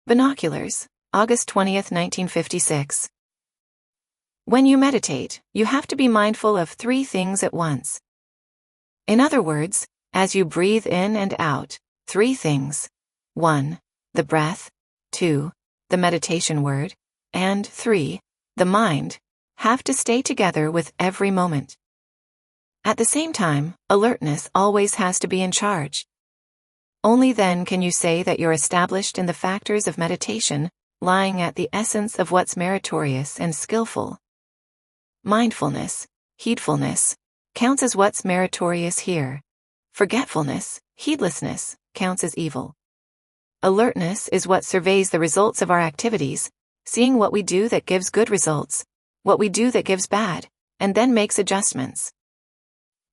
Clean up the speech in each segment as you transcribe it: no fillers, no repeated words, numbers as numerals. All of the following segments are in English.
Binoculars, August 20, 1956. When you meditate, you have to be mindful of three things at once. In other words, as you breathe in and out, three things. 1. The breath. 2. The meditation word. And 3. The mind, have to stay together with every moment. At the same time, alertness always has to be in charge. Only then can you say that you're established in the factors of meditation, lying at the essence of what's meritorious and skillful. Mindfulness, heedfulness, counts as what's meritorious here. Forgetfulness, heedlessness, counts as evil. Alertness is what surveys the results of our activities, seeing what we do that gives good results, what we do that gives bad, and then makes adjustments.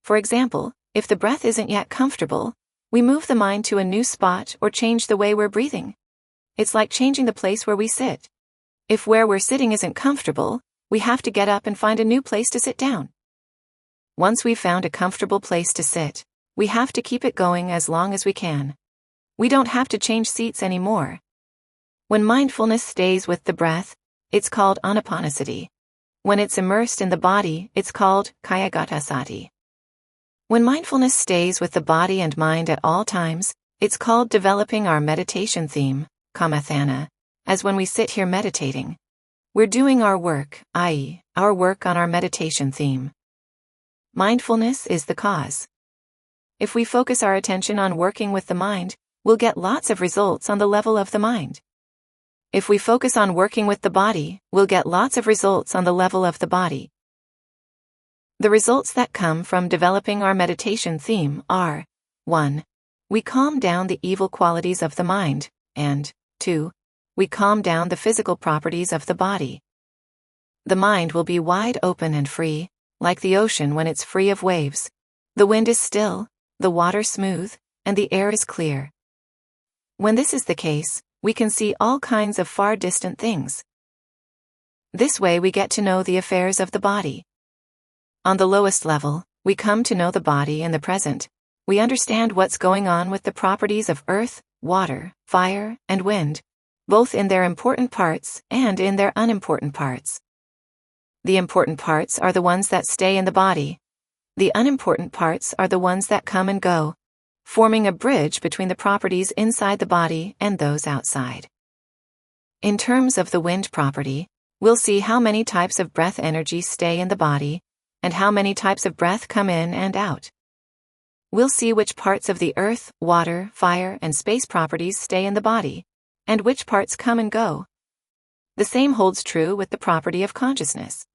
For example, if the breath isn't yet comfortable, we move the mind to a new spot or change the way we're breathing. It's like changing the place where we sit. If where we're sitting isn't comfortable, we have to get up and find a new place to sit down. Once we've found a comfortable place to sit, we have to keep it going as long as we can. We don't have to change seats anymore. When mindfulness stays with the breath, it's called anapanasati. When it's immersed in the body, it's called kayagata. When mindfulness stays with the body and mind at all times, it's called developing our meditation theme, kamathana, as when we sit here meditating. We're doing our work, i.e., our work on our meditation theme. Mindfulness is the cause. If we focus our attention on working with the mind, we'll get lots of results on the level of the mind. If we focus on working with the body, we'll get lots of results on the level of the body. The results that come from developing our meditation theme are 1. We calm down the evil qualities of the mind, and 2. We calm down the physical properties of the body. The mind will be wide open and free, like the ocean when it's free of waves. The wind is still, the water smooth, and the air is clear. When this is the case, we can see all kinds of far distant things. This way we get to know the affairs of the body. On the lowest level, we come to know the body in the present. We understand what's going on with the properties of earth, water, fire, and wind, both in their important parts and in their unimportant parts. The important parts are the ones that stay in the body. The unimportant parts are the ones that come and go, forming a bridge between the properties inside the body and those outside. In terms of the wind property, we'll see how many types of breath energy stay in the body, and how many types of breath come in and out. We'll see which parts of the earth, water, fire, and space properties stay in the body, and which parts come and go. The same holds true with the property of consciousness.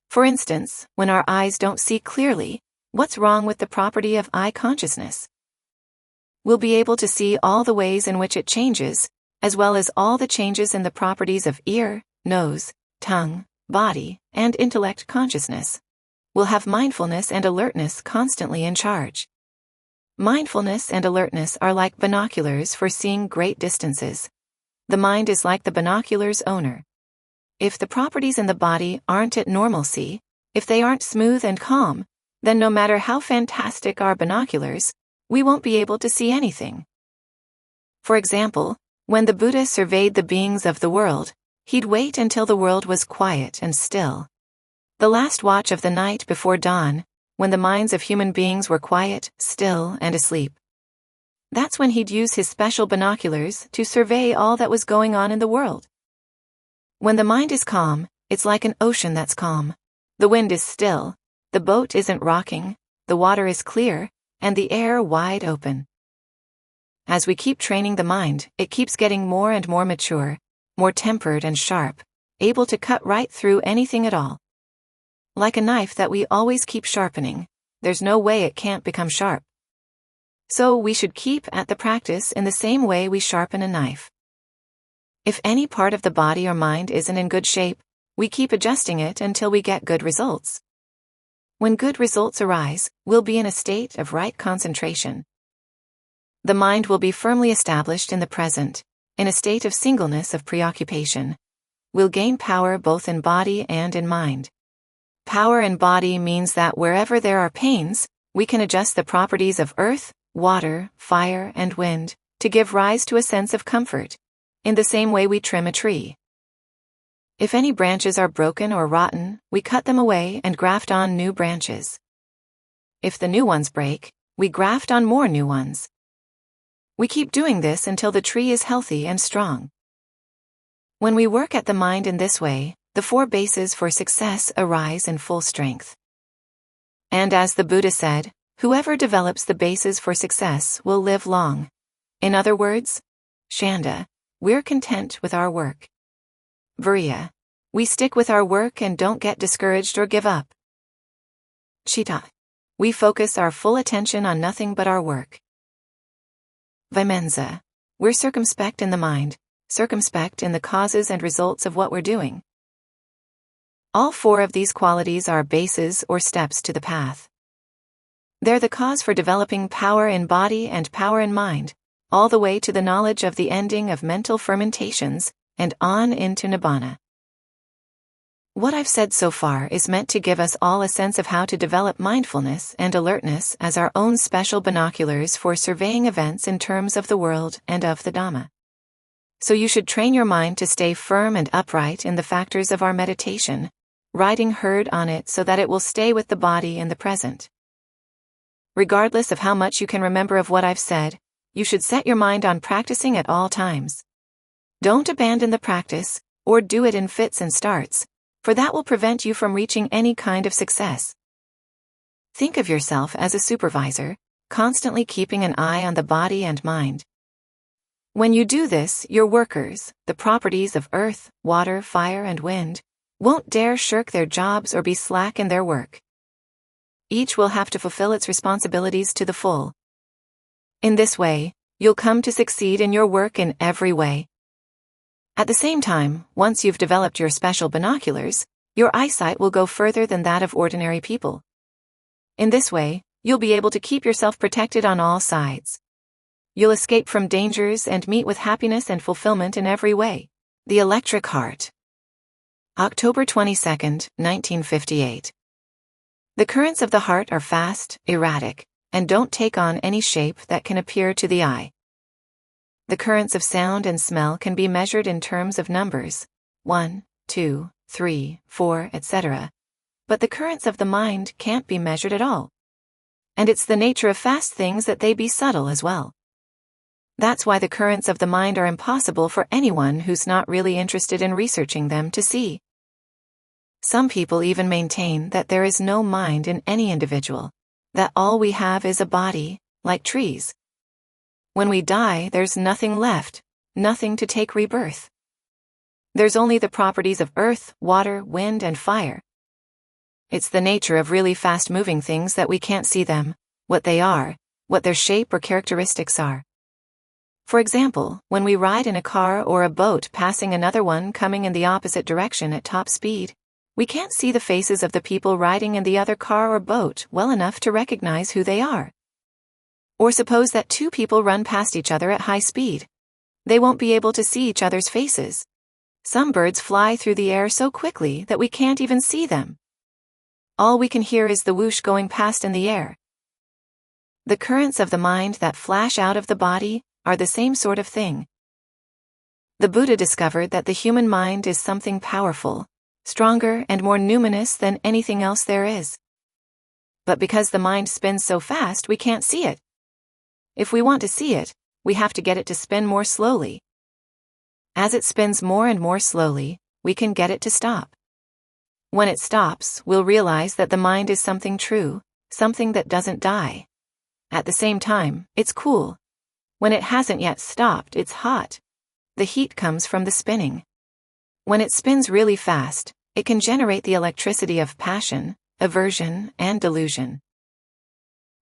For instance, when our eyes don't see clearly, what's wrong with the property of eye consciousness? We'll be able to see all the ways in which it changes, as well as all the changes in the properties of ear, nose, tongue, body, and intellect consciousness. We'll have mindfulness and alertness constantly in charge. Mindfulness and alertness are like binoculars for seeing great distances. The mind is like the binoculars' owner. If the properties in the body aren't at normalcy, if they aren't smooth and calm, then no matter how fantastic our binoculars, we won't be able to see anything. For example, when the Buddha surveyed the beings of the world, he'd wait until the world was quiet and still. The last watch of the night before dawn, when the minds of human beings were quiet, still, and asleep. That's when he'd use his special binoculars to survey all that was going on in the world. When the mind is calm, it's like an ocean that's calm. The wind is still, the boat isn't rocking, the water is clear, and the air wide open. As we keep training the mind, it keeps getting more and more mature, more tempered and sharp, able to cut right through anything at all. Like a knife that we always keep sharpening, there's no way it can't become sharp. So we should keep at the practice in the same way we sharpen a knife. If any part of the body or mind isn't in good shape, we keep adjusting it until we get good results. When good results arise, we'll be in a state of right concentration. The mind will be firmly established in the present, in a state of singleness of preoccupation. We'll gain power both in body and in mind. Power in body means that wherever there are pains, we can adjust the properties of earth, water, fire, and wind to give rise to a sense of comfort. in the same way we trim a tree. If any branches are broken or rotten, we cut them away and graft on new branches. If the new ones break, we graft on more new ones. We keep doing this until the tree is healthy and strong. When we work at the mind in this way, the 4 bases for success arise in full strength. And as the Buddha said, whoever develops the bases for success will live long. In other words, Shanda, we're content with our work. Virya, we stick with our work and don't get discouraged or give up. Chitta, we focus our full attention on nothing but our work. Vimamsa, we're circumspect in the mind, circumspect in the causes and results of what we're doing. All 4 of these qualities are bases or steps to the path. They're the cause for developing power in body and power in mind, all the way to the knowledge of the ending of mental fermentations, and on into Nibbana. What I've said so far is meant to give us all a sense of how to develop mindfulness and alertness as our own special binoculars for surveying events in terms of the world and of the Dhamma. So you should train your mind to stay firm and upright in the factors of our meditation, riding herd on it so that it will stay with the body in the present. Regardless of how much you can remember of what I've said, you should set your mind on practicing at all times. Don't abandon the practice, or do it in fits and starts, for that will prevent you from reaching any kind of success. Think of yourself as a supervisor, constantly keeping an eye on the body and mind. When you do this, your workers, the properties of earth, water, fire, and wind, won't dare shirk their jobs or be slack in their work. Each will have to fulfill its responsibilities to the full. In this way, you'll come to succeed in your work in every way. At the same time, once you've developed your special binoculars, your eyesight will go further than that of ordinary people. In this way, you'll be able to keep yourself protected on all sides. You'll escape from dangers and meet with happiness and fulfillment in every way. The Electric Heart. October 22, 1958. The currents of the heart are fast, erratic, and don't take on any shape that can appear to the eye. The currents of sound and smell can be measured in terms of numbers, 1, 2, 3, 4, etc. But the currents of the mind can't be measured at all. And it's the nature of fast things that they be subtle as well. That's why the currents of the mind are impossible for anyone who's not really interested in researching them to see. Some people even maintain that there is no mind in any individual, that all we have is a body, like trees. When we die, there's nothing left, nothing to take rebirth. There's only the properties of earth, water, wind, and fire. It's the nature of really fast-moving things that we can't see them, what they are, what their shape or characteristics are. For example, when we ride in a car or a boat passing another one coming in the opposite direction at top speed, we can't see the faces of the people riding in the other car or boat well enough to recognize who they are. Or suppose that 2 people run past each other at high speed. They won't be able to see each other's faces. Some birds fly through the air so quickly that we can't even see them. All we can hear is the whoosh going past in the air. The currents of the mind that flash out of the body are the same sort of thing. The Buddha discovered that the human mind is something powerful, stronger and more numinous than anything else there is. But because the mind spins so fast, we can't see it. If we want to see it, we have to get it to spin more slowly. As it spins more and more slowly, we can get it to stop. When it stops, we'll realize that the mind is something true, something that doesn't die. At the same time, it's cool. When it hasn't yet stopped, it's hot. The heat comes from the spinning. When it spins really fast, it can generate the electricity of passion, aversion, and delusion.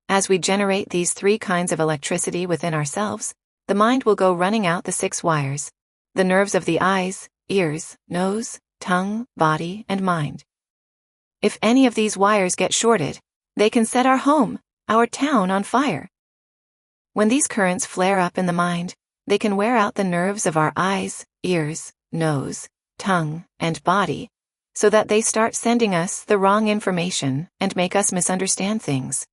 As we generate these 3 kinds of electricity within ourselves, the mind will go running out the 6 wires, the nerves of the eyes, ears, nose, tongue, body, and mind. If any of these wires get shorted, they can set our home, our town on fire. When these currents flare up in the mind, they can wear out the nerves of our eyes, ears, nose, tongue, and body, so that they start sending us the wrong information and make us misunderstand things.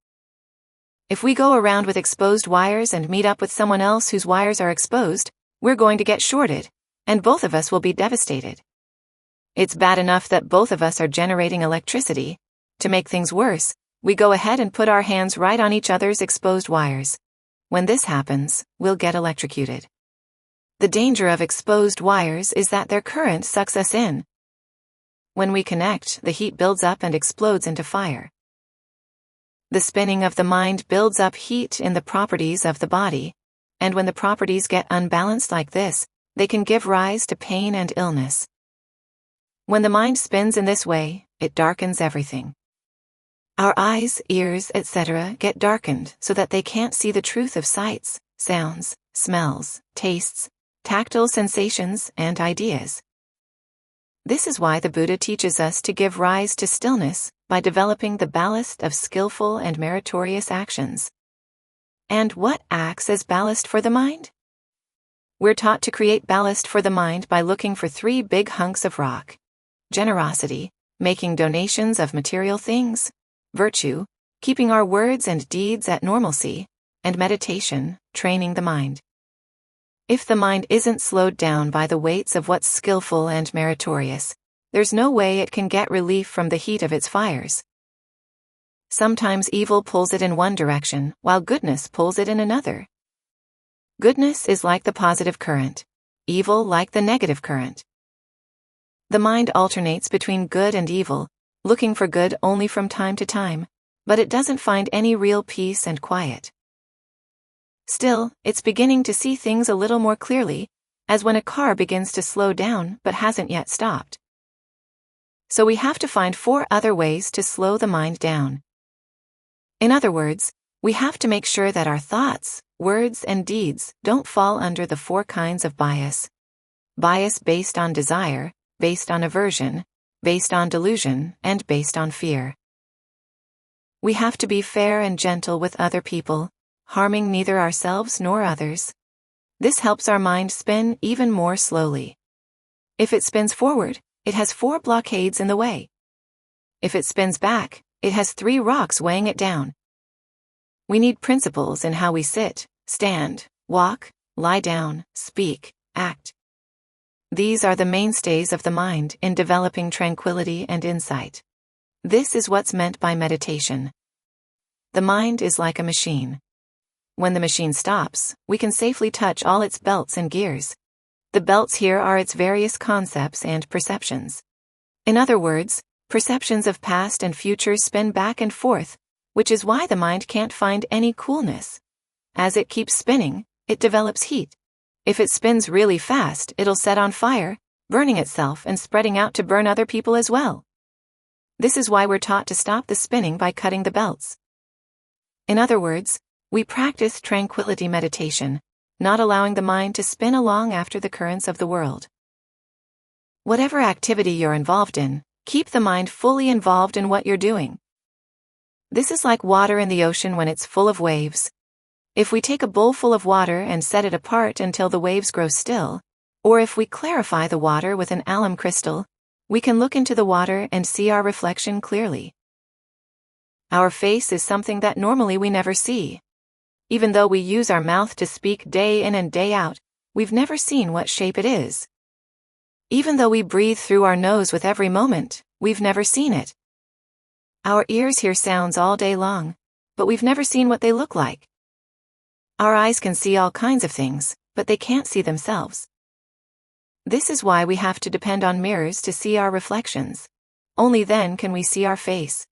If we go around with exposed wires and meet up with someone else whose wires are exposed, we're going to get shorted, and both of us will be devastated. It's bad enough that both of us are generating electricity. To make things worse, we go ahead and put our hands right on each other's exposed wires. When this happens, we'll get electrocuted. The danger of exposed wires is that their current sucks us in. When we connect, the heat builds up and explodes into fire. The spinning of the mind builds up heat in the properties of the body, and when the properties get unbalanced like this, they can give rise to pain and illness. When the mind spins in this way, it darkens everything. Our eyes, ears, etc. get darkened so that they can't see the truth of sights, sounds, smells, tastes, tactile sensations, and ideas. This is why the Buddha teaches us to give rise to stillness by developing the ballast of skillful and meritorious actions. And what acts as ballast for the mind? We're taught to create ballast for the mind by looking for 3 big hunks of rock: generosity, making donations of material things; virtue, keeping our words and deeds at normalcy; and meditation, training the mind. If the mind isn't slowed down by the weights of what's skillful and meritorious, there's no way it can get relief from the heat of its fires. Sometimes evil pulls it in one direction, while goodness pulls it in another. Goodness is like the positive current, evil like the negative current. The mind alternates between good and evil, looking for good only from time to time, but it doesn't find any real peace and quiet. Still, it's beginning to see things a little more clearly, as when a car begins to slow down but hasn't yet stopped. So we have to find 4 other ways to slow the mind down. In other words, we have to make sure that our thoughts, words, and deeds don't fall under the 4 kinds of bias. Bias based on desire, based on aversion, based on delusion, and based on fear. We have to be fair and gentle with other people, harming neither ourselves nor others. This helps our mind spin even more slowly. If it spins forward, it has 4 blockades in the way. If it spins back, it has 3 rocks weighing it down. We need principles in how we sit, stand, walk, lie down, speak, act. These are the mainstays of the mind in developing tranquility and insight. This is what's meant by meditation. The mind is like a machine. When the machine stops, we can safely touch all its belts and gears. The belts here are its various concepts and perceptions. In other words, perceptions of past and future spin back and forth, which is why the mind can't find any coolness. As it keeps spinning, it develops heat. If it spins really fast, it'll set on fire, burning itself and spreading out to burn other people as well. This is why we're taught to stop the spinning by cutting the belts. In other words, we practice tranquility meditation, not allowing the mind to spin along after the currents of the world. Whatever activity you're involved in, keep the mind fully involved in what you're doing. This is like water in the ocean when it's full of waves. If we take a bowl full of water and set it apart until the waves grow still, or if we clarify the water with an alum crystal, we can look into the water and see our reflection clearly. Our face is something that normally we never see. Even though we use our mouth to speak day in and day out, we've never seen what shape it is. Even though we breathe through our nose with every moment, we've never seen it. Our ears hear sounds all day long, but we've never seen what they look like. Our eyes can see all kinds of things, but they can't see themselves. This is why we have to depend on mirrors to see our reflections. Only then can we see our face.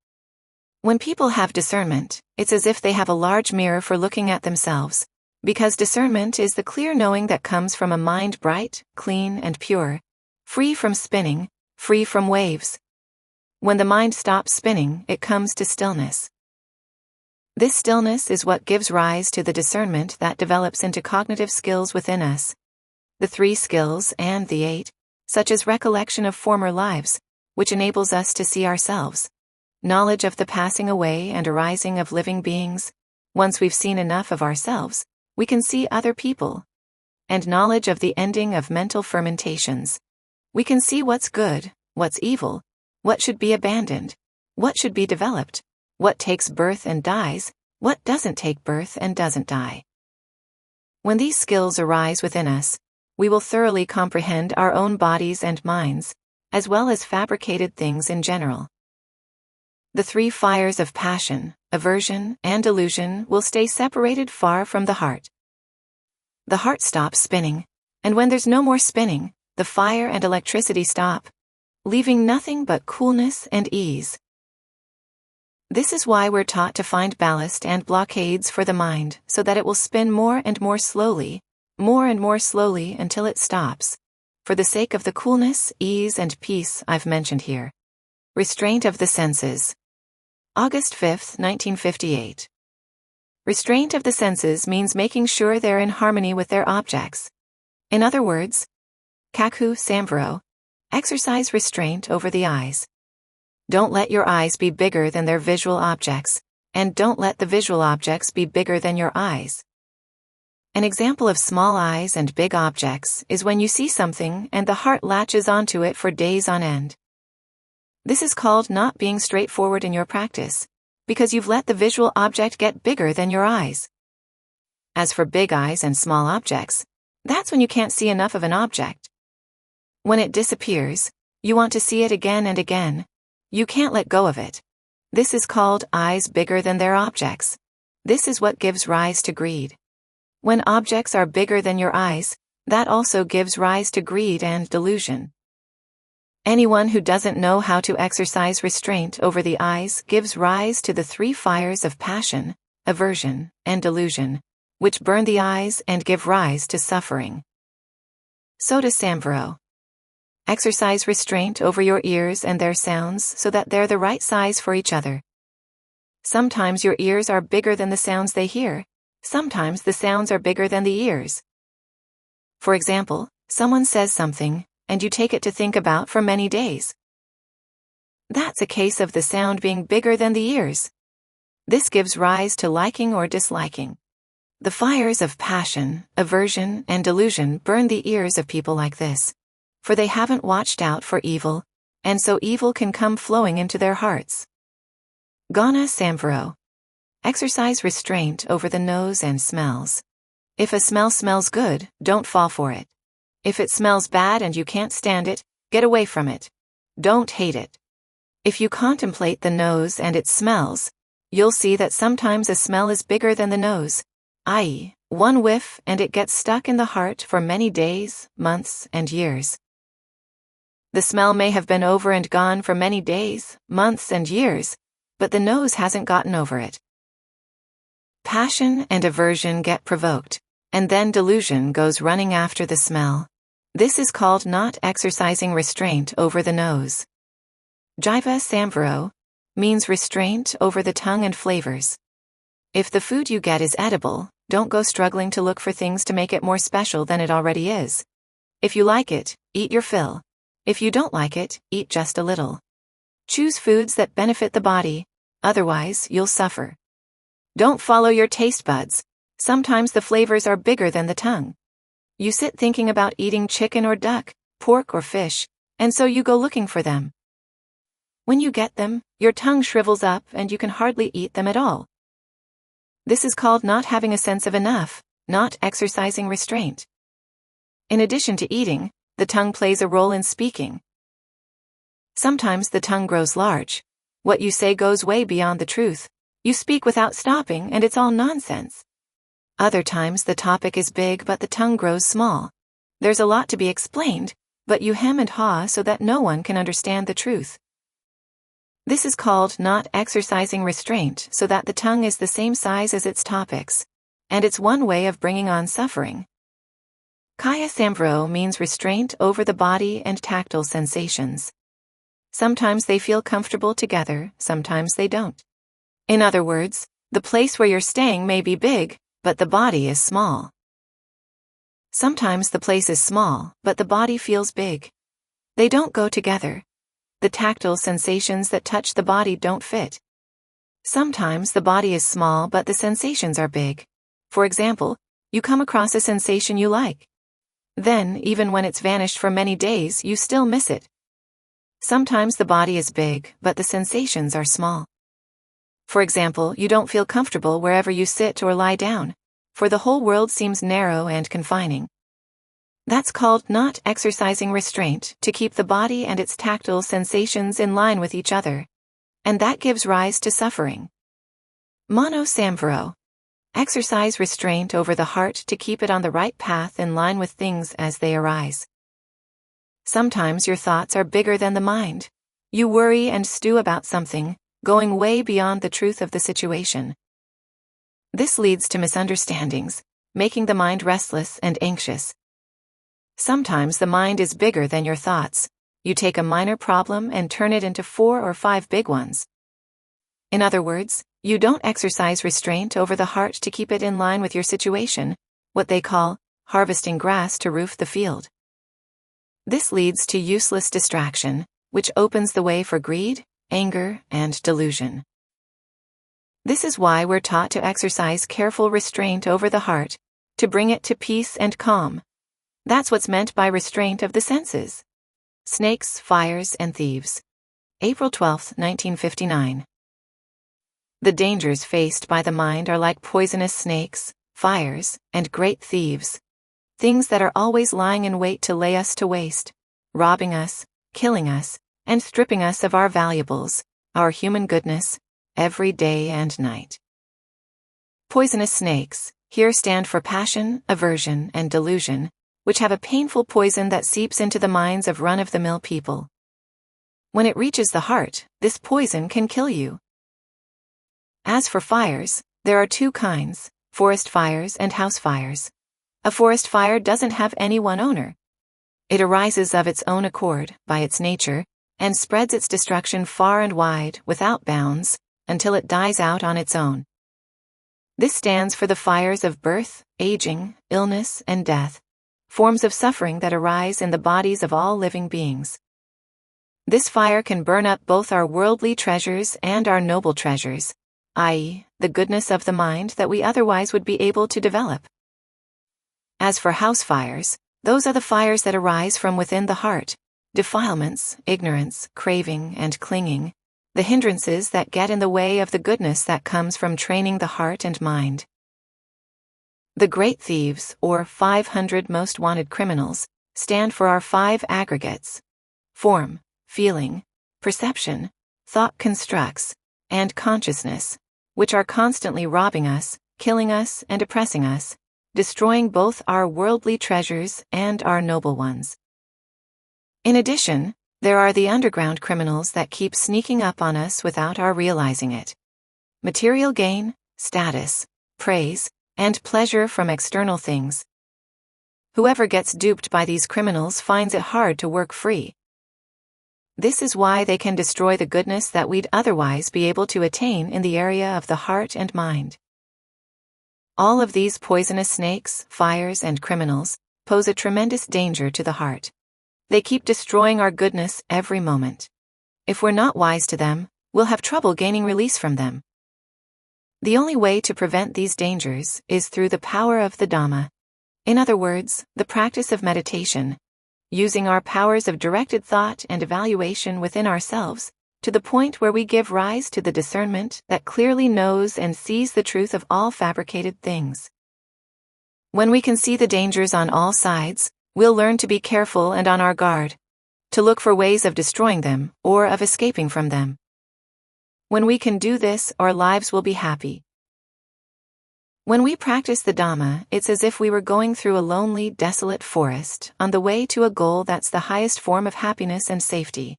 When people have discernment, it's as if they have a large mirror for looking at themselves, because discernment is the clear knowing that comes from a mind bright, clean, and pure, free from spinning, free from waves. When the mind stops spinning, it comes to stillness. This stillness is what gives rise to the discernment that develops into cognitive skills within us. The 3 skills and the 8, such as recollection of former lives, which enables us to see ourselves. Knowledge of the passing away and arising of living beings. Once we've seen enough of ourselves, we can see other people. And knowledge of the ending of mental fermentations. We can see what's good, what's evil, what should be abandoned, what should be developed, what takes birth and dies, what doesn't take birth and doesn't die. When these skills arise within us, we will thoroughly comprehend our own bodies and minds, as well as fabricated things in general. The three fires of passion, aversion, and delusion will stay separated far from the heart. The heart stops spinning, and when there's no more spinning, the fire and electricity stop, leaving nothing but coolness and ease. This is why we're taught to find ballast and blockades for the mind so that it will spin more and more slowly until it stops, for the sake of the coolness, ease, and peace I've mentioned here. Restraint of the senses. August 5, 1958. Restraint of the senses means making sure they're in harmony with their objects. In other words, Ṭhānissaro, exercise restraint over the eyes. Don't let your eyes be bigger than their visual objects, and don't let the visual objects be bigger than your eyes. An example of small eyes and big objects is when you see something and the heart latches onto it for days on end. This is called not being straightforward in your practice, because you've let the visual object get bigger than your eyes. As for big eyes and small objects, that's when you can't see enough of an object. When it disappears, you want to see it again and again. You can't let go of it. This is called eyes bigger than their objects. This is what gives rise to greed. When objects are bigger than your eyes, that also gives rise to greed and delusion. Anyone who doesn't know how to exercise restraint over the eyes gives rise to the three fires of passion, aversion, and delusion, which burn the eyes and give rise to suffering. Ṭhānissaro. Exercise restraint over your ears and their sounds so that they're the right size for each other. Sometimes your ears are bigger than the sounds they hear. Sometimes the sounds are bigger than the ears. For example, someone says something, and you take it to think about for many days. That's a case of the sound being bigger than the ears. This gives rise to liking or disliking. The fires of passion, aversion, and delusion burn the ears of people like this, for they haven't watched out for evil, and so evil can come flowing into their hearts. Ṭhānissaro. Exercise restraint over the nose and smells. If a smell smells good, don't fall for it. If it smells bad and you can't stand it, get away from it. Don't hate it. If you contemplate the nose and its smells, you'll see that sometimes a smell is bigger than the nose, i.e., one whiff and it gets stuck in the heart for many days, months, and years. The smell may have been over and gone for many days, months, and years, but the nose hasn't gotten over it. Passion and aversion get provoked, and then delusion goes running after the smell. This is called not exercising restraint over the nose. Ṭhānissaro means restraint over the tongue and flavors. If the food you get is edible, don't go struggling to look for things to make it more special than it already is. If you like it, eat your fill. If you don't like it, eat just a little. Choose foods that benefit the body, otherwise you'll suffer. Don't follow your taste buds. Sometimes the flavors are bigger than the tongue. You sit thinking about eating chicken or duck, pork or fish, and so you go looking for them. When you get them, your tongue shrivels up and you can hardly eat them at all. This is called not having a sense of enough, not exercising restraint. In addition to eating, the tongue plays a role in speaking. Sometimes the tongue grows large. What you say goes way beyond the truth. You speak without stopping and it's all nonsense. Other times the topic is big but the tongue grows small. There's a lot to be explained, but you hem and haw so that no one can understand the truth. This is called not exercising restraint so that the tongue is the same size as its topics, and it's one way of bringing on suffering. Ṭhānissaro means restraint over the body and tactile sensations. Sometimes they feel comfortable together, sometimes they don't. In other words, the place where you're staying may be big, but the body is small. Sometimes the place is small, but the body feels big. They don't go together. The tactile sensations that touch the body don't fit. Sometimes the body is small but the sensations are big. For example, you come across a sensation you like. Then, even when it's vanished for many days, you still miss it. Sometimes the body is big, but the sensations are small. For example, you don't feel comfortable wherever you sit or lie down, for the whole world seems narrow and confining. That's called not exercising restraint to keep the body and its tactile sensations in line with each other. And that gives rise to suffering. Mano samvaro. Exercise restraint over the heart to keep it on the right path in line with things as they arise. Sometimes your thoughts are bigger than the mind. You worry and stew about something, going way beyond the truth of the situation. This leads to misunderstandings, making the mind restless and anxious. Sometimes the mind is bigger than your thoughts. You take a minor problem and turn it into 4 or 5 big ones. In other words, you don't exercise restraint over the heart to keep it in line with your situation, what they call harvesting grass to roof the field. This leads to useless distraction, which opens the way for greed, anger, and delusion. This is why we're taught to exercise careful restraint over the heart, to bring it to peace and calm. That's what's meant by restraint of the senses. Snakes, Fires, and Thieves. April 12, 1959. The dangers faced by the mind are like poisonous snakes, fires, and great thieves. Things that are always lying in wait to lay us to waste, robbing us, killing us, and stripping us of our valuables, our human goodness, every day and night. Poisonous snakes here stand for passion, aversion, and delusion, which have a painful poison that seeps into the minds of run-of-the-mill people. When it reaches the heart, this poison can kill you. As for fires, there are 2 kinds, forest fires and house fires. A forest fire doesn't have any one owner. It arises of its own accord, by its nature, and spreads its destruction far and wide, without bounds, until it dies out on its own. This stands for the fires of birth, aging, illness, and death, forms of suffering that arise in the bodies of all living beings. This fire can burn up both our worldly treasures and our noble treasures, i.e., the goodness of the mind that we otherwise would be able to develop. As for house fires, those are the fires that arise from within the heart, defilements, ignorance, craving, and clinging, the hindrances that get in the way of the goodness that comes from training the heart and mind. The great thieves, or 500 most wanted criminals, stand for our 5 aggregates: form, feeling, perception, thought constructs, and consciousness, which are constantly robbing us, killing us, and oppressing us, destroying both our worldly treasures and our noble ones. In addition, there are the underground criminals that keep sneaking up on us without our realizing it. Material gain, status, praise, and pleasure from external things. Whoever gets duped by these criminals finds it hard to work free. This is why they can destroy the goodness that we'd otherwise be able to attain in the area of the heart and mind. All of these poisonous snakes, fires, and criminals pose a tremendous danger to the heart. They keep destroying our goodness every moment. If we're not wise to them, we'll have trouble gaining release from them. The only way to prevent these dangers is through the power of the Dhamma. In other words, the practice of meditation, using our powers of directed thought and evaluation within ourselves, to the point where we give rise to the discernment that clearly knows and sees the truth of all fabricated things. When we can see the dangers on all sides, we'll learn to be careful and on our guard, to look for ways of destroying them or of escaping from them. When we can do this, our lives will be happy. When we practice the Dhamma, it's as if we were going through a lonely, desolate forest on the way to a goal that's the highest form of happiness and safety.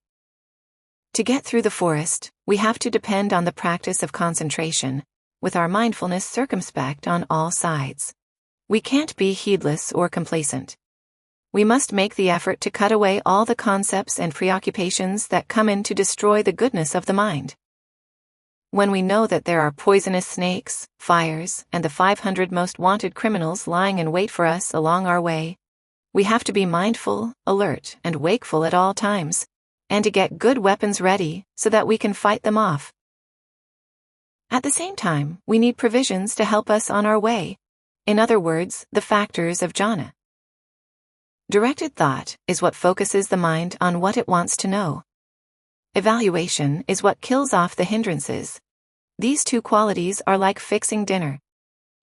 To get through the forest, we have to depend on the practice of concentration, with our mindfulness circumspect on all sides. We can't be heedless or complacent. We must make the effort to cut away all the concepts and preoccupations that come in to destroy the goodness of the mind. When we know that there are poisonous snakes, fires, and the 500 most wanted criminals lying in wait for us along our way, we have to be mindful, alert, and wakeful at all times, and to get good weapons ready so that we can fight them off. At the same time, we need provisions to help us on our way. In other words, the factors of jhana. Directed thought is what focuses the mind on what it wants to know. Evaluation is what kills off the hindrances. These 2 qualities are like fixing dinner.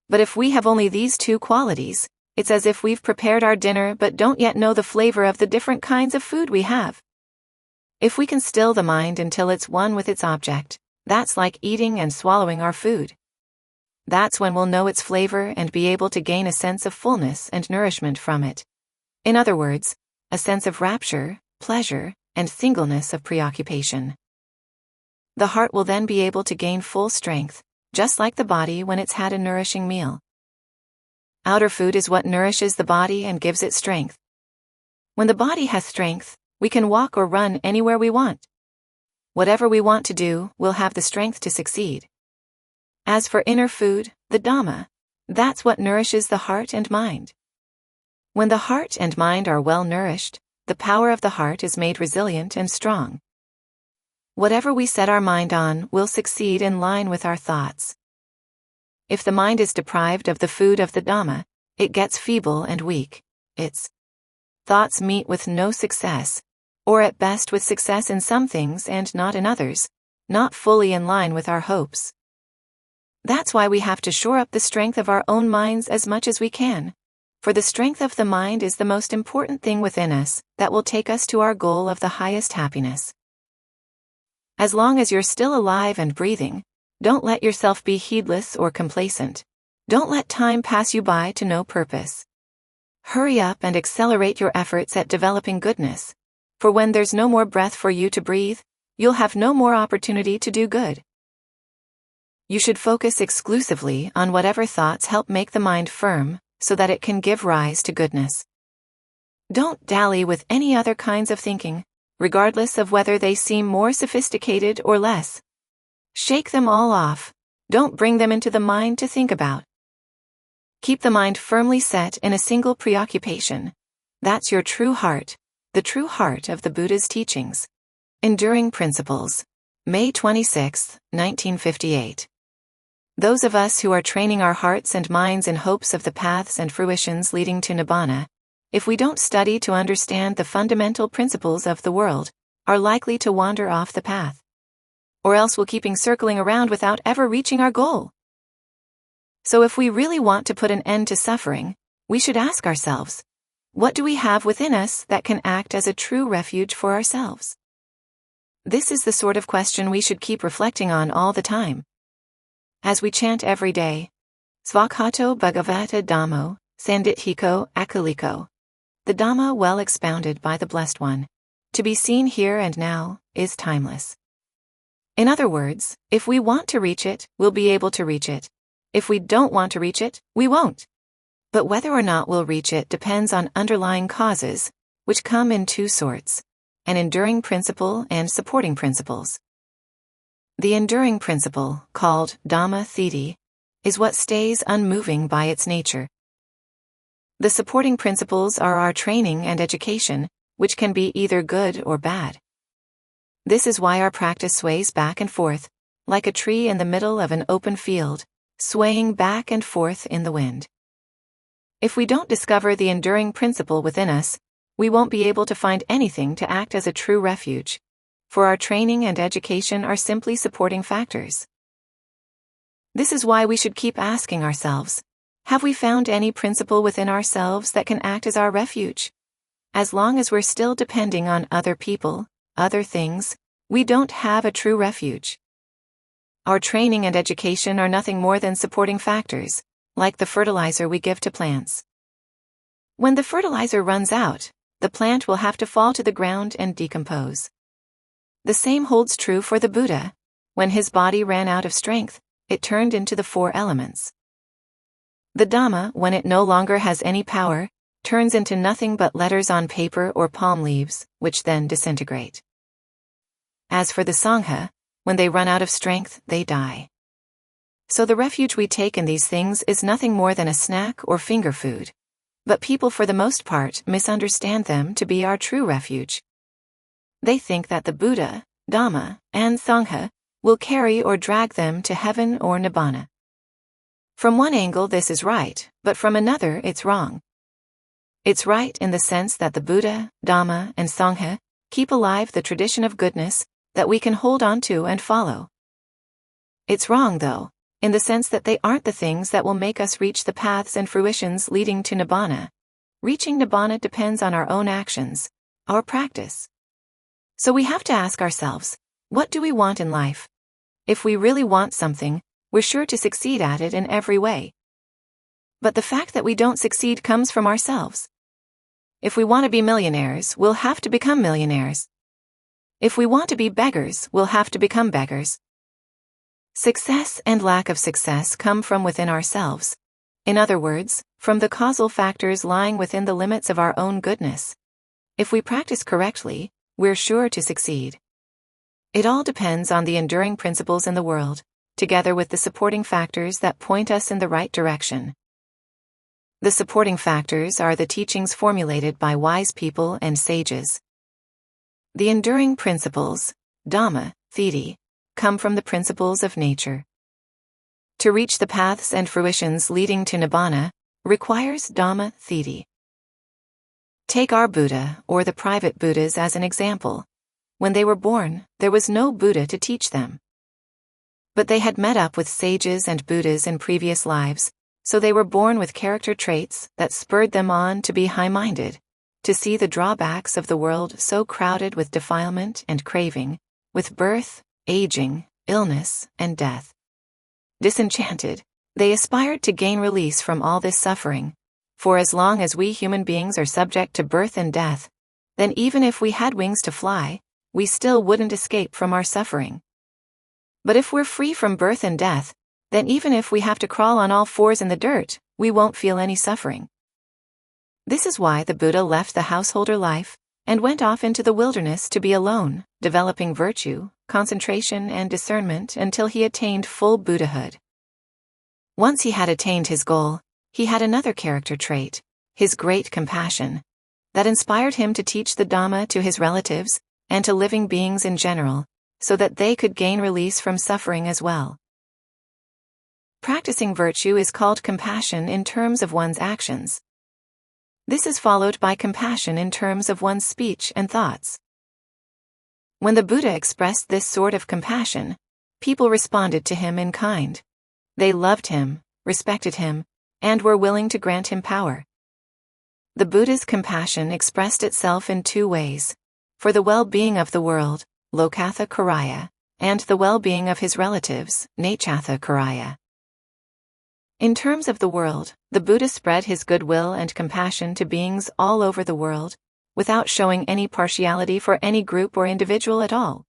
But if we have only these 2 qualities, It's as if we've prepared our dinner but don't yet know the flavor of the different kinds of food we have. If we can still the mind until it's one with its object, that's like eating and swallowing our food. That's when we'll know its flavor and be able to gain a sense of fullness and nourishment from it. In other words, a sense of rapture, pleasure, and singleness of preoccupation. The heart will then be able to gain full strength, just like the body when it's had a nourishing meal. Outer food is what nourishes the body and gives it strength. When the body has strength, we can walk or run anywhere we want. Whatever we want to do, we'll have the strength to succeed. As for inner food, the Dhamma, that's what nourishes the heart and mind. When the heart and mind are well nourished, the power of the heart is made resilient and strong. Whatever we set our mind on will succeed in line with our thoughts. If the mind is deprived of the food of the Dhamma, it gets feeble and weak. Its thoughts meet with no success, or at best with success in some things and not in others, not fully in line with our hopes. That's why we have to shore up the strength of our own minds as much as we can, for the strength of the mind is the most important thing within us that will take us to our goal of the highest happiness. As long as you're still alive and breathing, don't let yourself be heedless or complacent. Don't let time pass you by to no purpose. Hurry up and accelerate your efforts at developing goodness, for when there's no more breath for you to breathe, you'll have no more opportunity to do good. You should focus exclusively on whatever thoughts help make the mind firm, so that it can give rise to goodness. Don't dally with any other kinds of thinking, regardless of whether they seem more sophisticated or less. Shake them all off. Don't bring them into the mind to think about. Keep the mind firmly set in a single preoccupation. That's your true heart, the true heart of the Buddha's teachings. Enduring Principles. May 26, 1958. Those of us who are training our hearts and minds in hopes of the paths and fruitions leading to Nibbana, if we don't study to understand the fundamental principles of the world, are likely to wander off the path. Or else we'll keep circling around without ever reaching our goal. So if we really want to put an end to suffering, we should ask ourselves, what do we have within us that can act as a true refuge for ourselves? This is the sort of question we should keep reflecting on all the time. As we chant every day, Svakhato Bhagavata Dhammo, Sandithiko Akaliko, the Dhamma well expounded by the Blessed One, to be seen here and now, is timeless. In other words, if we want to reach it, we'll be able to reach it. If we don't want to reach it, we won't. But whether or not we'll reach it depends on underlying causes, which come in two sorts: an enduring principle and supporting principles. The enduring principle, called Dhamma Thiti, is what stays unmoving by its nature. The supporting principles are our training and education, which can be either good or bad. This is why our practice sways back and forth, like a tree in the middle of an open field, swaying back and forth in the wind. If we don't discover the enduring principle within us, we won't be able to find anything to act as a true refuge, for our training and education are simply supporting factors. This is why we should keep asking ourselves, have we found any principle within ourselves that can act as our refuge? As long as we're still depending on other people, other things, we don't have a true refuge. Our training and education are nothing more than supporting factors, like the fertilizer we give to plants. When the fertilizer runs out, the plant will have to fall to the ground and decompose. The same holds true for the Buddha. When his body ran out of strength, it turned into the four elements. The Dhamma, when it no longer has any power, turns into nothing but letters on paper or palm leaves, which then disintegrate. As for the Sangha, when they run out of strength, they die. So the refuge we take in these things is nothing more than a snack or finger food. But people for the most part misunderstand them to be our true refuge. They think that the Buddha, Dhamma, and Sangha will carry or drag them to heaven or Nibbana. From one angle this is right, but from another it's wrong. It's right in the sense that the Buddha, Dhamma, and Sangha keep alive the tradition of goodness that we can hold on to and follow. It's wrong, though, in the sense that they aren't the things that will make us reach the paths and fruitions leading to nibbana. Reaching nibbana depends on our own actions, our practice. So we have to ask ourselves, what do we want in life? If we really want something, we're sure to succeed at it in every way. But the fact that we don't succeed comes from ourselves. If we want to be millionaires, we'll have to become millionaires. If we want to be beggars, we'll have to become beggars. Success and lack of success come from within ourselves. In other words, from the causal factors lying within the limits of our own goodness. If we practice correctly, we're sure to succeed. It all depends on the enduring principles in the world, together with the supporting factors that point us in the right direction. The supporting factors are the teachings formulated by wise people and sages. The enduring principles, Dhamma, Thiti, come from the principles of nature. To reach the paths and fruitions leading to nibbana requires Dhamma, Thiti. Take our Buddha or the private Buddhas as an example. When they were born, there was no Buddha to teach them. But they had met up with sages and Buddhas in previous lives, so they were born with character traits that spurred them on to be high-minded, to see the drawbacks of the world so crowded with defilement and craving, with birth, aging, illness, and death. Disenchanted, they aspired to gain release from all this suffering, for as long as we human beings are subject to birth and death, then even if we had wings to fly, we still wouldn't escape from our suffering. But if we're free from birth and death, then even if we have to crawl on all fours in the dirt, we won't feel any suffering. This is why the Buddha left the householder life and went off into the wilderness to be alone, developing virtue, concentration, and discernment until he attained full Buddhahood. Once he had attained his goal, he had another character trait, his great compassion, that inspired him to teach the Dhamma to his relatives and to living beings in general, so that they could gain release from suffering as well. Practicing virtue is called compassion in terms of one's actions. This is followed by compassion in terms of one's speech and thoughts. When the Buddha expressed this sort of compassion, people responded to him in kind. They loved him, respected him, and were willing to grant him power. The Buddha's compassion expressed itself in two ways: for the well-being of the world, Lokatha Karaya, and the well-being of his relatives, Nachatha Karaya. In terms of the world, the Buddha spread his goodwill and compassion to beings all over the world, without showing any partiality for any group or individual at all.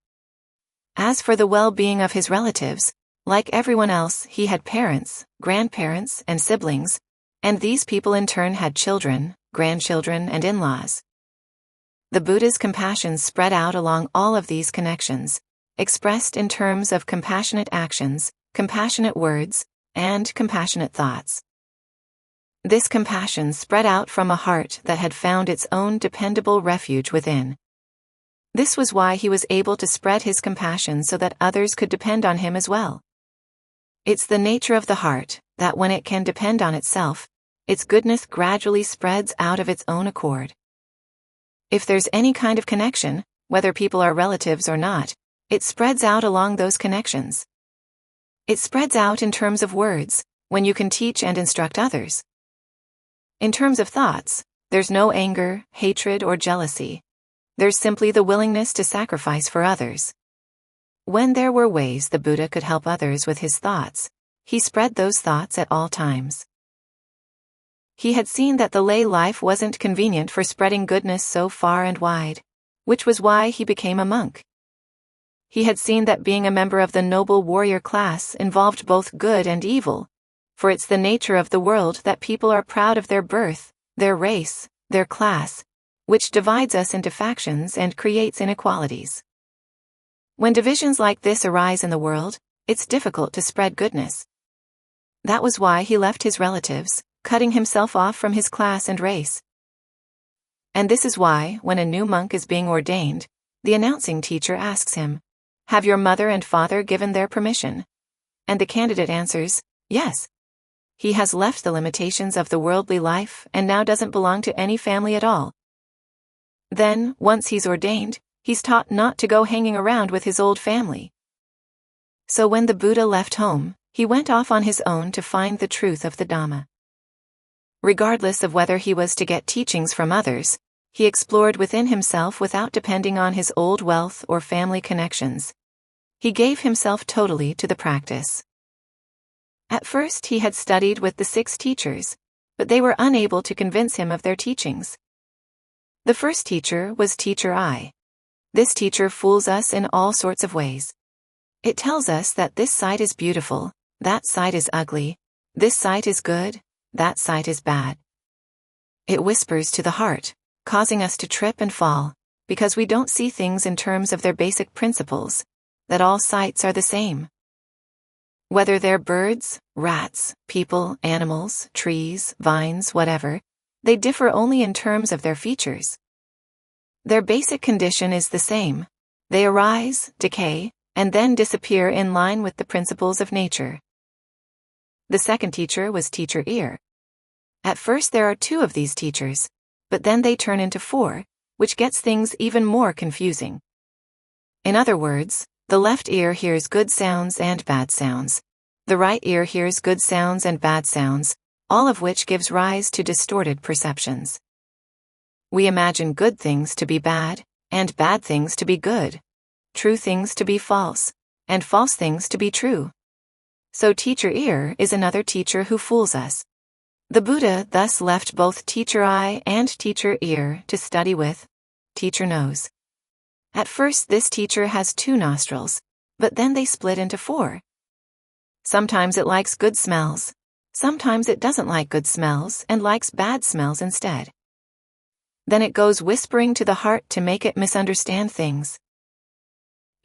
As for the well-being of his relatives, like everyone else, he had parents, grandparents, and siblings, and these people in turn had children, grandchildren, and in-laws. The Buddha's compassion spread out along all of these connections, expressed in terms of compassionate actions, compassionate words, and compassionate thoughts. This compassion spread out from a heart that had found its own dependable refuge within. This was why he was able to spread his compassion so that others could depend on him as well. It's the nature of the heart that when it can depend on itself, its goodness gradually spreads out of its own accord. If there's any kind of connection, whether people are relatives or not, it spreads out along those connections. It spreads out in terms of words, when you can teach and instruct others. In terms of thoughts, there's no anger, hatred, or jealousy. There's simply the willingness to sacrifice for others. When there were ways the Buddha could help others with his thoughts, he spread those thoughts at all times. He had seen that the lay life wasn't convenient for spreading goodness so far and wide, which was why he became a monk. He had seen that being a member of the noble warrior class involved both good and evil, for it's the nature of the world that people are proud of their birth, their race, their class, which divides us into factions and creates inequalities. When divisions like this arise in the world, it's difficult to spread goodness. That was why he left his relatives, cutting himself off from his class and race. And this is why, when a new monk is being ordained, the announcing teacher asks him, "Have your mother and father given their permission?" And the candidate answers, "Yes." He has left the limitations of the worldly life and now doesn't belong to any family at all. Then, once he's ordained, he's taught not to go hanging around with his old family. So when the Buddha left home, he went off on his own to find the truth of the Dhamma. Regardless of whether he was to get teachings from others, he explored within himself without depending on his old wealth or family connections. He gave himself totally to the practice. At first he had studied with the 6 teachers, but they were unable to convince him of their teachings. The first teacher was Teacher I. This teacher fools us in all sorts of ways. It tells us that this sight is beautiful, that sight is ugly, this sight is good, that sight is bad. It whispers to the heart, causing us to trip and fall, because we don't see things in terms of their basic principles, that all sights are the same. Whether they're birds, rats, people, animals, trees, vines, whatever, they differ only in terms of their features. Their basic condition is the same. They arise, decay, and then disappear in line with the principles of nature. The second teacher was Teacher Ear. At first there are 2 of these teachers, but then they turn into 4, which gets things even more confusing. In other words, the left ear hears good sounds and bad sounds. The right ear hears good sounds and bad sounds, all of which gives rise to distorted perceptions. We imagine good things to be bad, and bad things to be good, true things to be false, and false things to be true. So Teacher Ear is another teacher who fools us. The Buddha thus left both Teacher Eye and Teacher Ear to study with Teacher Nose. At first this teacher has 2 nostrils, but then they split into 4. Sometimes it likes good smells, sometimes it doesn't like good smells and likes bad smells instead. Then it goes whispering to the heart to make it misunderstand things.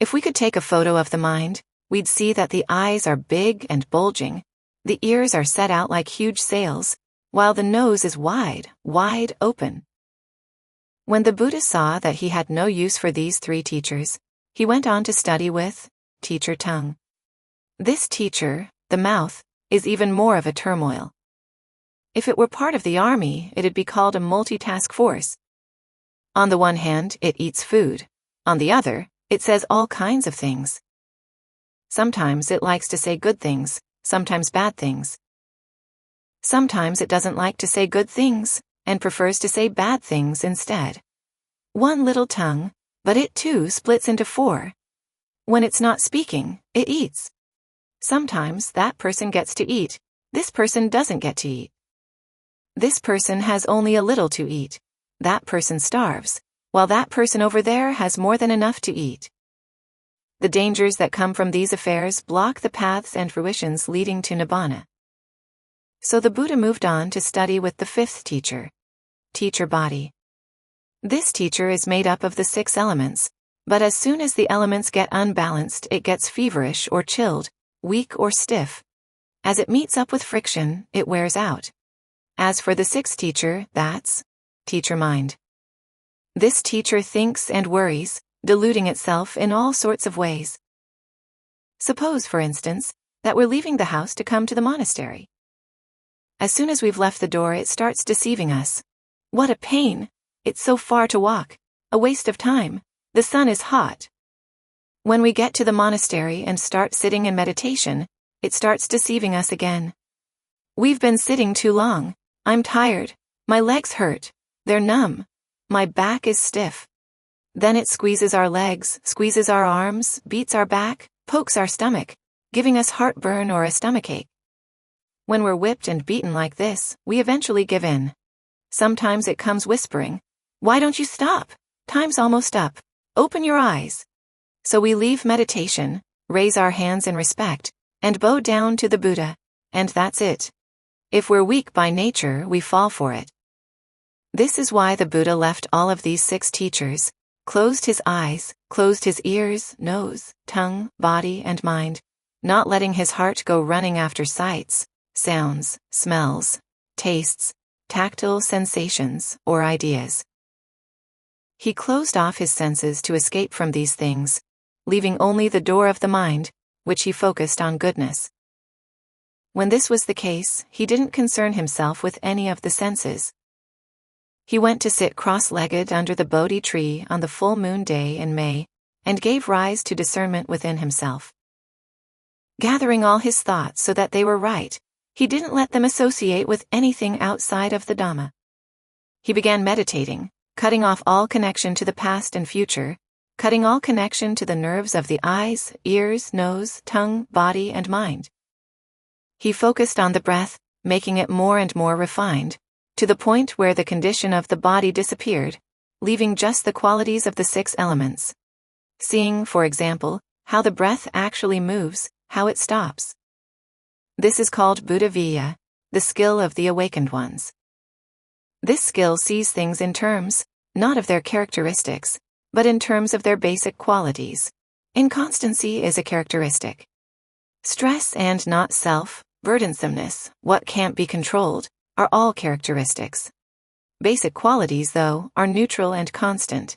If we could take a photo of the mind, we'd see that the eyes are big and bulging, the ears are set out like huge sails, while the nose is wide, wide open. When the Buddha saw that he had no use for these 3 teachers, he went on to study with Teacher Tongue. This teacher, the mouth, is even more of a turmoil. If it were part of the army, it'd be called a multitask force. On the one hand, it eats food. On the other, it says all kinds of things. Sometimes it likes to say good things, sometimes bad things. Sometimes it doesn't like to say good things, and prefers to say bad things instead. One little tongue, but it too splits into 4. When it's not speaking, it eats. Sometimes that person gets to eat, this person doesn't get to eat. This person has only a little to eat, that person starves, while that person over there has more than enough to eat. The dangers that come from these affairs block the paths and fruitions leading to Nibbana. So the Buddha moved on to study with the 5th teacher, Teacher Body. This teacher is made up of the 6 elements, but as soon as the elements get unbalanced, it gets feverish or chilled, weak or stiff. As it meets up with friction, it wears out. As for the 6th teacher, that's Teacher Mind. This teacher thinks and worries, deluding itself in all sorts of ways. Suppose, for instance, that we're leaving the house to come to the monastery. As soon as we've left the door, it starts deceiving us. What a pain! It's so far to walk. A waste of time. The sun is hot. When we get to the monastery and start sitting in meditation, it starts deceiving us again. We've been sitting too long. I'm tired. My legs hurt. They're numb. My back is stiff. Then it squeezes our legs, squeezes our arms, beats our back, pokes our stomach, giving us heartburn or a stomachache. When we're whipped and beaten like this, we eventually give in. Sometimes it comes whispering, "Why don't you stop? Time's almost up. Open your eyes." So we leave meditation, raise our hands in respect, and bow down to the Buddha, and that's it. If we're weak by nature, we fall for it. This is why the Buddha left all of these 6 teachers, closed his eyes, closed his ears, nose, tongue, body, and mind, not letting his heart go running after sights, sounds, smells, tastes, tactile sensations, or ideas. He closed off his senses to escape from these things, leaving only the door of the mind, which he focused on goodness. When this was the case, he didn't concern himself with any of the senses. He went to sit cross-legged under the Bodhi tree on the full moon day in May, and gave rise to discernment within himself. gathering all his thoughts so that they were right. He didn't let them associate with anything outside of the Dhamma. He began meditating, cutting off all connection to the past and future, cutting all connection to the nerves of the eyes, ears, nose, tongue, body, and mind. He focused on the breath, making it more and more refined, to the point where the condition of the body disappeared, leaving just the qualities of the 6 elements. Seeing, for example, how the breath actually moves, how it stops. This is called Buddha Vijja, the skill of the awakened ones. This skill sees things in terms, not of their characteristics, but in terms of their basic qualities. Inconstancy is a characteristic. Stress and not self, burdensomeness, what can't be controlled, are all characteristics. Basic qualities, though, are neutral and constant.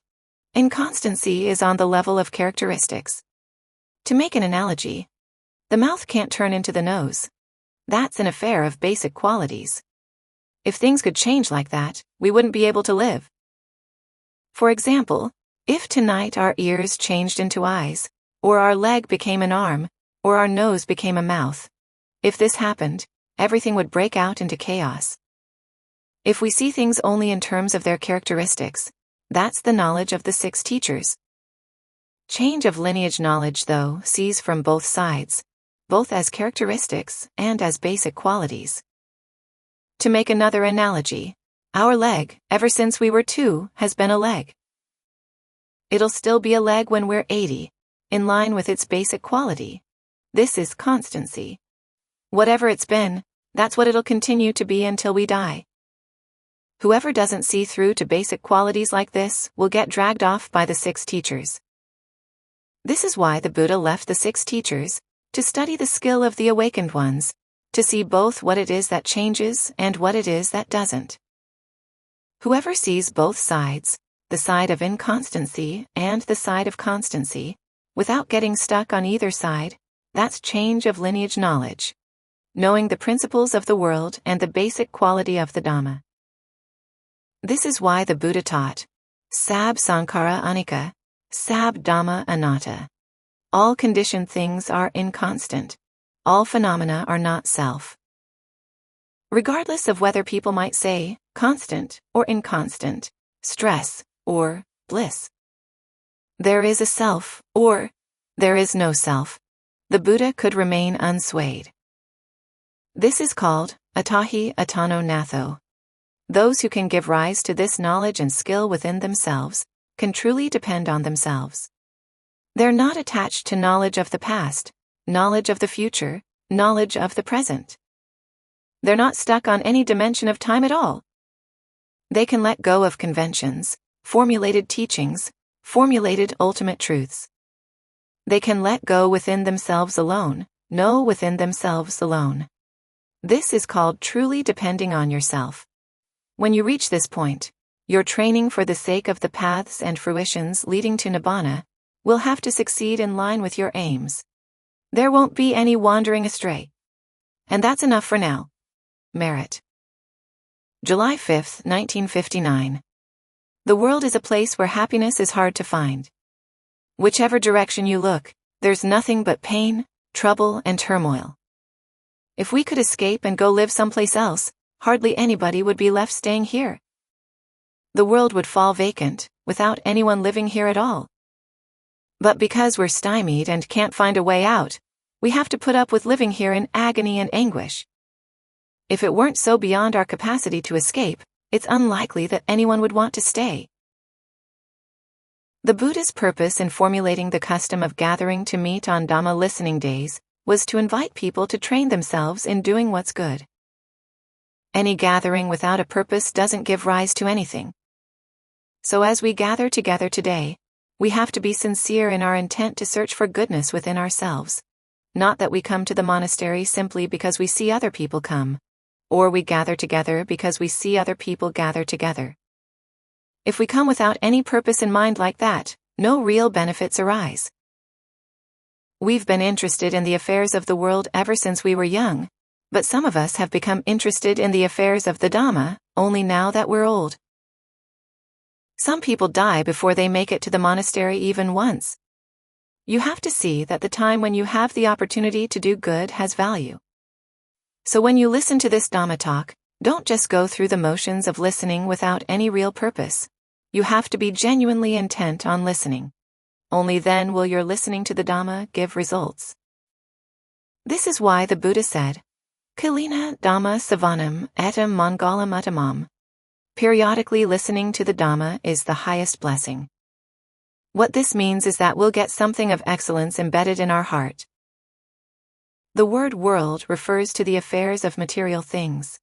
Inconstancy is on the level of characteristics. To make an analogy, the mouth can't turn into the nose. That's an affair of basic qualities. If things could change like that, we wouldn't be able to live. For example, if tonight our ears changed into eyes, or our leg became an arm, or our nose became a mouth, if this happened, everything would break out into chaos. If we see things only in terms of their characteristics, that's the knowledge of the 6 teachers. Change of lineage knowledge, though, sees from both sides, both as characteristics and as basic qualities. To make another analogy, our leg, ever since we were 2, has been a leg. It'll still be a leg when we're 80, in line with its basic quality. This is constancy. Whatever it's been, that's what it'll continue to be until we die. Whoever doesn't see through to basic qualities like this will get dragged off by the 6 teachers. This is why the Buddha left the 6 teachers, to study the skill of the awakened ones, to see both what it is that changes and what it is that doesn't. Whoever sees both sides, the side of inconstancy and the side of constancy, without getting stuck on either side, that's change of lineage knowledge, knowing the principles of the world and the basic quality of the Dhamma. This is why the Buddha taught, Sab Sankhara Anicca, Sab Dhamma Anatta. All conditioned things are inconstant. All phenomena are not self. Regardless of whether people might say, constant or inconstant, stress or bliss. There is a self or there is no self. The Buddha could remain unswayed. This is called atahi atano natho. Those who can give rise to this knowledge and skill within themselves can truly depend on themselves. They're not attached to knowledge of the past, knowledge of the future, knowledge of the present. They're not stuck on any dimension of time at all. They can let go of conventions, formulated teachings, formulated ultimate truths. They can let go within themselves alone, know within themselves alone. This is called truly depending on yourself. When you reach this point, your training for the sake of the paths and fruitions leading to Nibbana will have to succeed in line with your aims. There won't be any wandering astray. And that's enough for now. Merit. July 5, 1959. The world is a place where happiness is hard to find. Whichever direction you look, there's nothing but pain, trouble, and turmoil. If we could escape and go live someplace else, hardly anybody would be left staying here. The world would fall vacant, without anyone living here at all. But because we're stymied and can't find a way out, we have to put up with living here in agony and anguish. If it weren't so beyond our capacity to escape, it's unlikely that anyone would want to stay. The Buddha's purpose in formulating the custom of gathering to meet on Dhamma listening days was to invite people to train themselves in doing what's good. Any gathering without a purpose doesn't give rise to anything. So as we gather together today, we have to be sincere in our intent to search for goodness within ourselves. Not that we come to the monastery simply because we see other people come, or we gather together because we see other people gather together. If we come without any purpose in mind like that, no real benefits arise. We've been interested in the affairs of the world ever since we were young, but some of us have become interested in the affairs of the Dhamma only now that we're old. Some people die before they make it to the monastery even once. you have to see that the time when you have the opportunity to do good has value. So when you listen to this Dhamma talk, don't just go through the motions of listening without any real purpose. You have to be genuinely intent on listening. Only then will your listening to the Dhamma give results. This is why the Buddha said, Kalina Dhamma Savanam etam Mangalam Uttamam. Periodically listening to the Dhamma is the highest blessing. What this means is that we'll get something of excellence embedded in our heart. The word world refers to the affairs of material things.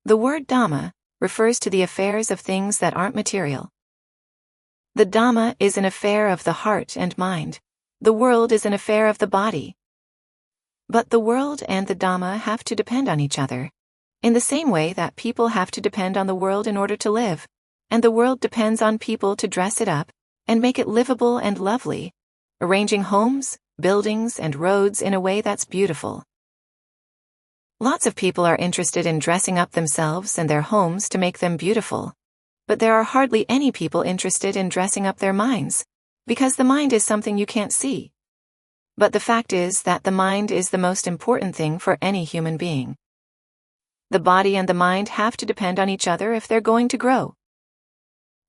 The word Dhamma refers to the affairs of things that aren't material. The Dhamma is an affair of the heart and mind. The world is an affair of the body. But the world and the Dhamma have to depend on each other, in the same way that people have to depend on the world in order to live, and the world depends on people to dress it up and make it livable and lovely, arranging homes, buildings, and roads in a way that's beautiful. Lots of people are interested in dressing up themselves and their homes to make them beautiful. But there are hardly any people interested in dressing up their minds, because the mind is something you can't see. But the fact is that the mind is the most important thing for any human being. The body and the mind have to depend on each other if they're going to grow.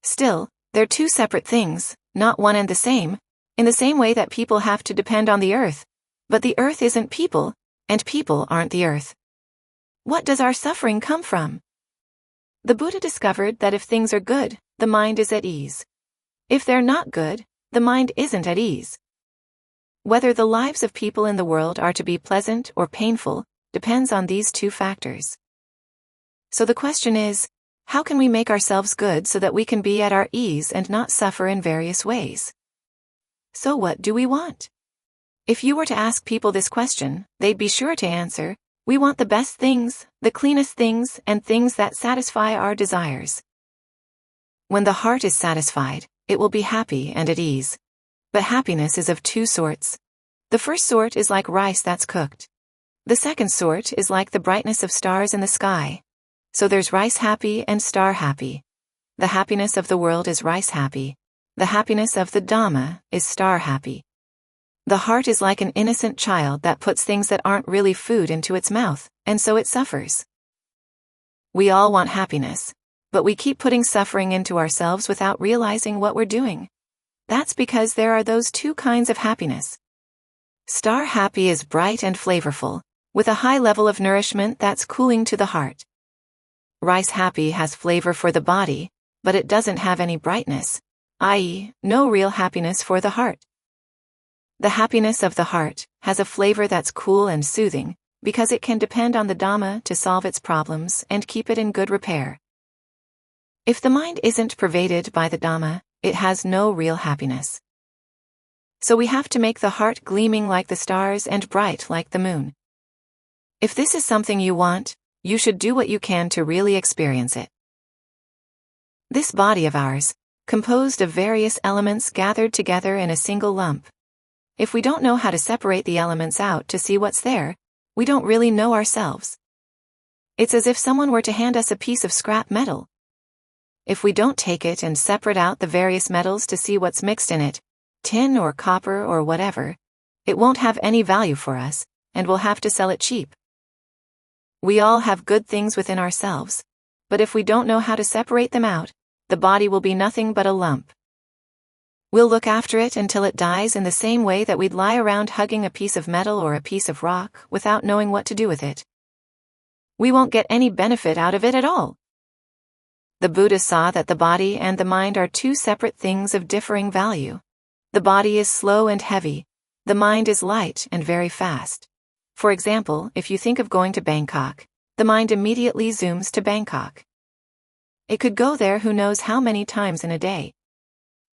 Still, they're two separate things, not one and the same, in the same way that people have to depend on the earth. But the earth isn't people, and people aren't the earth. What does our suffering come from? The Buddha discovered that if things are good, the mind is at ease. If they're not good, the mind isn't at ease. Whether the lives of people in the world are to be pleasant or painful depends on these two factors. So the question is, how can we make ourselves good so that we can be at our ease and not suffer in various ways? So what do we want? If you were to ask people this question, they'd be sure to answer, we want the best things, the cleanest things, and things that satisfy our desires. When the heart is satisfied, it will be happy and at ease. But happiness is of two sorts. The first sort is like rice that's cooked. The second sort is like the brightness of stars in the sky. So there's rice happy and star happy. The happiness of the world is rice happy. The happiness of the Dhamma is star happy. The heart is like an innocent child that puts things that aren't really food into its mouth, and so it suffers. We all want happiness, but we keep putting suffering into ourselves without realizing what we're doing. That's because there are those two kinds of happiness. Star happy is bright and flavorful, with a high level of nourishment that's cooling to the heart. Rice happy has flavor for the body, but it doesn't have any brightness, i.e., no real happiness for the heart. The happiness of the heart has a flavor that's cool and soothing, because it can depend on the Dhamma to solve its problems and keep it in good repair. If the mind isn't pervaded by the Dhamma, it has no real happiness. So we have to make the heart gleaming like the stars and bright like the moon. If this is something you want, you should do what you can to really experience it. This body of ours, composed of various elements gathered together in a single lump. If we don't know how to separate the elements out to see what's there, we don't really know ourselves. It's as if someone were to hand us a piece of scrap metal. If we don't take it and separate out the various metals to see what's mixed in it, tin or copper or whatever, it won't have any value for us, and we'll have to sell it cheap. We all have good things within ourselves, but if we don't know how to separate them out, the body will be nothing but a lump. We'll look after it until it dies in the same way that we'd lie around hugging a piece of metal or a piece of rock without knowing what to do with it. We won't get any benefit out of it at all. The Buddha saw that the body and the mind are two separate things of differing value. The body is slow and heavy. The mind is light and very fast. For example, if you think of going to Bangkok, the mind immediately zooms to Bangkok. It could go there who knows how many times in a day.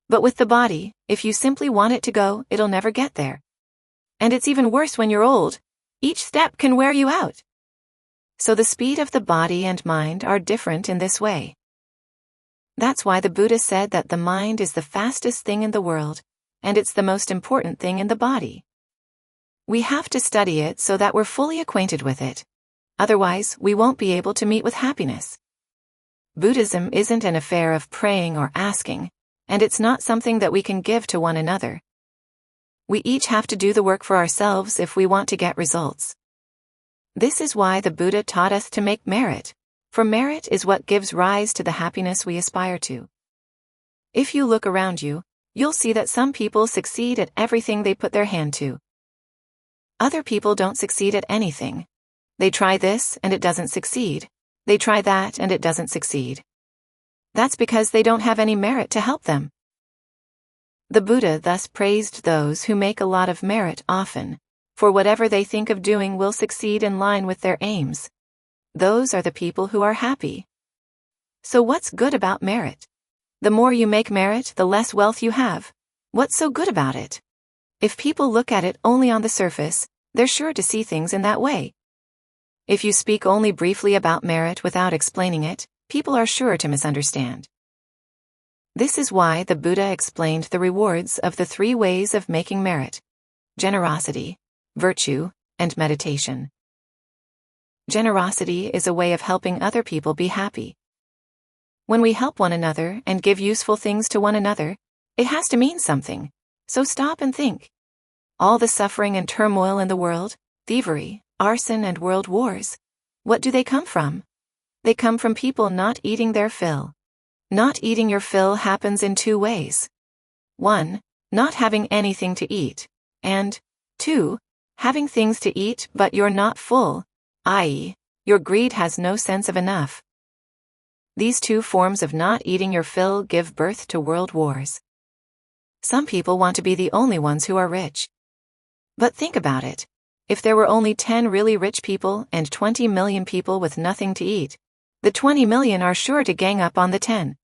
But with the body, if you simply want it to go, it'll never get there. And it's even worse when you're old. Each step can wear you out. So the speed of the body and mind are different in this way. That's why the Buddha said that the mind is the fastest thing in the world, and it's the most important thing in the body. We have to study it so that we're fully acquainted with it. Otherwise, we won't be able to meet with happiness. Buddhism isn't an affair of praying or asking, and it's not something that we can give to one another. We each have to do the work for ourselves if we want to get results. This is why the Buddha taught us to make merit, for merit is what gives rise to the happiness we aspire to. If you look around you, you'll see that some people succeed at everything they put their hand to. Other people don't succeed at anything. They try this and it doesn't succeed. They try that and it doesn't succeed. That's because they don't have any merit to help them. The Buddha thus praised those who make a lot of merit often, for whatever they think of doing will succeed in line with their aims. Those are the people who are happy. So what's good about merit? The more you make merit, the less wealth you have. What's so good about it? If people look at it only on the surface, they're sure to see things in that way. If you speak only briefly about merit without explaining it, people are sure to misunderstand. This is why the Buddha explained the rewards of the 3 ways of making merit: generosity, virtue, and meditation. Generosity is a way of helping other people be happy. When we help one another and give useful things to one another, it has to mean something. So stop and think. All the suffering and turmoil in the world, thievery, arson, and world wars, what do they come from? They come from people not eating their fill. Not eating your fill happens in 2 ways. 1. Not having anything to eat. And 2. Having things to eat but you're not full, i.e., your greed has no sense of enough. These 2 forms of not eating your fill give birth to world wars. Some people want to be the only ones who are rich. But think about it. If there were only 10 really rich people and 20 million people with nothing to eat, the 20 million are sure to gang up on the 10.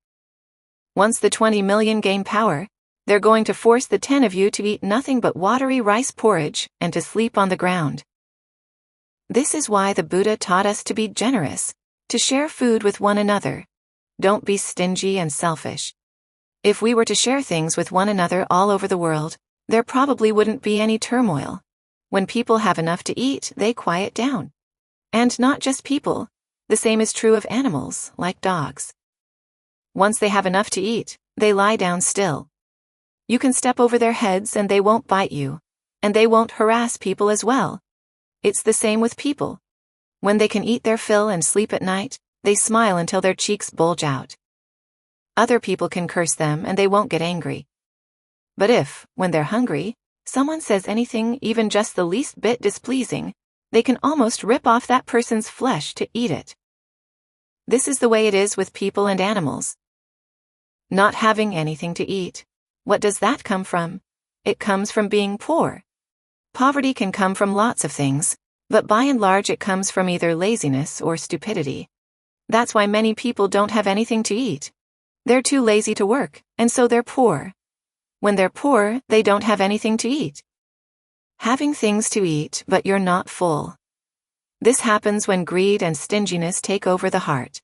Once the 20 million gain power, they're going to force the 10 of you to eat nothing but watery rice porridge and to sleep on the ground. This is why the Buddha taught us to be generous, to share food with one another. Don't be stingy and selfish. If we were to share things with one another all over the world, there probably wouldn't be any turmoil. When people have enough to eat, they quiet down. And not just people. The same is true of animals, like dogs. Once they have enough to eat, they lie down still. You can step over their heads and they won't bite you. And they won't harass people as well. It's the same with people. When they can eat their fill and sleep at night, they smile until their cheeks bulge out. Other people can curse them and they won't get angry. But if, when they're hungry, someone says anything even just the least bit displeasing, they can almost rip off that person's flesh to eat it. This is the way it is with people and animals. Not having anything to eat. What does that come from? It comes from being poor. Poverty can come from lots of things, but by and large it comes from either laziness or stupidity. That's why many people don't have anything to eat. They're too lazy to work, and so they're poor. When they're poor, they don't have anything to eat. Having things to eat, but you're not full. This happens when greed and stinginess take over the heart.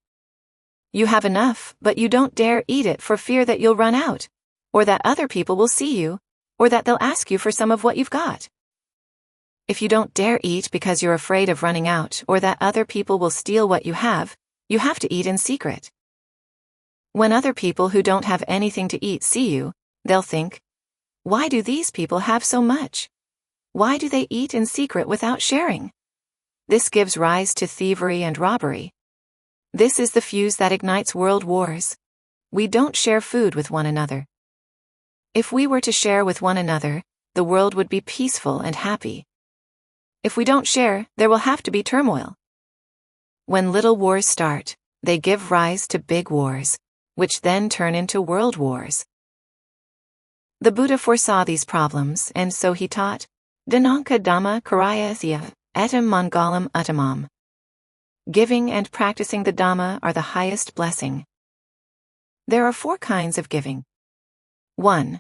You have enough, but you don't dare eat it for fear that you'll run out, or that other people will see you, or that they'll ask you for some of what you've got. If you don't dare eat because you're afraid of running out or that other people will steal what you have to eat in secret. When other people who don't have anything to eat see you, they'll think, why do these people have so much? Why do they eat in secret without sharing? This gives rise to thievery and robbery. This is the fuse that ignites world wars. We don't share food with one another. If we were to share with one another, the world would be peaceful and happy. If we don't share, there will have to be turmoil. When little wars start, they give rise to big wars, which then turn into world wars. The Buddha foresaw these problems, and so he taught, Dhananka Dhamma Karayasya Etam Mangalam Uttamam. Giving and practicing the Dhamma are the highest blessing. There are 4 kinds of giving. 1.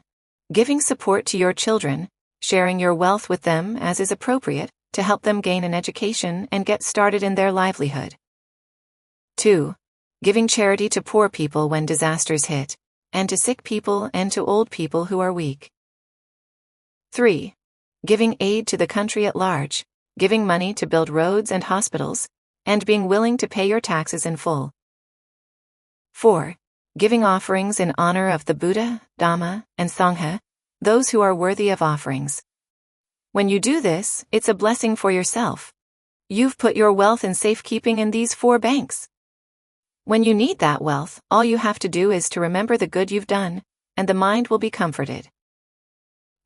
Giving support to your children, sharing your wealth with them as is appropriate to help them gain an education and get started in their livelihood. 2. Giving charity to poor people when disasters hit, and to sick people and to old people who are weak. 3. Giving aid to the country at large, giving money to build roads and hospitals, and being willing to pay your taxes in full. 4. Giving offerings in honor of the Buddha, Dhamma, and Sangha, those who are worthy of offerings, When you do this, it's a blessing for yourself. You've put your wealth in safekeeping in these 4 banks. When you need that wealth, all you have to do is to remember the good you've done, and the mind will be comforted.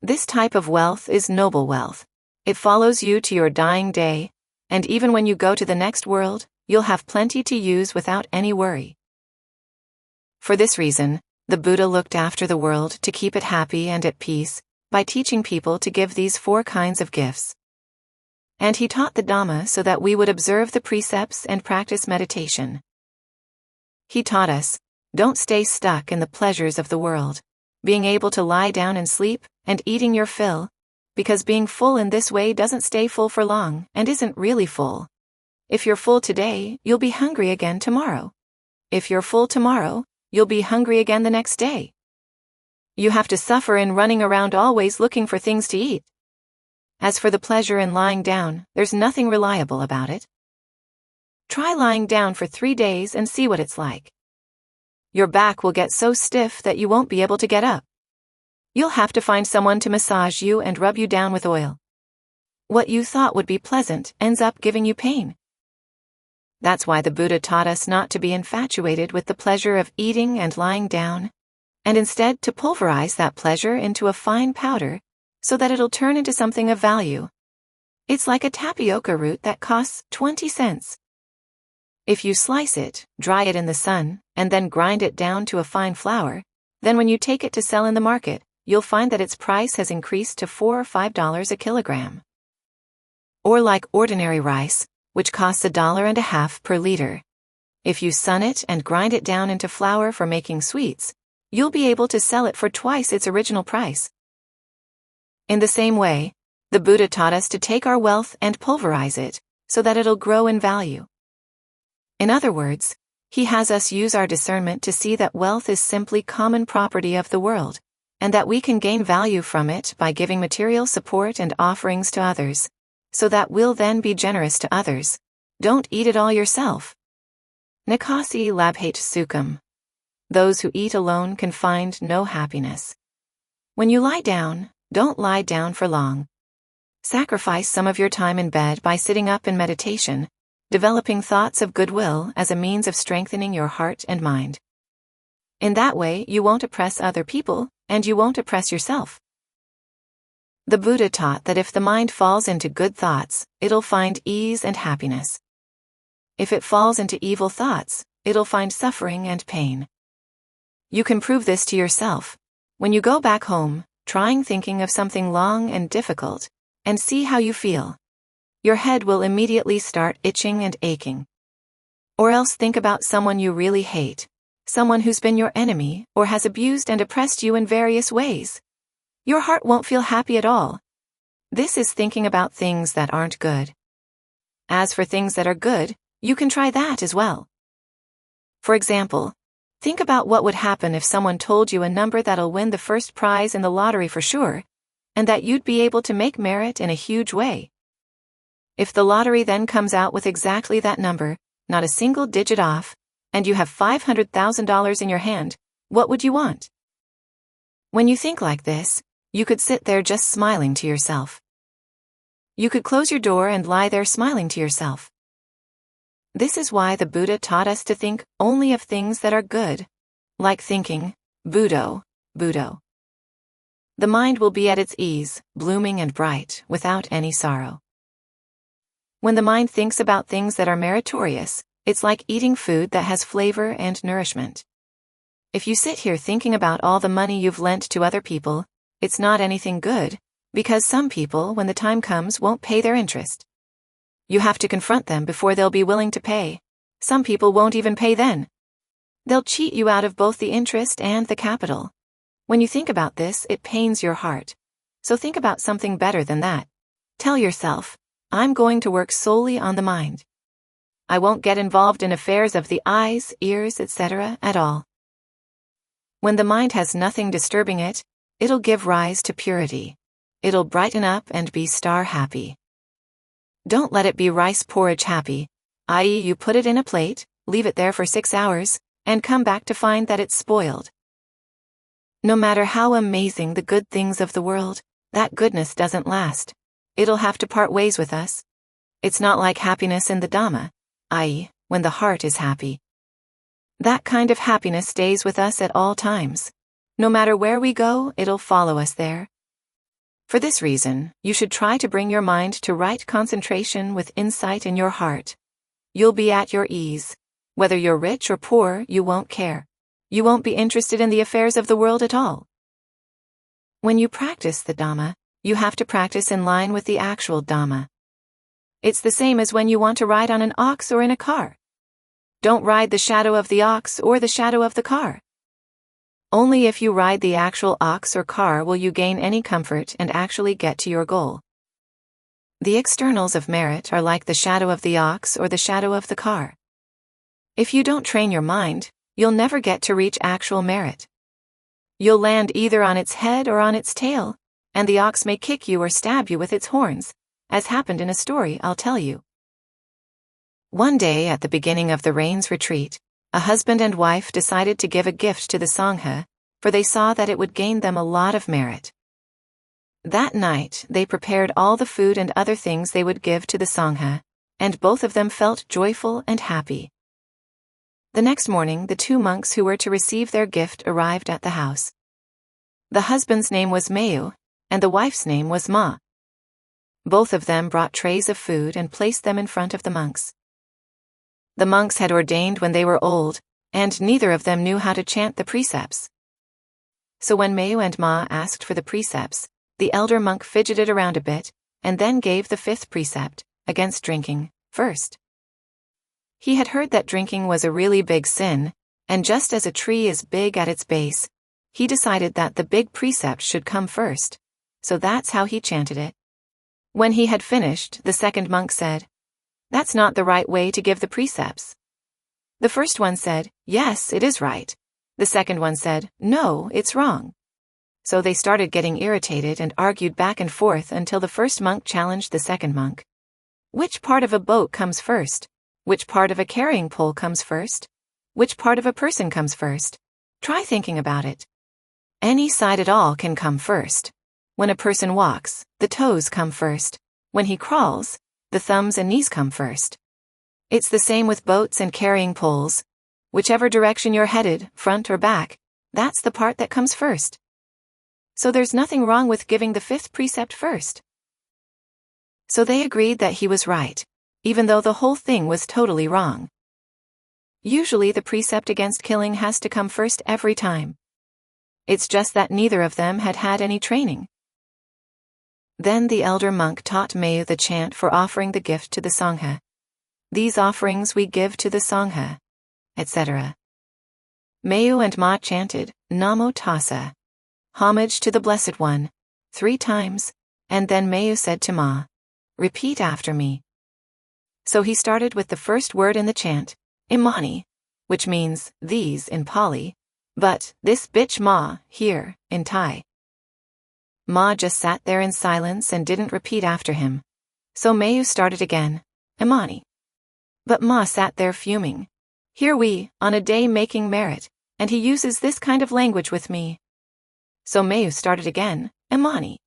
This type of wealth is noble wealth. It follows you to your dying day, and even when you go to the next world, you'll have plenty to use without any worry. For this reason, the Buddha looked after the world to keep it happy and at peace by teaching people to give these 4 kinds of gifts. And he taught the Dhamma so that we would observe the precepts and practice meditation. He taught us, don't stay stuck in the pleasures of the world, being able to lie down and sleep, and eating your fill, because being full in this way doesn't stay full for long and isn't really full. If you're full today, you'll be hungry again tomorrow. If you're full tomorrow, you'll be hungry again the next day. You have to suffer in running around always looking for things to eat. As for the pleasure in lying down, there's nothing reliable about it. Try lying down for 3 days and see what it's like. Your back will get so stiff that you won't be able to get up. You'll have to find someone to massage you and rub you down with oil. What you thought would be pleasant ends up giving you pain. That's why the Buddha taught us not to be infatuated with the pleasure of eating and lying down, and instead to pulverize that pleasure into a fine powder so that it'll turn into something of value. It's like a tapioca root that costs 20 cents. If you slice it, dry it in the sun, and then grind it down to a fine flour, then when you take it to sell in the market, you'll find that its price has increased to $4 or $5 a kilogram. Or like ordinary rice, which costs $1.50 per liter. If you sun it and grind it down into flour for making sweets, you'll be able to sell it for twice its original price. In the same way, the Buddha taught us to take our wealth and pulverize it, so that it'll grow in value. In other words, he has us use our discernment to see that wealth is simply common property of the world, and that we can gain value from it by giving material support and offerings to others, so that we'll then be generous to others. Don't eat it all yourself. Nikasi labhate sukham. Those who eat alone can find no happiness. When you lie down, don't lie down for long. Sacrifice some of your time in bed by sitting up in meditation, developing thoughts of goodwill as a means of strengthening your heart and mind. In that way, you won't oppress other people, and you won't oppress yourself. The Buddha taught that if the mind falls into good thoughts, it'll find ease and happiness. If it falls into evil thoughts, it'll find suffering and pain. You can prove this to yourself. When you go back home, trying thinking of something long and difficult, and see how you feel. Your head will immediately start itching and aching. Or else think about someone you really hate, someone who's been your enemy or has abused and oppressed you in various ways. Your heart won't feel happy at all. This is thinking about things that aren't good. As for things that are good, you can try that as well. For example, think about what would happen if someone told you a number that'll win the first prize in the lottery for sure, and that you'd be able to make merit in a huge way. If the lottery then comes out with exactly that number, not a single digit off, and you have $500,000 in your hand, what would you want? When you think like this, you could sit there just smiling to yourself. You could close your door and lie there smiling to yourself. This is why the Buddha taught us to think only of things that are good, like thinking, Buddho, Buddho. The mind will be at its ease, blooming and bright, without any sorrow. When the mind thinks about things that are meritorious, it's like eating food that has flavor and nourishment. If you sit here thinking about all the money you've lent to other people, it's not anything good, because some people, when the time comes, won't pay their interest. You have to confront them before they'll be willing to pay. Some people won't even pay then. They'll cheat you out of both the interest and the capital. When you think about this, it pains your heart. So think about something better than that. Tell yourself, I'm going to work solely on the mind. I won't get involved in affairs of the eyes, ears, etc. at all. When the mind has nothing disturbing it, it'll give rise to purity. It'll brighten up and be star happy. Don't let it be rice porridge happy, i.e. you put it in a plate, leave it there for 6 hours, and come back to find that it's spoiled. No matter how amazing the good things of the world, that goodness doesn't last. it'll have to part ways with us. It's not like happiness in the Dhamma, i.e., when the heart is happy. That kind of happiness stays with us at all times. No matter where we go, it'll follow us there. For this reason, you should try to bring your mind to right concentration with insight in your heart. You'll be at your ease. Whether you're rich or poor, you won't care. You won't be interested in the affairs of the world at all. When you practice the Dhamma, you have to practice in line with the actual Dhamma. It's the same as when you want to ride on an ox or in a car. Don't ride the shadow of the ox or the shadow of the car. Only if you ride the actual ox or car will you gain any comfort and actually get to your goal. The externals of merit are like the shadow of the ox or the shadow of the car. If you don't train your mind, you'll never get to reach actual merit. You'll land either on its head or on its tail, and the ox may kick you or stab you with its horns, as happened in a story I'll tell you. One day at the beginning of the Rains retreat, a husband and wife decided to give a gift to the Sangha, for they saw that it would gain them a lot of merit. That night, they prepared all the food and other things they would give to the Sangha, and both of them felt joyful and happy. The next morning, the two monks who were to receive their gift arrived at the house. The husband's name was Mayu, and the wife's name was Ma. Both of them brought trays of food and placed them in front of the monks. The monks had ordained when they were old, and neither of them knew how to chant the precepts. So when Mayu and Ma asked for the precepts, the elder monk fidgeted around a bit, and then gave the 5th precept, against drinking, first. He had heard that drinking was a really big sin, and just as a tree is big at its base, he decided that the big precept should come first, so that's how he chanted it. When he had finished, the second monk said, "That's not the right way to give the precepts." The first one said, "Yes, it is right." The second one said, "No, it's wrong." So they started getting irritated and argued back and forth until the first monk challenged the second monk. Which part of a boat comes first? Which part of a carrying pole comes first? Which part of a person comes first? Try thinking about it. Any side at all can come first. When a person walks, the toes come first. When he crawls, the thumbs and knees come first. It's the same with boats and carrying poles. Whichever direction you're headed, front or back, that's the part that comes first. So there's nothing wrong with giving the 5th precept first. So they agreed that he was right, even though the whole thing was totally wrong. Usually the precept against killing has to come first every time. It's just that neither of them had had any training. Then the elder monk taught Mayu the chant for offering the gift to the Sangha. These offerings we give to the Sangha, etc. Mayu and Ma chanted, Namo Tassa, homage to the Blessed One, 3 times, and then Mayu said to Ma, repeat after me. So he started with the first word in the chant, Imani, which means these in Pali, but this bitch Ma here in Thai. Ma just sat there in silence and didn't repeat after him. So Mayu started again, Imani. But Ma sat there fuming. Here we, on a day making merit, and he uses this kind of language with me. So Mayu started again, Imani.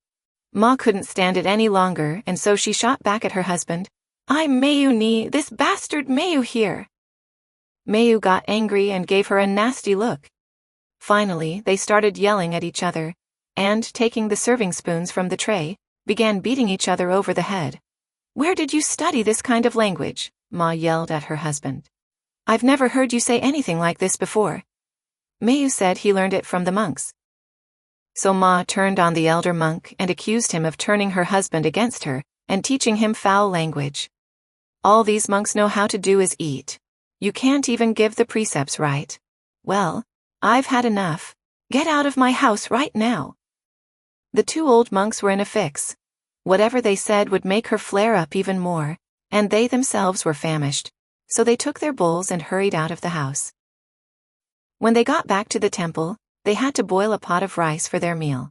Ma couldn't stand it any longer, and so she shot back at her husband, I'm Mayu ni, this bastard Mayu here. Mayu got angry and gave her a nasty look. Finally, they started yelling at each other, and, taking the serving spoons from the tray, began beating each other over the head. Where did you study this kind of language? Ma yelled at her husband. I've never heard you say anything like this before. Mayu said he learned it from the monks. So Ma turned on the elder monk and accused him of turning her husband against her and teaching him foul language. All these monks know how to do is eat. You can't even give the precepts right. Well, I've had enough. Get out of my house right now. The 2 old monks were in a fix. Whatever they said would make her flare up even more, and they themselves were famished, so they took their bowls and hurried out of the house. When they got back to the temple, they had to boil a pot of rice for their meal.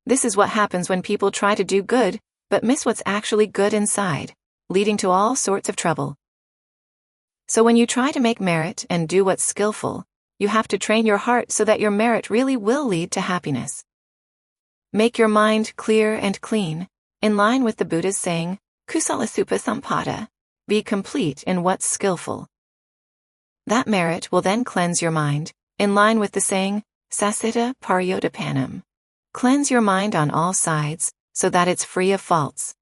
This is what happens when people try to do good, but miss what's actually good inside, leading to all sorts of trouble. So when you try to make merit and do what's skillful, you have to train your heart so that your merit really will lead to happiness. Make your mind clear and clean, in line with the Buddha's saying, Kusala Supa Sampada, be complete in what's skillful. That merit will then cleanse your mind, in line with the saying, Sasita Paryodapanam, cleanse your mind on all sides, so that it's free of faults.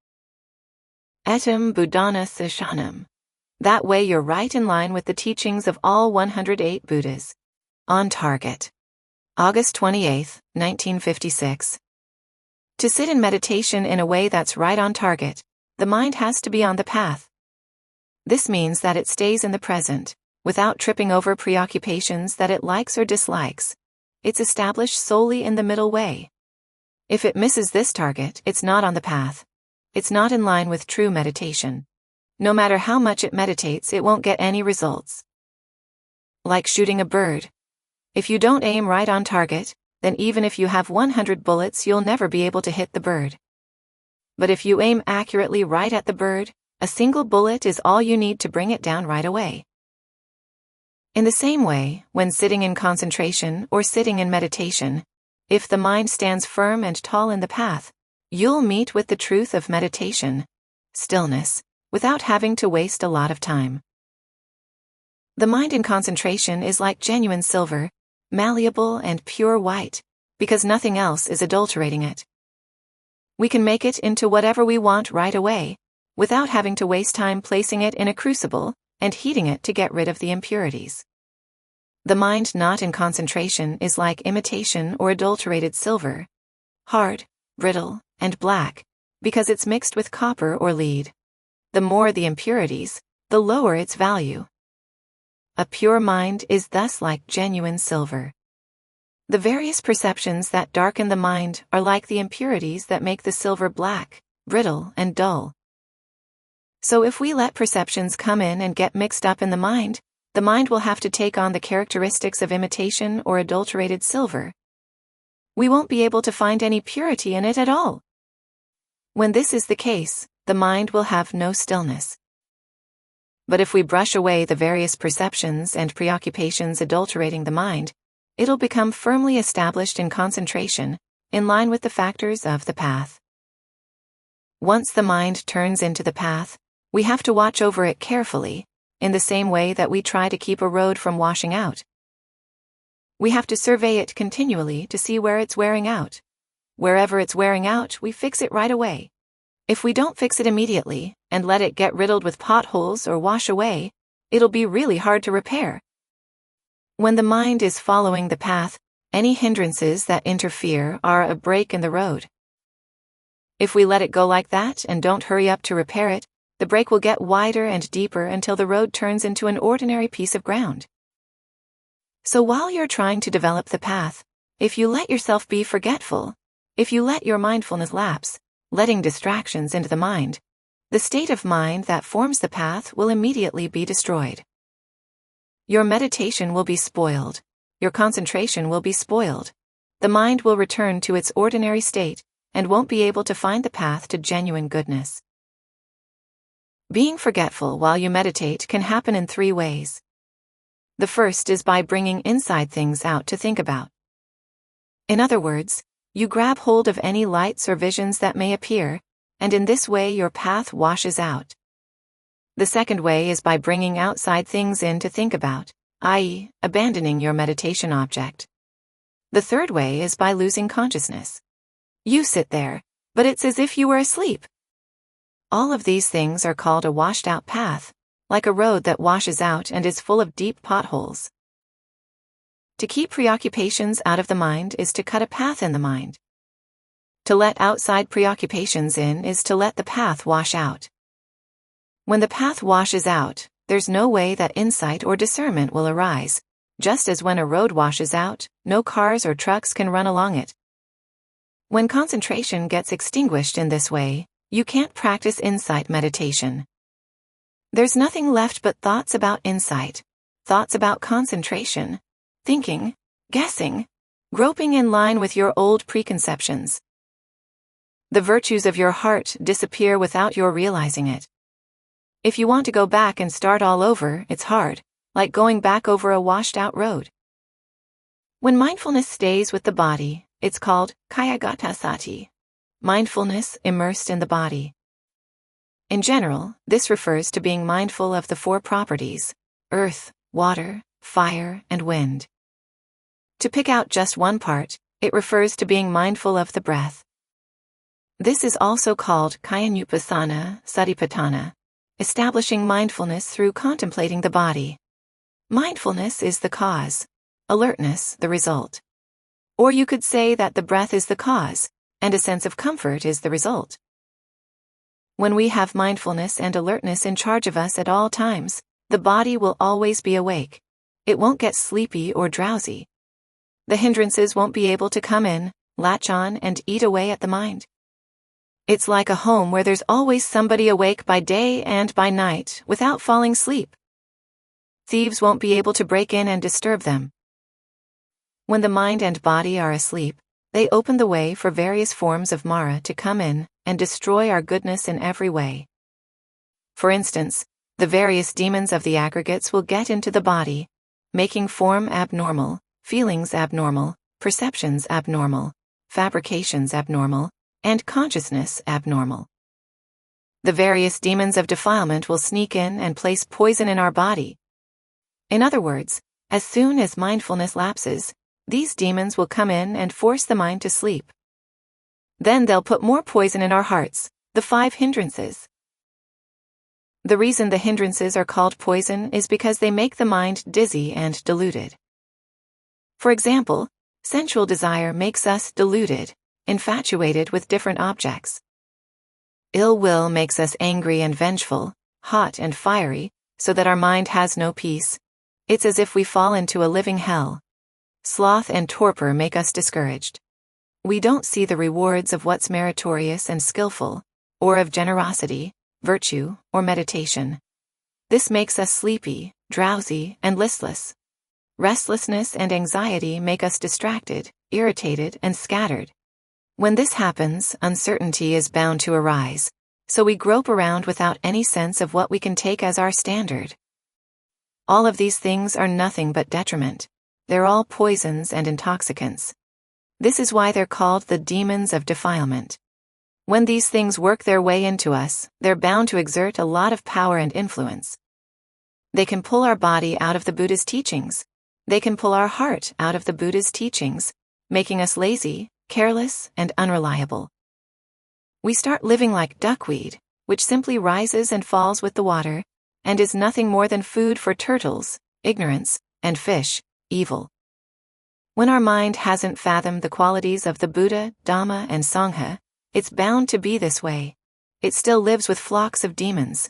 Etam Buddhana Sashanam. That way you're right in line with the teachings of all 108 Buddhas. On target. August 28, 1956. To sit in meditation in a way that's right on target, the mind has to be on the path. This means that it stays in the present, without tripping over preoccupations that it likes or dislikes. It's established solely in the middle way. If it misses this target, it's not on the path. It's not in line with true meditation. No matter how much it meditates, it won't get any results. Like shooting a bird. If you don't aim right on target, then even if you have 100 bullets, you'll never be able to hit the bird. But if you aim accurately right at the bird, a single bullet is all you need to bring it down right away. In the same way, when sitting in concentration or sitting in meditation, if the mind stands firm and tall in the path, you'll meet with the truth of meditation, stillness, without having to waste a lot of time. The mind in concentration is like genuine silver, malleable and pure white, because nothing else is adulterating it. We can make it into whatever we want right away, without having to waste time placing it in a crucible and heating it to get rid of the impurities. The mind not in concentration is like imitation or adulterated silver, hard, brittle, and black, because it's mixed with copper or lead. The more the impurities, the lower its value. A pure mind is thus like genuine silver. The various perceptions that darken the mind are like the impurities that make the silver black, brittle, and dull. So if we let perceptions come in and get mixed up in the mind will have to take on the characteristics of imitation or adulterated silver. We won't be able to find any purity in it at all. When this is the case, the mind will have no stillness. But if we brush away the various perceptions and preoccupations adulterating the mind, it'll become firmly established in concentration, in line with the factors of the path. Once the mind turns into the path, we have to watch over it carefully, in the same way that we try to keep a road from washing out. We have to survey it continually to see where it's wearing out. Wherever it's wearing out, we fix it right away. If we don't fix it immediately, and let it get riddled with potholes or wash away, it'll be really hard to repair. When the mind is following the path, any hindrances that interfere are a break in the road. If we let it go like that and don't hurry up to repair it, the break will get wider and deeper until the road turns into an ordinary piece of ground. So while you're trying to develop the path, if you let yourself be forgetful, if you let your mindfulness lapse, letting distractions into the mind, the state of mind that forms the path will immediately be destroyed. Your meditation will be spoiled. Your concentration will be spoiled. The mind will return to its ordinary state and won't be able to find the path to genuine goodness. Being forgetful while you meditate can happen in 3 ways. The first is by bringing inside things out to think about. In other words, you grab hold of any lights or visions that may appear, and in this way your path washes out. The second way is by bringing outside things in to think about, i.e., abandoning your meditation object. The third way is by losing consciousness. You sit there, but it's as if you were asleep. All of these things are called a washed-out path, like a road that washes out and is full of deep potholes. To keep preoccupations out of the mind is to cut a path in the mind. To let outside preoccupations in is to let the path wash out. When the path washes out, there's no way that insight or discernment will arise, just as when a road washes out, no cars or trucks can run along it. When concentration gets extinguished in this way, you can't practice insight meditation. There's nothing left but thoughts about insight, thoughts about concentration, thinking, guessing, groping in line with your old preconceptions. The virtues of your heart disappear without your realizing it. If you want to go back and start all over, it's hard, like going back over a washed-out road. When mindfulness stays with the body, it's called kayagata sati. mindfulness immersed in the body. In general, this refers to being mindful of the four properties: earth, water, fire, and wind. To pick out just one part, it refers to being mindful of the breath. This is also called kayagata satipatthana, establishing mindfulness through contemplating the body. Mindfulness is the cause, alertness the result. Or you could say that the breath is the cause, and a sense of comfort is the result. When we have mindfulness and alertness in charge of us at all times, the body will always be awake. It won't get sleepy or drowsy. The hindrances won't be able to come in, latch on, and eat away at the mind. It's like a home where there's always somebody awake by day and by night without falling asleep. Thieves won't be able to break in and disturb them. When the mind and body are asleep, they open the way for various forms of Mara to come in and destroy our goodness in every way. For instance, the various demons of the aggregates will get into the body, making form abnormal, feelings abnormal, perceptions abnormal, fabrications abnormal, and consciousness abnormal. The various demons of defilement will sneak in and place poison in our body. In other words, as soon as mindfulness lapses, these demons will come in and force the mind to sleep. Then they'll put more poison in our hearts, the 5 hindrances. The reason the hindrances are called poison is because they make the mind dizzy and deluded. For example, sensual desire makes us deluded, infatuated with different objects. Ill will makes us angry and vengeful, hot and fiery, so that our mind has no peace. It's as if we fall into a living hell. Sloth and torpor make us discouraged. We don't see the rewards of what's meritorious and skillful, or of generosity, virtue, or meditation. This makes us sleepy, drowsy, and listless. Restlessness and anxiety make us distracted, irritated, and scattered. When this happens, uncertainty is bound to arise, so we grope around without any sense of what we can take as our standard. All of these things are nothing but detriment. They're all poisons and intoxicants. This is why they're called the demons of defilement. When these things work their way into us, they're bound to exert a lot of power and influence. They can pull our body out of the Buddha's teachings. They can pull our heart out of the Buddha's teachings, making us lazy, careless, and unreliable. We start living like duckweed, which simply rises and falls with the water, and is nothing more than food for turtles, ignorance, and fish, evil. When our mind hasn't fathomed the qualities of the Buddha, Dhamma, and Sangha, it's bound to be this way. It still lives with flocks of demons.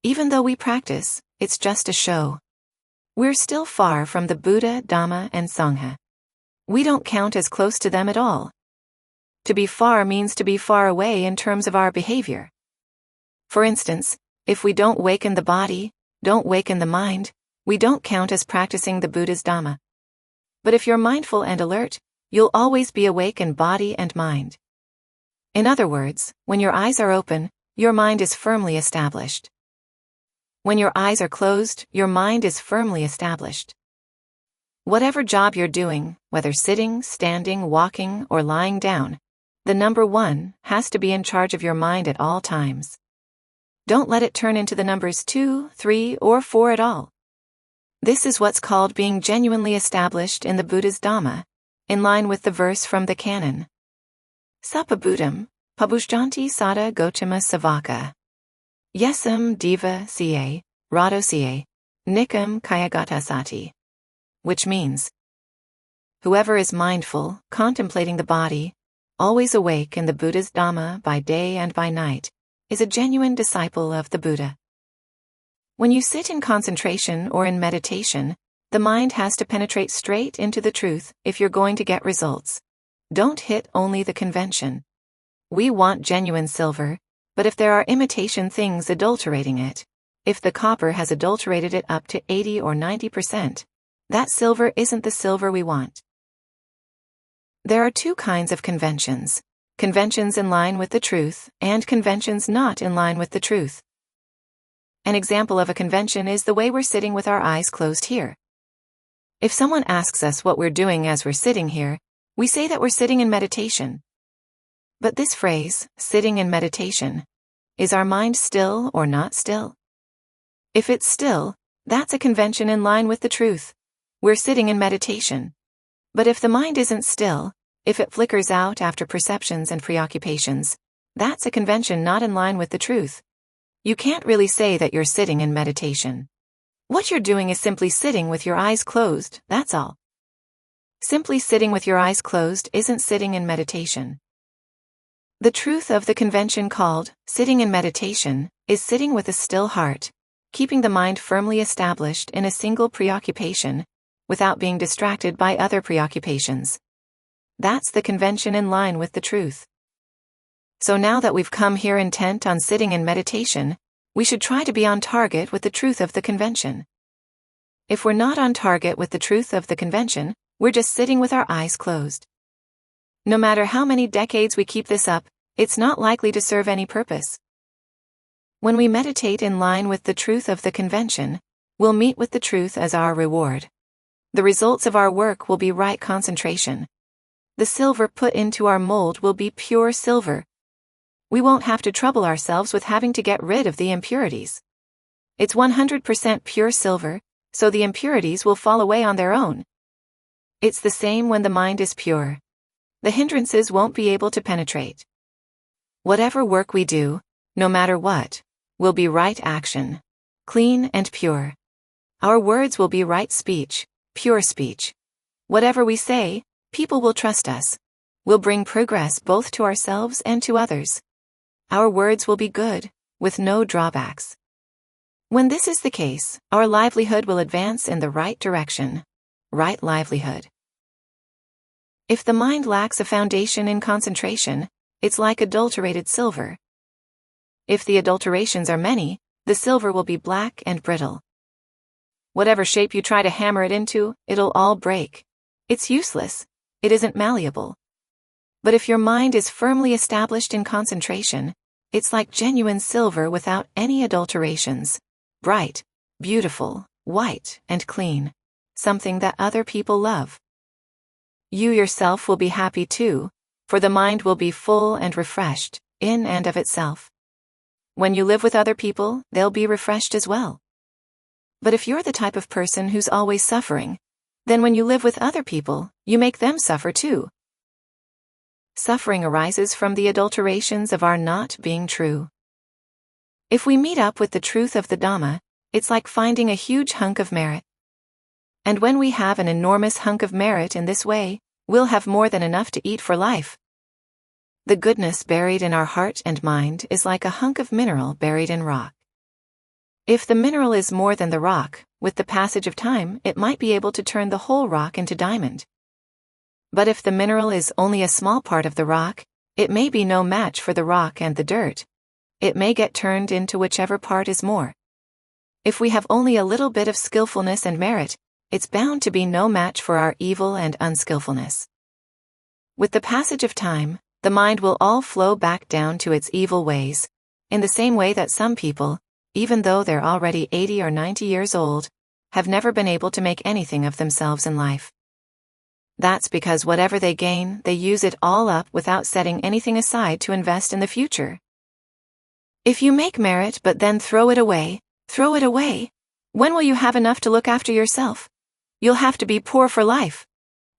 Even though we practice, it's just a show. We're still far from the Buddha, Dhamma, and Sangha. We don't count as close to them at all. To be far means to be far away in terms of our behavior. For instance, if we don't waken the body, don't waken the mind, we don't count as practicing the Buddha's Dhamma. But if you're mindful and alert, you'll always be awake in body and mind. In other words, when your eyes are open, your mind is firmly established. When your eyes are closed, your mind is firmly established. Whatever job you're doing, whether sitting, standing, walking, or lying down, the number 1 has to be in charge of your mind at all times. Don't let it turn into the numbers 2, 3, or 4 at all. This is what's called being genuinely established in the Buddha's Dhamma, in line with the verse from the canon. Sapa Buddham, pabushjanti sada Gautama savaka. Yesam diva siye, rado siye, nikam kayagata sati. Which means, whoever is mindful, contemplating the body, always awake in the Buddha's Dhamma by day and by night, is a genuine disciple of the Buddha. When you sit in concentration or in meditation, the mind has to penetrate straight into the truth if you're going to get results. Don't hit only the convention. We want genuine silver, but if there are imitation things adulterating it, if the copper has adulterated it up to 80 or 90%, that silver isn't the silver we want. There are 2 kinds of conventions: conventions in line with the truth and conventions not in line with the truth. An example of a convention is the way we're sitting with our eyes closed here. If someone asks us what we're doing as we're sitting here, we say that we're sitting in meditation. But this phrase, sitting in meditation, is our mind still or not still? If it's still, that's a convention in line with the truth. We're sitting in meditation. But if the mind isn't still, if it flickers out after perceptions and preoccupations, that's a convention not in line with the truth. You can't really say that you're sitting in meditation. What you're doing is simply sitting with your eyes closed, that's all. Simply sitting with your eyes closed isn't sitting in meditation. The truth of the convention called sitting in meditation is sitting with a still heart, keeping the mind firmly established in a single preoccupation, without being distracted by other preoccupations. That's the convention in line with the truth. So now that we've come here intent on sitting in meditation, we should try to be on target with the truth of the convention. If we're not on target with the truth of the convention, we're just sitting with our eyes closed. No matter how many decades we keep this up, it's not likely to serve any purpose. When we meditate in line with the truth of the convention, we'll meet with the truth as our reward. The results of our work will be right concentration. The silver put into our mold will be pure silver. We won't have to trouble ourselves with having to get rid of the impurities. It's 100% pure silver, so the impurities will fall away on their own. It's the same when the mind is pure. The hindrances won't be able to penetrate. Whatever work we do, no matter what, will be right action, clean and pure. Our words will be right speech, pure speech. Whatever we say, people will trust us. We'll bring progress both to ourselves and to others. Our words will be good, with no drawbacks. When this is the case, our livelihood will advance in the right direction. Right livelihood. If the mind lacks a foundation in concentration, it's like adulterated silver. If the adulterations are many, the silver will be black and brittle. Whatever shape you try to hammer it into, it'll all break. It's useless. It isn't malleable. But if your mind is firmly established in concentration, it's like genuine silver without any adulterations. Bright, beautiful, white, and clean. Something that other people love. You yourself will be happy too, for the mind will be full and refreshed, in and of itself. When you live with other people, they'll be refreshed as well. But if you're the type of person who's always suffering, then when you live with other people, you make them suffer too. Suffering arises from the adulterations of our not being true. If we meet up with the truth of the Dhamma, it's like finding a huge hunk of merit. And when we have an enormous hunk of merit in this way, we'll have more than enough to eat for life. The goodness buried in our heart and mind is like a hunk of mineral buried in rock. If the mineral is more than the rock, with the passage of time it might be able to turn the whole rock into diamond. But if the mineral is only a small part of the rock, it may be no match for the rock and the dirt. It may get turned into whichever part is more. If we have only a little bit of skillfulness and merit, it's bound to be no match for our evil and unskillfulness. With the passage of time, the mind will all flow back down to its evil ways, in the same way that some people, even though they're already 80 or 90 years old, have never been able to make anything of themselves in life. That's because whatever they gain, they use it all up without setting anything aside to invest in the future. If you make merit but then throw it away, when will you have enough to look after yourself? You'll have to be poor for life.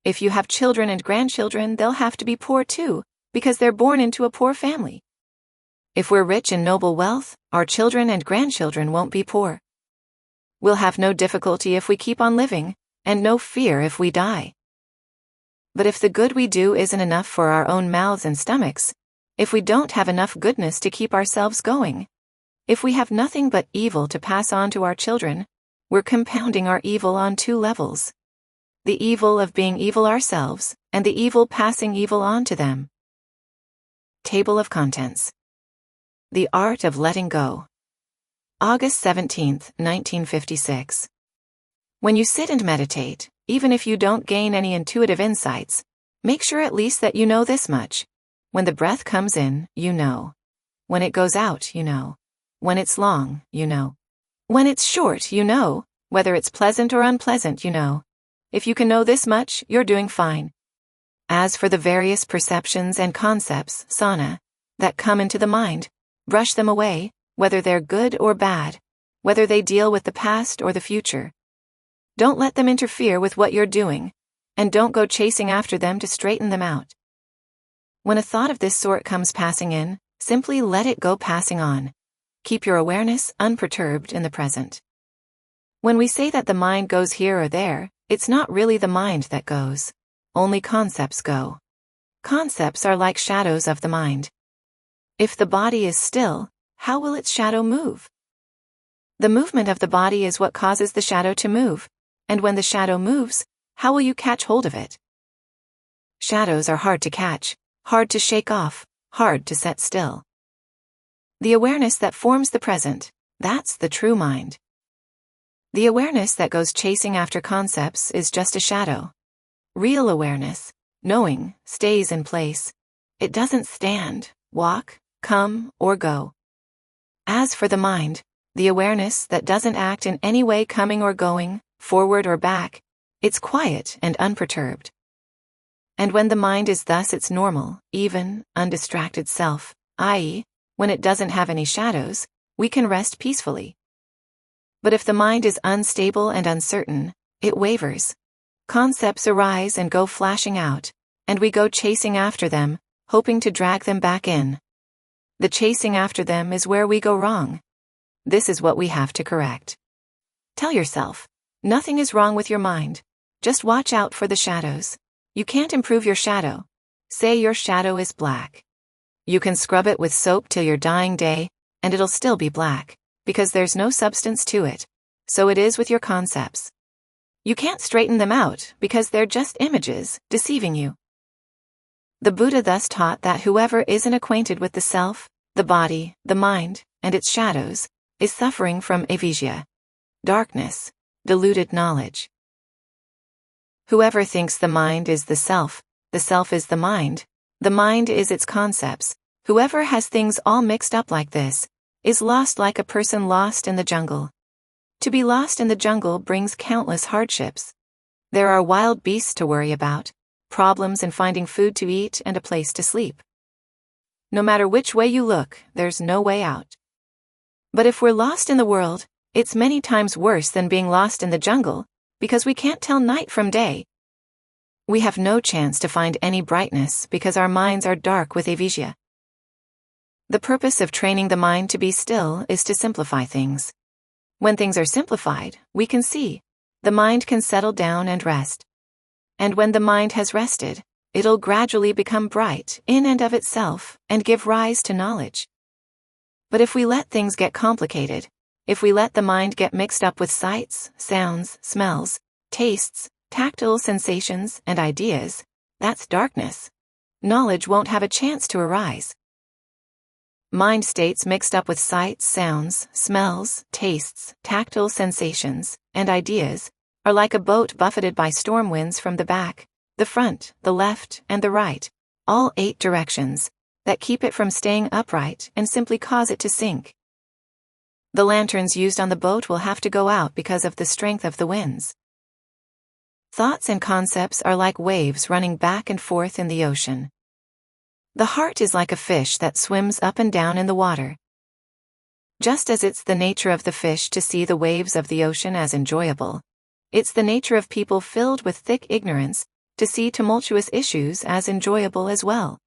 If you have children and grandchildren, they'll have to be poor too, because they're born into a poor family. If we're rich in noble wealth, our children and grandchildren won't be poor. We'll have no difficulty if we keep on living, and no fear if we die. But if the good we do isn't enough for our own mouths and stomachs, if we don't have enough goodness to keep ourselves going, if we have nothing but evil to pass on to our children, we're compounding our evil on two levels. The evil of being evil ourselves, and the evil passing evil on to them. Table of Contents. The Art of Letting Go. August 17, 1956. When you sit and meditate, even if you don't gain any intuitive insights, make sure at least that you know this much. When the breath comes in, you know. When it goes out, you know. When it's long, you know. When it's short, you know. Whether it's pleasant or unpleasant, you know. If you can know this much, you're doing fine. As for the various perceptions and concepts, sana, that come into the mind, brush them away, whether they're good or bad, whether they deal with the past or the future. Don't let them interfere with what you're doing, and don't go chasing after them to straighten them out. When a thought of this sort comes passing in, simply let it go passing on. Keep your awareness unperturbed in the present. When we say that the mind goes here or there, it's not really the mind that goes. Only concepts go. Concepts are like shadows of the mind. If the body is still, how will its shadow move? The movement of the body is what causes the shadow to move, and when the shadow moves, how will you catch hold of it? Shadows are hard to catch, hard to shake off, hard to set still. The awareness that forms the present, that's the true mind. The awareness that goes chasing after concepts is just a shadow. Real awareness, knowing, stays in place. It doesn't stand, walk, come, or go. As for the mind, the awareness that doesn't act in any way coming or going, forward or back, it's quiet and unperturbed. And when the mind is thus its normal, even, undistracted self, i.e., when it doesn't have any shadows, we can rest peacefully. But if the mind is unstable and uncertain, it wavers. Concepts arise and go flashing out, and we go chasing after them, hoping to drag them back in. The chasing after them is where we go wrong. This is what we have to correct. Tell yourself, nothing is wrong with your mind. Just watch out for the shadows. You can't improve your shadow. Say your shadow is black. You can scrub it with soap till your dying day, and it'll still be black, because there's no substance to it. So it is with your concepts. You can't straighten them out, because they're just images, deceiving you. The Buddha thus taught that whoever isn't acquainted with the self, the body, the mind, and its shadows, is suffering from avijja, darkness, diluted knowledge. Whoever thinks the mind is the self is the mind is its concepts, whoever has things all mixed up like this, is lost like a person lost in the jungle. To be lost in the jungle brings countless hardships. There are wild beasts to worry about, problems in finding food to eat and a place to sleep. No matter which way you look, there's no way out. But if we're lost in the world, it's many times worse than being lost in the jungle, because we can't tell night from day. We have no chance to find any brightness because our minds are dark with avijja. The purpose of training the mind to be still is to simplify things. When things are simplified, we can see. The mind can settle down and rest. And when the mind has rested, it'll gradually become bright in and of itself and give rise to knowledge. But if we let things get complicated, if we let the mind get mixed up with sights, sounds, smells, tastes, tactile sensations, and ideas, that's darkness. Knowledge won't have a chance to arise. Mind states mixed up with sights, sounds, smells, tastes, tactile sensations, and ideas are like a boat buffeted by storm winds from the back, the front, the left, and the right, all 8 directions, that keep it from staying upright and simply cause it to sink. The lanterns used on the boat will have to go out because of the strength of the winds. Thoughts and concepts are like waves running back and forth in the ocean. The heart is like a fish that swims up and down in the water. Just as it's the nature of the fish to see the waves of the ocean as enjoyable, it's the nature of people filled with thick ignorance to see tumultuous issues as enjoyable as well.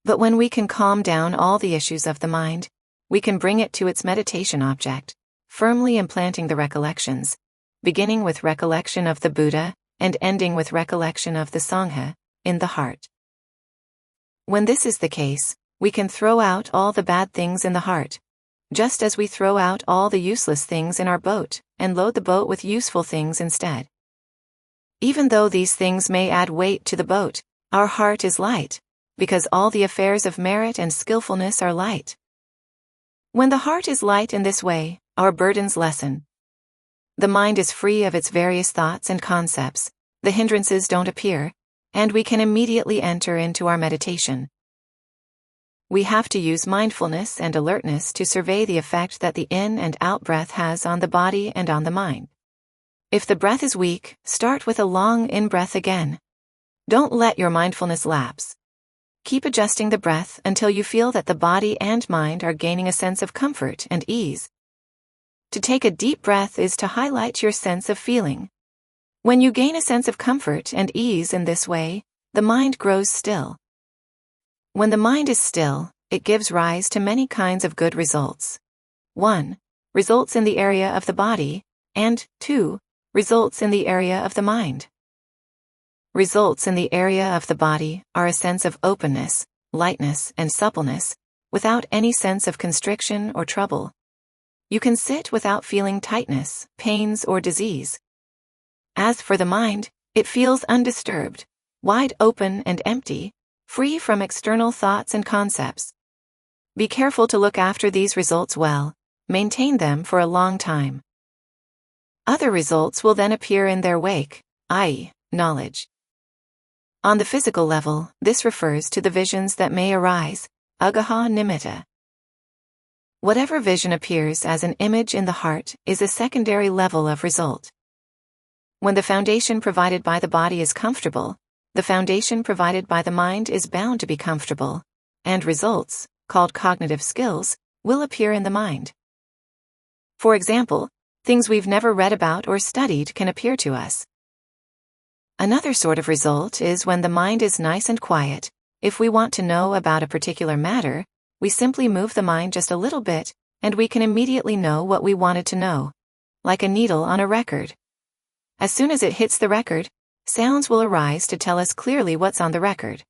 But when we can calm down all the issues of the mind, we can bring it to its meditation object, firmly implanting the recollections, beginning with recollection of the Buddha and ending with recollection of the Sangha, in the heart. When this is the case, we can throw out all the bad things in the heart, just as we throw out all the useless things in our boat and load the boat with useful things instead. Even though these things may add weight to the boat, our heart is light, because all the affairs of merit and skillfulness are light. When the heart is light in this way, our burdens lessen. The mind is free of its various thoughts and concepts, the hindrances don't appear, and we can immediately enter into our meditation. We have to use mindfulness and alertness to survey the effect that the in and out breath has on the body and on the mind. If the breath is weak, start with a long in-breath again. Don't let your mindfulness lapse. Keep adjusting the breath until you feel that the body and mind are gaining a sense of comfort and ease. To take a deep breath is to highlight your sense of feeling. When you gain a sense of comfort and ease in this way, the mind grows still. When the mind is still, it gives rise to many kinds of good results. 1. Results in the area of the body, and 2. Results in the area of the mind. Results in the area of the body are a sense of openness, lightness, and suppleness, without any sense of constriction or trouble. You can sit without feeling tightness, pains, or disease. As for the mind, it feels undisturbed, wide open and empty, free from external thoughts and concepts. Be careful to look after these results well, maintain them for a long time. Other results will then appear in their wake, i.e., knowledge. On the physical level, this refers to the visions that may arise, agaha nimitta. Whatever vision appears as an image in the heart is a secondary level of result. When the foundation provided by the body is comfortable, the foundation provided by the mind is bound to be comfortable, and results, called cognitive skills, will appear in the mind. For example, things we've never read about or studied can appear to us. Another sort of result is when the mind is nice and quiet. If we want to know about a particular matter, we simply move the mind just a little bit, and we can immediately know what we wanted to know, like a needle on a record. As soon as it hits the record, sounds will arise to tell us clearly what's on the record.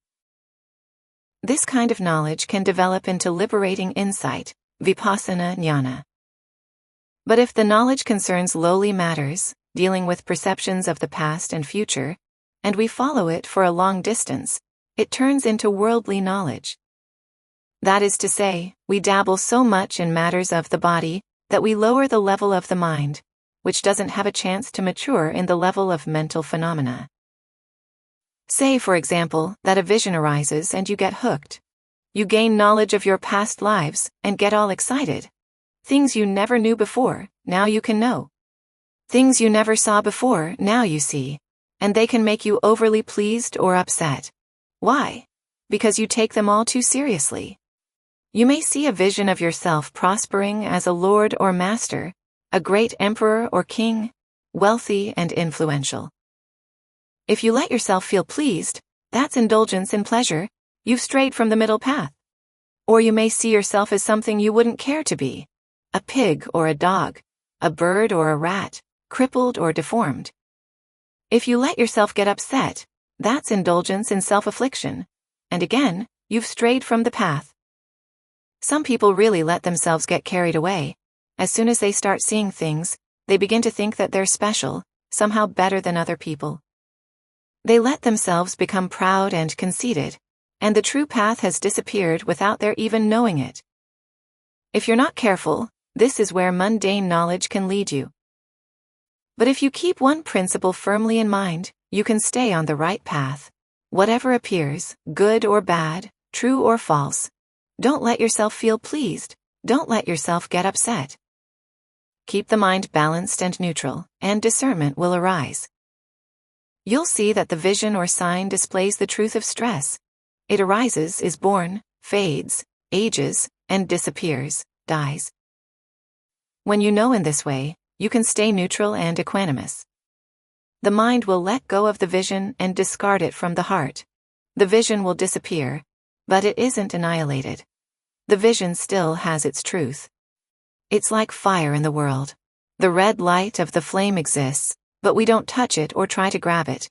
This kind of knowledge can develop into liberating insight, vipassana jnana. But if the knowledge concerns lowly matters, dealing with perceptions of the past and future, and we follow it for a long distance, it turns into worldly knowledge. That is to say, we dabble so much in matters of the body that we lower the level of the mind, which doesn't have a chance to mature in the level of mental phenomena. Say, for example, that a vision arises and you get hooked. You gain knowledge of your past lives and get all excited. Things you never knew before, now you can know. Things you never saw before, now you see, and they can make you overly pleased or upset. Why? Because you take them all too seriously. You may see a vision of yourself prospering as a lord or master, a great emperor or king, wealthy and influential. If you let yourself feel pleased, that's indulgence in pleasure, you've strayed from the middle path. Or you may see yourself as something you wouldn't care to be, a pig or a dog, a bird or a rat, crippled or deformed. If you let yourself get upset, that's indulgence in self-affliction, and again, you've strayed from the path. Some people really let themselves get carried away. As soon as they start seeing things, they begin to think that they're special, somehow better than other people. They let themselves become proud and conceited, and the true path has disappeared without their even knowing it. If you're not careful, this is where mundane knowledge can lead you. But if you keep one principle firmly in mind, you can stay on the right path. Whatever appears, good or bad, true or false, don't let yourself feel pleased, don't let yourself get upset. Keep the mind balanced and neutral, and discernment will arise. You'll see that the vision or sign displays the truth of stress. It arises, is born, fades, ages, and disappears, dies. When you know in this way, you can stay neutral and equanimous. The mind will let go of the vision and discard it from the heart. The vision will disappear, but it isn't annihilated. The vision still has its truth. It's like fire in the world. The red light of the flame exists, but we don't touch it or try to grab it.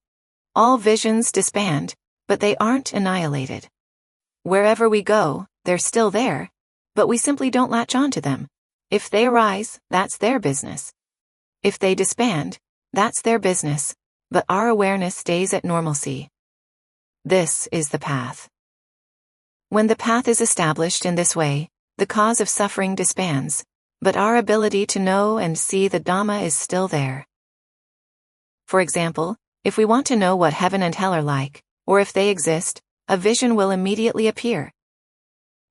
All visions disband, but they aren't annihilated. Wherever we go, they're still there, but we simply don't latch on to them. If they arise, that's their business. If they disband, that's their business, but our awareness stays at normalcy. This is the path. When the path is established in this way, the cause of suffering disbands, but our ability to know and see the Dhamma is still there. For example, if we want to know what heaven and hell are like, or if they exist, a vision will immediately appear.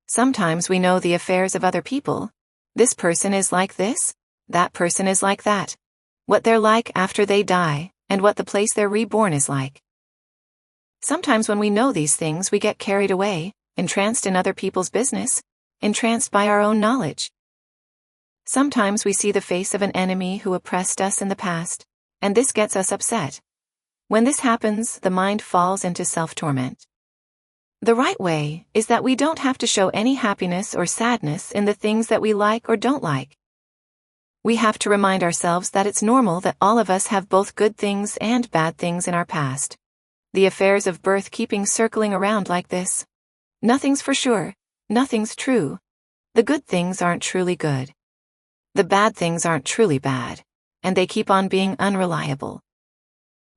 Sometimes we know the affairs of other people. This person is like this, that person is like that. What they're like after they die, and what the place they're reborn is like. Sometimes when we know these things we get carried away, entranced in other people's business, entranced by our own knowledge. Sometimes we see the face of an enemy who oppressed us in the past, and this gets us upset. When this happens, the mind falls into self-torment. The right way is that we don't have to show any happiness or sadness in the things that we like or don't like. We have to remind ourselves that it's normal that all of us have both good things and bad things in our past. The affairs of birth keeping circling around like this. Nothing's for sure, nothing's true. The good things aren't truly good. The bad things aren't truly bad, and they keep on being unreliable.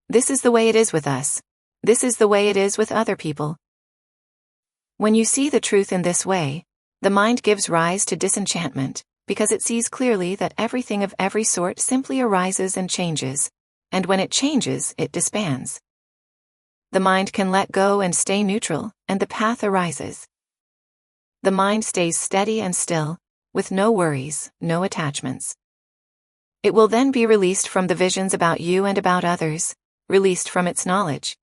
This is the way it is with us. This is the way it is with other people. When you see the truth in this way, the mind gives rise to disenchantment, because it sees clearly that everything of every sort simply arises and changes, and when it changes, it disbands. The mind can let go and stay neutral, and the path arises. The mind stays steady and still, with no worries, no attachments. It will then be released from the visions about you and about others, released from its knowledge.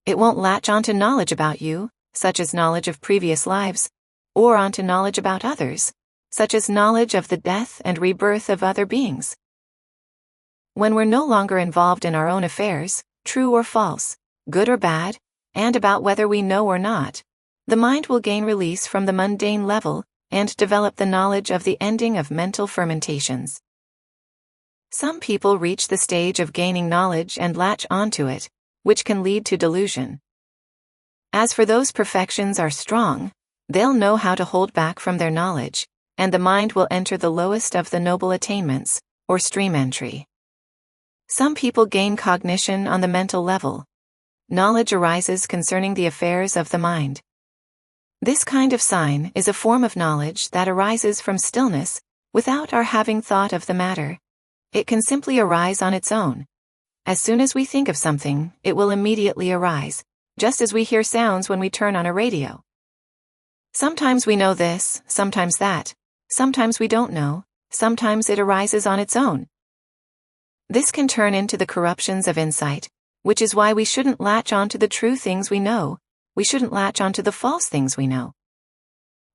It won't latch onto knowledge about you, such as knowledge of previous lives, or onto knowledge about others, such as knowledge of the death and rebirth of other beings. When we're no longer involved in our own affairs, true or false, good or bad, and about whether we know or not, the mind will gain release from the mundane level and develop the knowledge of the ending of mental fermentations. Some people reach the stage of gaining knowledge and latch onto it, which can lead to delusion. As for those perfections are strong, they'll know how to hold back from their knowledge, and the mind will enter the lowest of the noble attainments, or stream entry. Some people gain cognition on the mental level. Knowledge arises concerning the affairs of the mind. This kind of sign is a form of knowledge that arises from stillness, without our having thought of the matter. It can simply arise on its own. As soon as we think of something, it will immediately arise, just as we hear sounds when we turn on a radio. Sometimes we know this, sometimes that, sometimes we don't know, sometimes it arises on its own. This can turn into the corruptions of insight, which is why we shouldn't latch onto the true things we know, we shouldn't latch onto the false things we know.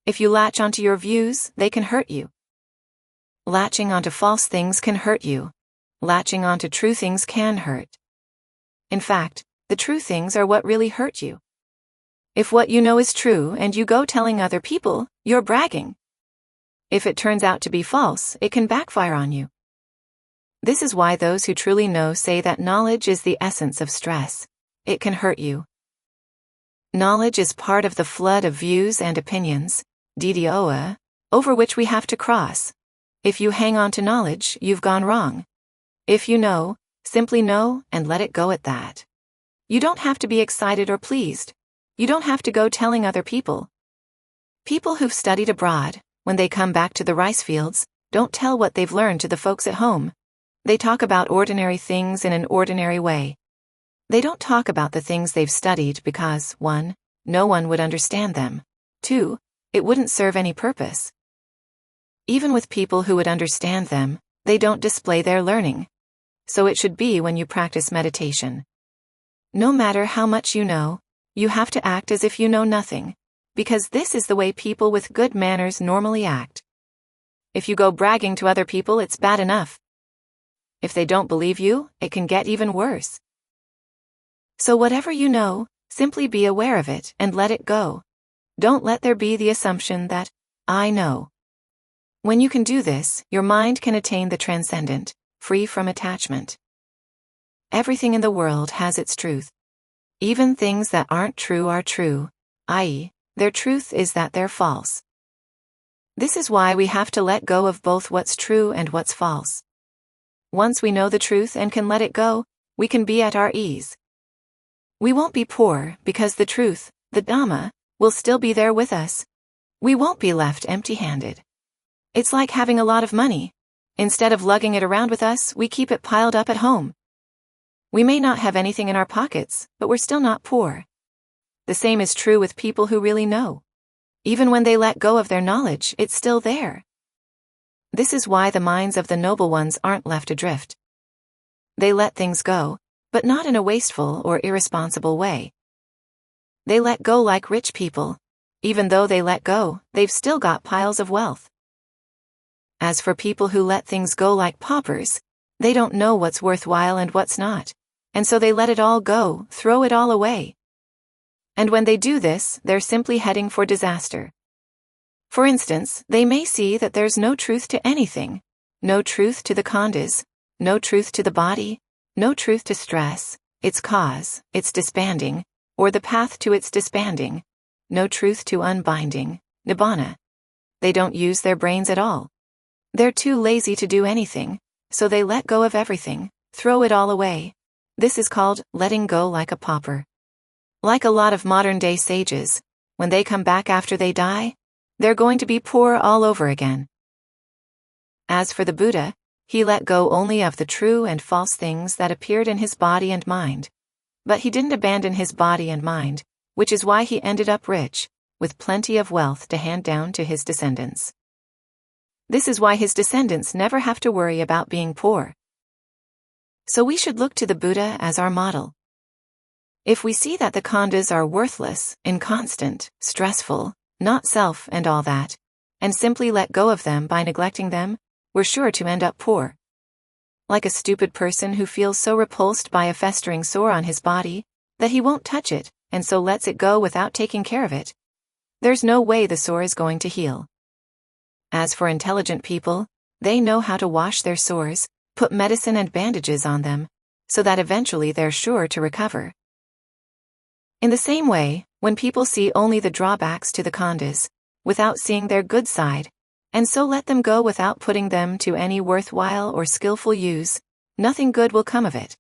If you latch onto your views, they can hurt you. Latching onto false things can hurt you. Latching onto true things can hurt. In fact, the true things are what really hurt you. If what you know is true and you go telling other people, you're bragging. If it turns out to be false, it can backfire on you. This is why those who truly know say that knowledge is the essence of stress. It can hurt you. Knowledge is part of the flood of views and opinions, DDOA, over which we have to cross. If you hang on to knowledge, you've gone wrong. If you know, simply know and let it go at that. You don't have to be excited or pleased. You don't have to go telling other people. People who've studied abroad, when they come back to the rice fields, don't tell what they've learned to the folks at home. They talk about ordinary things in an ordinary way. They don't talk about the things they've studied because, 1, no one would understand them. 2, it wouldn't serve any purpose. Even with people who would understand them, they don't display their learning. So it should be when you practice meditation. No matter how much you know, you have to act as if you know nothing, because this is the way people with good manners normally act. If you go bragging to other people, it's bad enough. If they don't believe you, it can get even worse. So whatever you know, simply be aware of it and let it go. Don't let there be the assumption that, I know. When you can do this, your mind can attain the transcendent, free from attachment. Everything in the world has its truth. Even things that aren't true are true, i.e., their truth is that they're false. This is why we have to let go of both what's true and what's false. Once we know the truth and can let it go, we can be at our ease. We won't be poor because the truth, the Dhamma, will still be there with us. We won't be left empty-handed. It's like having a lot of money. Instead of lugging it around with us, we keep it piled up at home. We may not have anything in our pockets, but we're still not poor. The same is true with people who really know. Even when they let go of their knowledge, it's still there. This is why the minds of the noble ones aren't left adrift. They let things go, but not in a wasteful or irresponsible way. They let go like rich people. Even though they let go, they've still got piles of wealth. As for people who let things go like paupers, they don't know what's worthwhile and what's not, and so they let it all go, throw it all away. And when they do this, they're simply heading for disaster. For instance, they may see that there's no truth to anything, no truth to the khandhas, no truth to the body, no truth to stress, its cause, its disbanding, or the path to its disbanding, no truth to unbinding, nibbana. They don't use their brains at all. They're too lazy to do anything, so they let go of everything, throw it all away. This is called letting go like a pauper. Like a lot of modern-day sages, when they come back after they die, they're going to be poor all over again. As for the Buddha, he let go only of the true and false things that appeared in his body and mind. But he didn't abandon his body and mind, which is why he ended up rich, with plenty of wealth to hand down to his descendants. This is why his descendants never have to worry about being poor. So we should look to the Buddha as our model. If we see that the khandhas are worthless, inconstant, stressful, not self and all that, and simply let go of them by neglecting them, we're sure to end up poor. Like a stupid person who feels so repulsed by a festering sore on his body that he won't touch it, and so lets it go without taking care of it. There's no way the sore is going to heal. As for intelligent people, they know how to wash their sores, put medicine and bandages on them, so that eventually they're sure to recover. In the same way, when people see only the drawbacks to the khandhas, without seeing their good side, and so let them go without putting them to any worthwhile or skillful use, nothing good will come of it.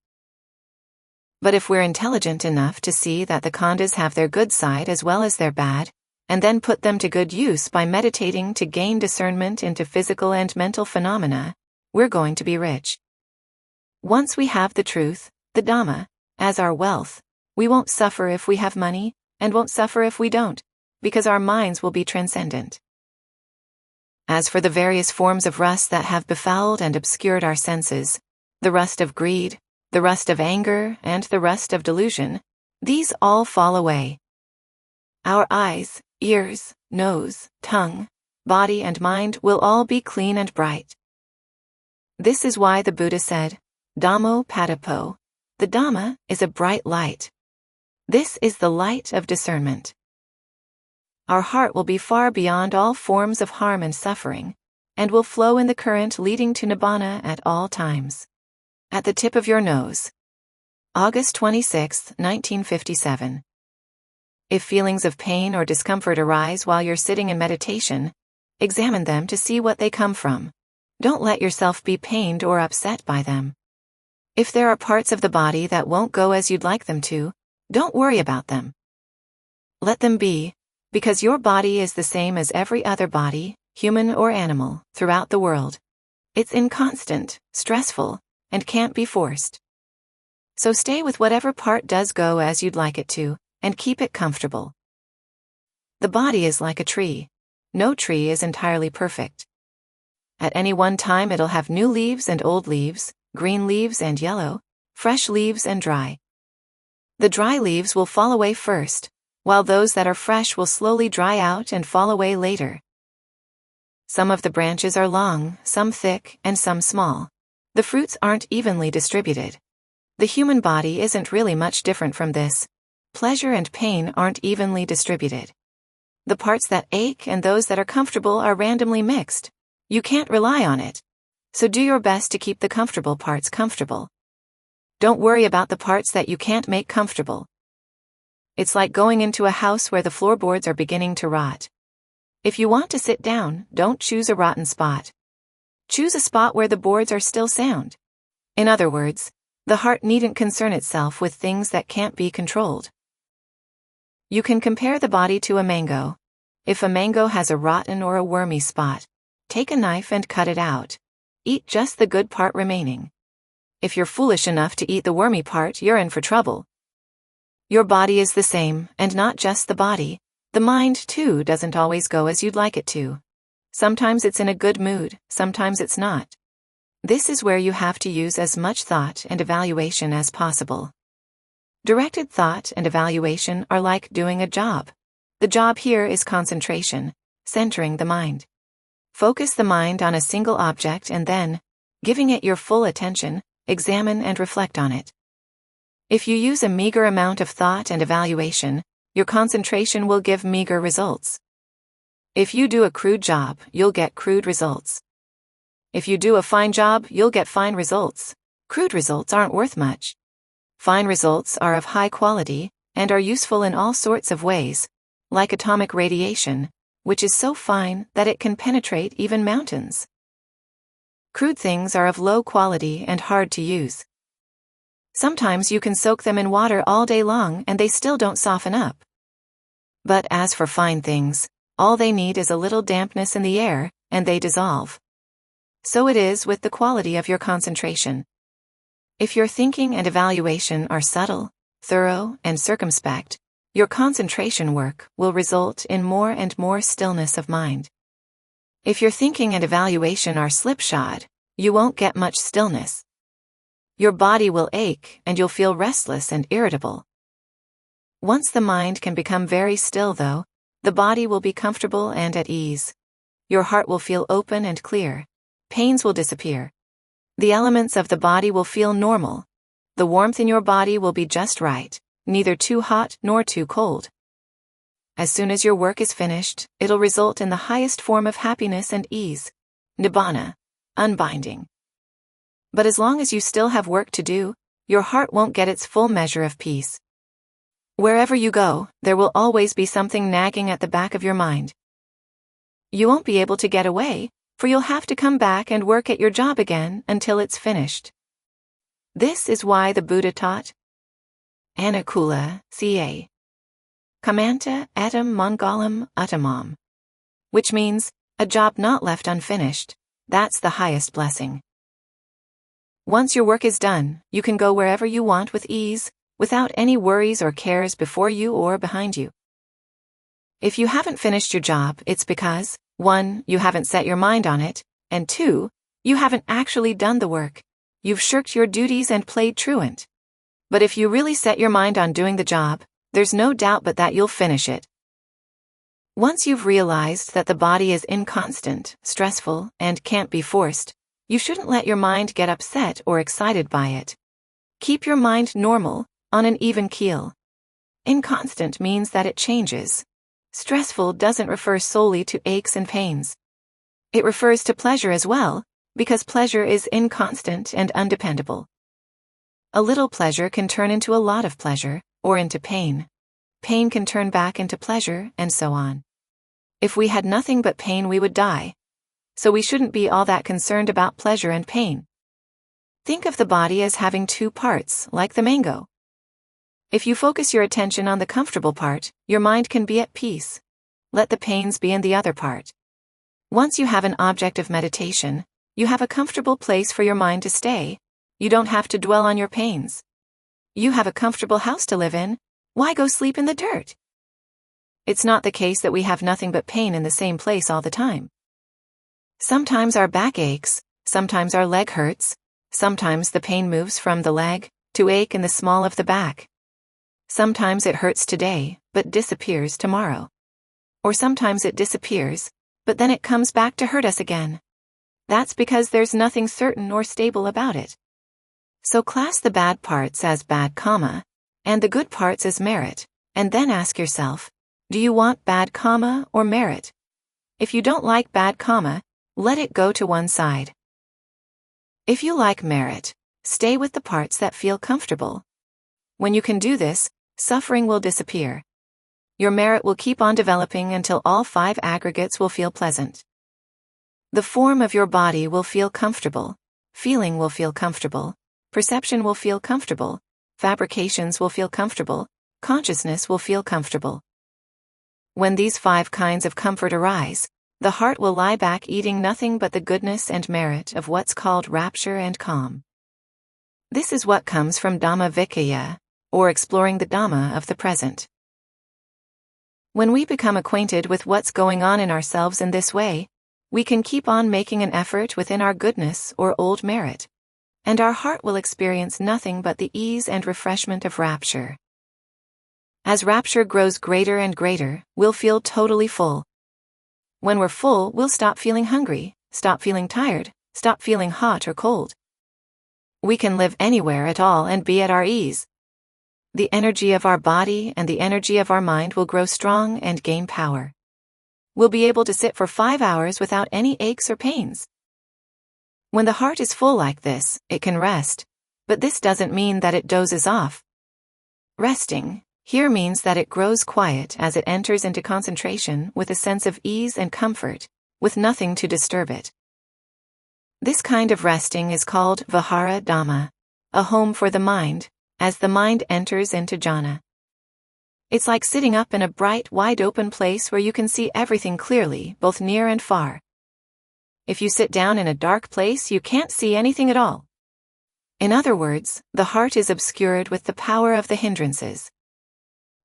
But if we're intelligent enough to see that the khandhas have their good side as well as their bad, and then put them to good use by meditating to gain discernment into physical and mental phenomena, we're going to be rich. Once we have the truth, the Dhamma, as our wealth, we won't suffer if we have money, and won't suffer if we don't, because our minds will be transcendent. As for the various forms of rust that have befouled and obscured our senses, the rust of greed, the rust of anger, and the rust of delusion, these all fall away. Our eyes, ears, nose, tongue, body and mind will all be clean and bright. This is why the Buddha said, Dhammo Padapo, the Dhamma is a bright light. This is the light of discernment. Our heart will be far beyond all forms of harm and suffering, and will flow in the current leading to nibbana at all times. At the tip of your nose. August 26, 1957. If feelings of pain or discomfort arise while you're sitting in meditation, examine them to see what they come from. Don't let yourself be pained or upset by them. If there are parts of the body that won't go as you'd like them to, don't worry about them. Let them be, because your body is the same as every other body, human or animal, throughout the world. It's inconstant, stressful, and can't be forced. So stay with whatever part does go as you'd like it to, and keep it comfortable. The body is like a tree. No tree is entirely perfect. At any one time it'll have new leaves and old leaves, green leaves and yellow, fresh leaves and dry. The dry leaves will fall away first, while those that are fresh will slowly dry out and fall away later. Some of the branches are long, some thick, and some small. The fruits aren't evenly distributed. The human body isn't really much different from this. Pleasure and pain aren't evenly distributed. The parts that ache and those that are comfortable are randomly mixed. You can't rely on it. So do your best to keep the comfortable parts comfortable. Don't worry about the parts that you can't make comfortable. It's like going into a house where the floorboards are beginning to rot. If you want to sit down, don't choose a rotten spot. Choose a spot where the boards are still sound. In other words, the heart needn't concern itself with things that can't be controlled. You can compare the body to a mango. If a mango has a rotten or a wormy spot, take a knife and cut it out. Eat just the good part remaining. If you're foolish enough to eat the wormy part, you're in for trouble. Your body is the same, and not just the body. The mind, too, doesn't always go as you'd like it to. Sometimes it's in a good mood, sometimes it's not. This is where you have to use as much thought and evaluation as possible. Directed thought and evaluation are like doing a job. The job here is concentration, centering the mind. Focus the mind on a single object and then, giving it your full attention, examine and reflect on it. If you use a meager amount of thought and evaluation, your concentration will give meager results. If you do a crude job, you'll get crude results. If you do a fine job, you'll get fine results. Crude results aren't worth much. Fine results are of high quality and are useful in all sorts of ways, like atomic radiation, which is so fine that it can penetrate even mountains. Crude things are of low quality and hard to use. Sometimes you can soak them in water all day long and they still don't soften up. But as for fine things, all they need is a little dampness in the air, and they dissolve. So it is with the quality of your concentration. If your thinking and evaluation are subtle, thorough, and circumspect, your concentration work will result in more and more stillness of mind. If your thinking and evaluation are slipshod, you won't get much stillness. Your body will ache and you'll feel restless and irritable. Once the mind can become very still, though, the body will be comfortable and at ease. Your heart will feel open and clear. Pains will disappear. The elements of the body will feel normal. The warmth in your body will be just right, neither too hot nor too cold. As soon as your work is finished, it'll result in the highest form of happiness and ease, nibbana, unbinding. But as long as you still have work to do, your heart won't get its full measure of peace. Wherever you go, there will always be something nagging at the back of your mind. You won't be able to get away, for you'll have to come back and work at your job again until it's finished. This is why the Buddha taught, Anukula, ca. Kamanta etam mangalam uttamam, which means, a job not left unfinished, that's the highest blessing. Once your work is done, you can go wherever you want with ease, without any worries or cares before you or behind you. If you haven't finished your job, it's because, 1, you haven't set your mind on it, and 2, you haven't actually done the work. You've shirked your duties and played truant. But if you really set your mind on doing the job, there's no doubt but that you'll finish it. Once you've realized that the body is inconstant, stressful, and can't be forced, you shouldn't let your mind get upset or excited by it. Keep your mind normal, on an even keel. Inconstant means that it changes. Stressful doesn't refer solely to aches and pains. It refers to pleasure as well, because pleasure is inconstant and undependable. A little pleasure can turn into a lot of pleasure, or into pain. Pain can turn back into pleasure, and so on. If we had nothing but pain, we would die. So we shouldn't be all that concerned about pleasure and pain. Think of the body as having 2 parts, like the mango. If you focus your attention on the comfortable part, your mind can be at peace. Let the pains be in the other part. Once you have an object of meditation, you have a comfortable place for your mind to stay. You don't have to dwell on your pains. You have a comfortable house to live in. Why go sleep in the dirt? It's not the case that we have nothing but pain in the same place all the time. Sometimes our back aches, sometimes our leg hurts, sometimes the pain moves from the leg to ache in the small of the back. Sometimes it hurts today, but disappears tomorrow. Or sometimes it disappears, but then it comes back to hurt us again. That's because there's nothing certain or stable about it. So class the bad parts as bad karma, and the good parts as merit, and then ask yourself, do you want bad karma or merit? If you don't like bad karma, let it go to one side. If you like merit, stay with the parts that feel comfortable. When you can do this, suffering will disappear. Your merit will keep on developing until all 5 aggregates will feel pleasant. The form of your body will feel comfortable, feeling will feel comfortable, perception will feel comfortable, fabrications will feel comfortable, consciousness will feel comfortable. When these 5 kinds of comfort arise, the heart will lie back eating nothing but the goodness and merit of what's called rapture and calm. This is what comes from Dhamma Vicaya, or exploring the Dhamma of the present. When we become acquainted with what's going on in ourselves in this way, We can keep on making an effort within our goodness or old merit, and our heart will experience nothing but the ease and refreshment of rapture. As rapture grows greater and greater, we'll feel totally full. When we're full, we'll stop feeling hungry, stop feeling tired, stop feeling hot or cold. We can live anywhere at all and be at our ease. The energy of our body and the energy of our mind will grow strong and gain power. We'll be able to sit for 5 hours without any aches or pains. When the heart is full like this, it can rest, but this doesn't mean that it dozes off. Resting here means that it grows quiet as it enters into concentration with a sense of ease and comfort, with nothing to disturb it. This kind of resting is called Vihara Dhamma, a home for the mind, as the mind enters into jhana. It's like sitting up in a bright, wide-open place where you can see everything clearly, both near and far. If you sit down in a dark place, you can't see anything at all. In other words, the heart is obscured with the power of the hindrances.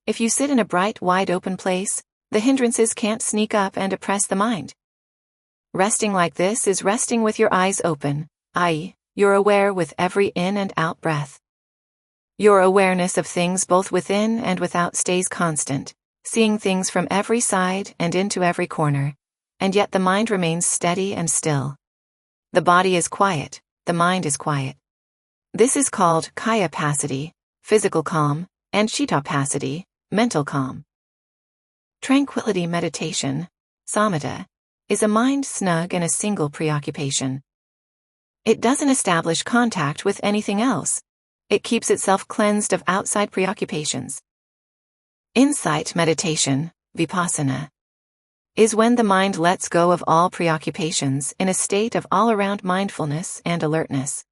If you sit in a bright, wide-open place, the hindrances can't sneak up and oppress the mind. Resting like this is resting with your eyes open, i.e., you're aware with every in and out breath. Your awareness of things both within and without stays constant, seeing things from every side and into every corner, and yet the mind remains steady and still. The body is quiet, the mind is quiet. This is called kayapasati, physical calm, and chittapasati, mental calm. Tranquility meditation, samatha, is a mind snug in a single preoccupation. It doesn't establish contact with anything else. It keeps itself cleansed of outside preoccupations. Insight meditation, vipassana, is when the mind lets go of all preoccupations in a state of all-around mindfulness and alertness.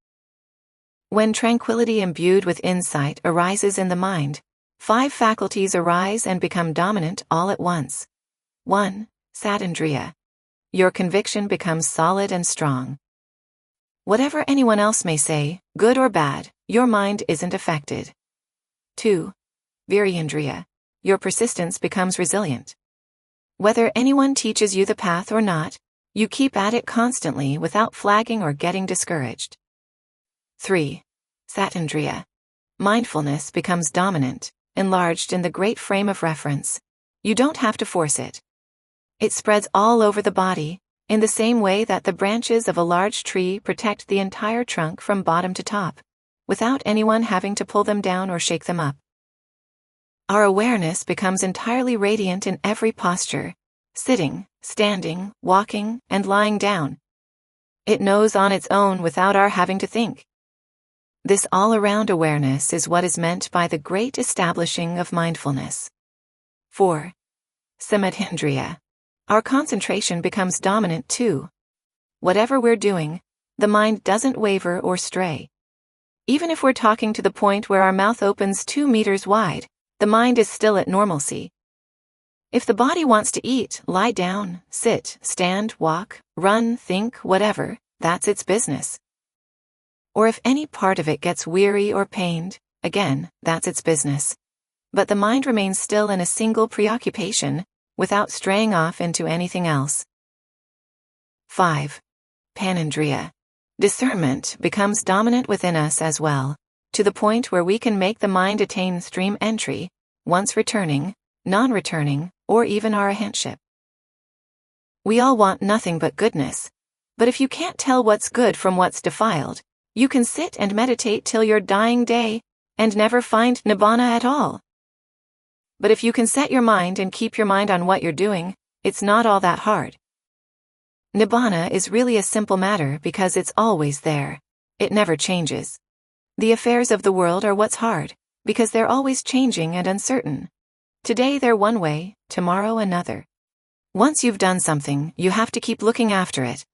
When tranquility imbued with insight arises in the mind, 5 faculties arise and become dominant all at once. 1. Sattindriya. Your conviction becomes solid and strong. Whatever anyone else may say, good or bad, your mind isn't affected. 2. Virendriya. Your persistence becomes resilient. Whether anyone teaches you the path or not, you keep at it constantly without flagging or getting discouraged. 3. Sattindriya. Mindfulness becomes dominant, enlarged in the great frame of reference. You don't have to force it. It spreads all over the body, in the same way that the branches of a large tree protect the entire trunk from bottom to top, without anyone having to pull them down or shake them up. Our awareness becomes entirely radiant in every posture, sitting, standing, walking, and lying down. It knows on its own without our having to think. This all-around awareness is what is meant by the great establishing of mindfulness. 4. Samadhindriya. Our concentration becomes dominant too. Whatever we're doing, the mind doesn't waver or stray. Even if we're talking to the point where our mouth opens 2 meters wide, the mind is still at normalcy. If the body wants to eat, lie down, sit, stand, walk, run, think, whatever, that's its business. Or if any part of it gets weary or pained, again, that's its business. But the mind remains still in a single preoccupation, without straying off into anything else. 5. Panindriya. Discernment becomes dominant within us as well, to the point where we can make the mind attain stream entry, once returning, non-returning, or even arahantship. We all want nothing but goodness, but if you can't tell what's good from what's defiled, you can sit and meditate till your dying day, and never find nibbana at all. But if you can set your mind and keep your mind on what you're doing, it's not all that hard. Nibbana is really a simple matter because it's always there. It never changes. The affairs of the world are what's hard, because they're always changing and uncertain. Today they're one way, tomorrow another. Once you've done something, you have to keep looking after it.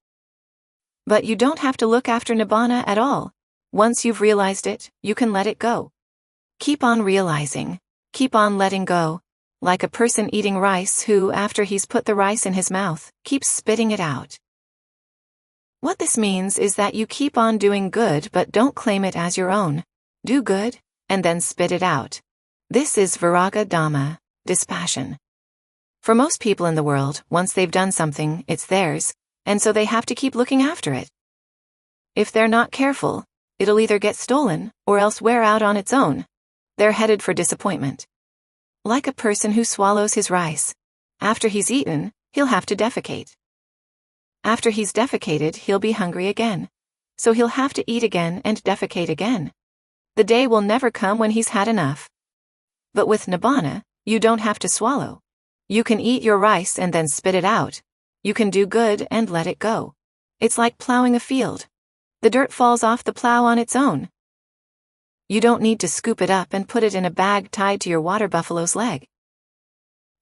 But you don't have to look after nibbana at all. Once you've realized it, you can let it go. Keep on realizing. Keep on letting go, like a person eating rice who, after he's put the rice in his mouth, keeps spitting it out. What this means is that you keep on doing good but don't claim it as your own. Do good, and then spit it out. This is viraga dhamma, dispassion. For most people in the world, once they've done something, it's theirs, and so they have to keep looking after it. If they're not careful, it'll either get stolen or else wear out on its own. They're headed for disappointment. Like a person who swallows his rice. After he's eaten, he'll have to defecate. After he's defecated, he'll be hungry again. So he'll have to eat again and defecate again. The day will never come when he's had enough. But with nibbana, you don't have to swallow. You can eat your rice and then spit it out. You can do good and let it go. It's like plowing a field. The dirt falls off the plow on its own. You don't need to scoop it up and put it in a bag tied to your water buffalo's leg.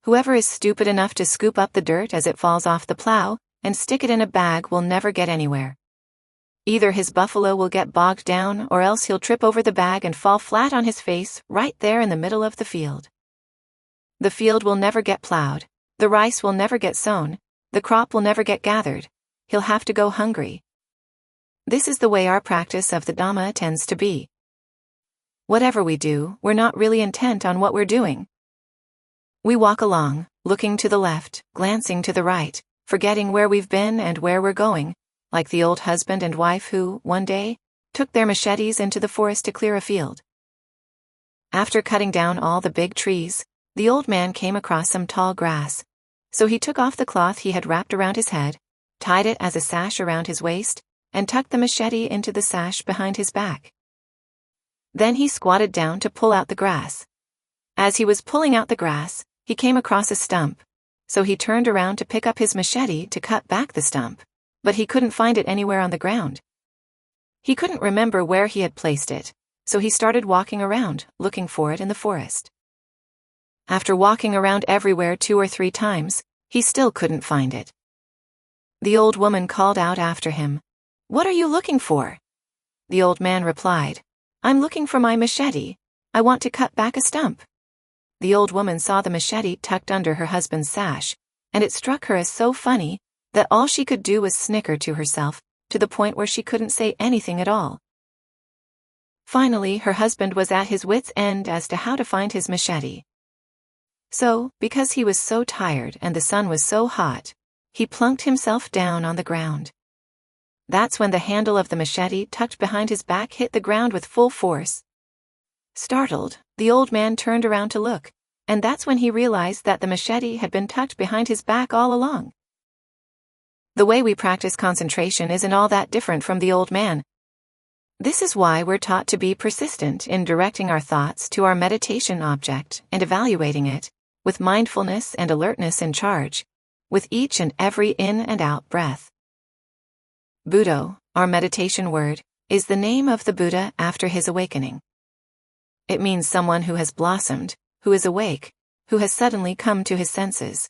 Whoever is stupid enough to scoop up the dirt as it falls off the plow and stick it in a bag will never get anywhere. Either his buffalo will get bogged down or else he'll trip over the bag and fall flat on his face right there in the middle of the field. The field will never get plowed, the rice will never get sown, the crop will never get gathered. He'll have to go hungry. This is the way our practice of the Dhamma tends to be. Whatever we do, we're not really intent on what we're doing. We walk along, looking to the left, glancing to the right, forgetting where we've been and where we're going, like the old husband and wife who, one day, took their machetes into the forest to clear a field. After cutting down all the big trees, the old man came across some tall grass. So he took off the cloth he had wrapped around his head, tied it as a sash around his waist, and tucked the machete into the sash behind his back. Then he squatted down to pull out the grass. As he was pulling out the grass, he came across a stump. So he turned around to pick up his machete to cut back the stump, but he couldn't find it anywhere on the ground. He couldn't remember where he had placed it, so he started walking around, looking for it in the forest. After walking around everywhere 2 or 3 times, he still couldn't find it. The old woman called out after him, "What are you looking for?" The old man replied, "I'm looking for my machete. I want to cut back a stump." The old woman saw the machete tucked under her husband's sash, and it struck her as so funny that all she could do was snicker to herself, to the point where she couldn't say anything at all. Finally, her husband was at his wits' end as to how to find his machete. So, because he was so tired and the sun was so hot, he plunked himself down on the ground. That's when the handle of the machete tucked behind his back hit the ground with full force. Startled, the old man turned around to look, and that's when he realized that the machete had been tucked behind his back all along. The way we practice concentration isn't all that different from the old man. This is why we're taught to be persistent in directing our thoughts to our meditation object and evaluating it, with mindfulness and alertness in charge, with each and every in and out breath. Buddho, our meditation word, is the name of the Buddha after his awakening. It means someone who has blossomed, who is awake, who has suddenly come to his senses.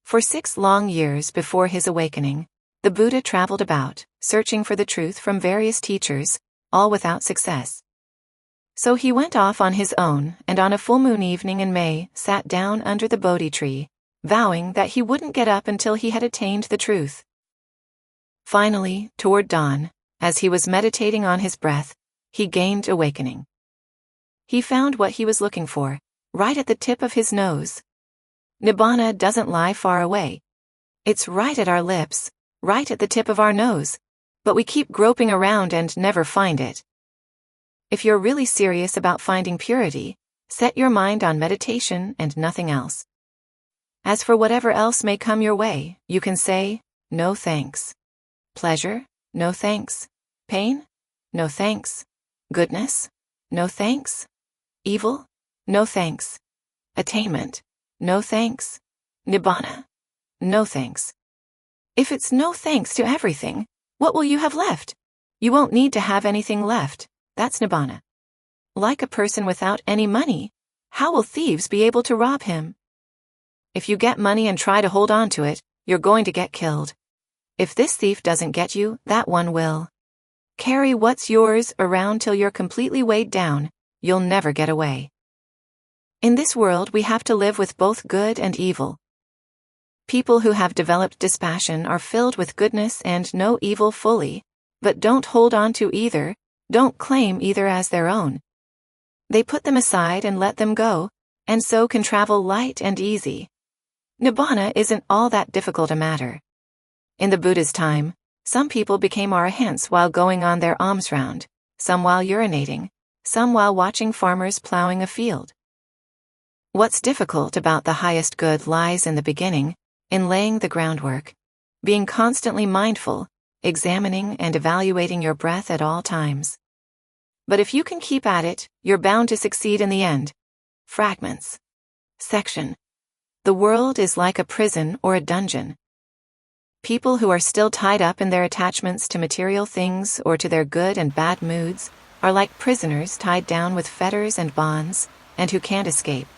For 6 long years before his awakening, the Buddha traveled about, searching for the truth from various teachers, all without success. So he went off on his own and on a full moon evening in May sat down under the Bodhi tree, vowing that he wouldn't get up until he had attained the truth. Finally, toward dawn, as he was meditating on his breath, he gained awakening. He found what he was looking for, right at the tip of his nose. Nibbana doesn't lie far away. It's right at our lips, right at the tip of our nose, but we keep groping around and never find it. If you're really serious about finding purity, set your mind on meditation and nothing else. As for whatever else may come your way, you can say, "No thanks." Pleasure? No thanks. Pain? No thanks. Goodness? No thanks. Evil? No thanks. Attainment? No thanks. Nibbana? No thanks. If it's no thanks to everything, what will you have left? You won't need to have anything left. That's Nibbana. Like a person without any money, how will thieves be able to rob him? If you get money and try to hold on to it, you're going to get killed. If this thief doesn't get you, that one will. Carry what's yours around till you're completely weighed down. You'll never get away. In this world, we have to live with both good and evil. People who have developed dispassion are filled with goodness and know evil fully, but don't hold on to either, don't claim either as their own. They put them aside and let them go, and so can travel light and easy. Nibbana isn't all that difficult a matter. In the Buddha's time, some people became arahants while going on their alms round, some while urinating, some while watching farmers plowing a field. What's difficult about the highest good lies in the beginning, in laying the groundwork, being constantly mindful, examining and evaluating your breath at all times. But if you can keep at it, you're bound to succeed in the end. Fragments. Section. The world is like a prison or a dungeon. People who are still tied up in their attachments to material things or to their good and bad moods are like prisoners tied down with fetters and bonds, and who can't escape.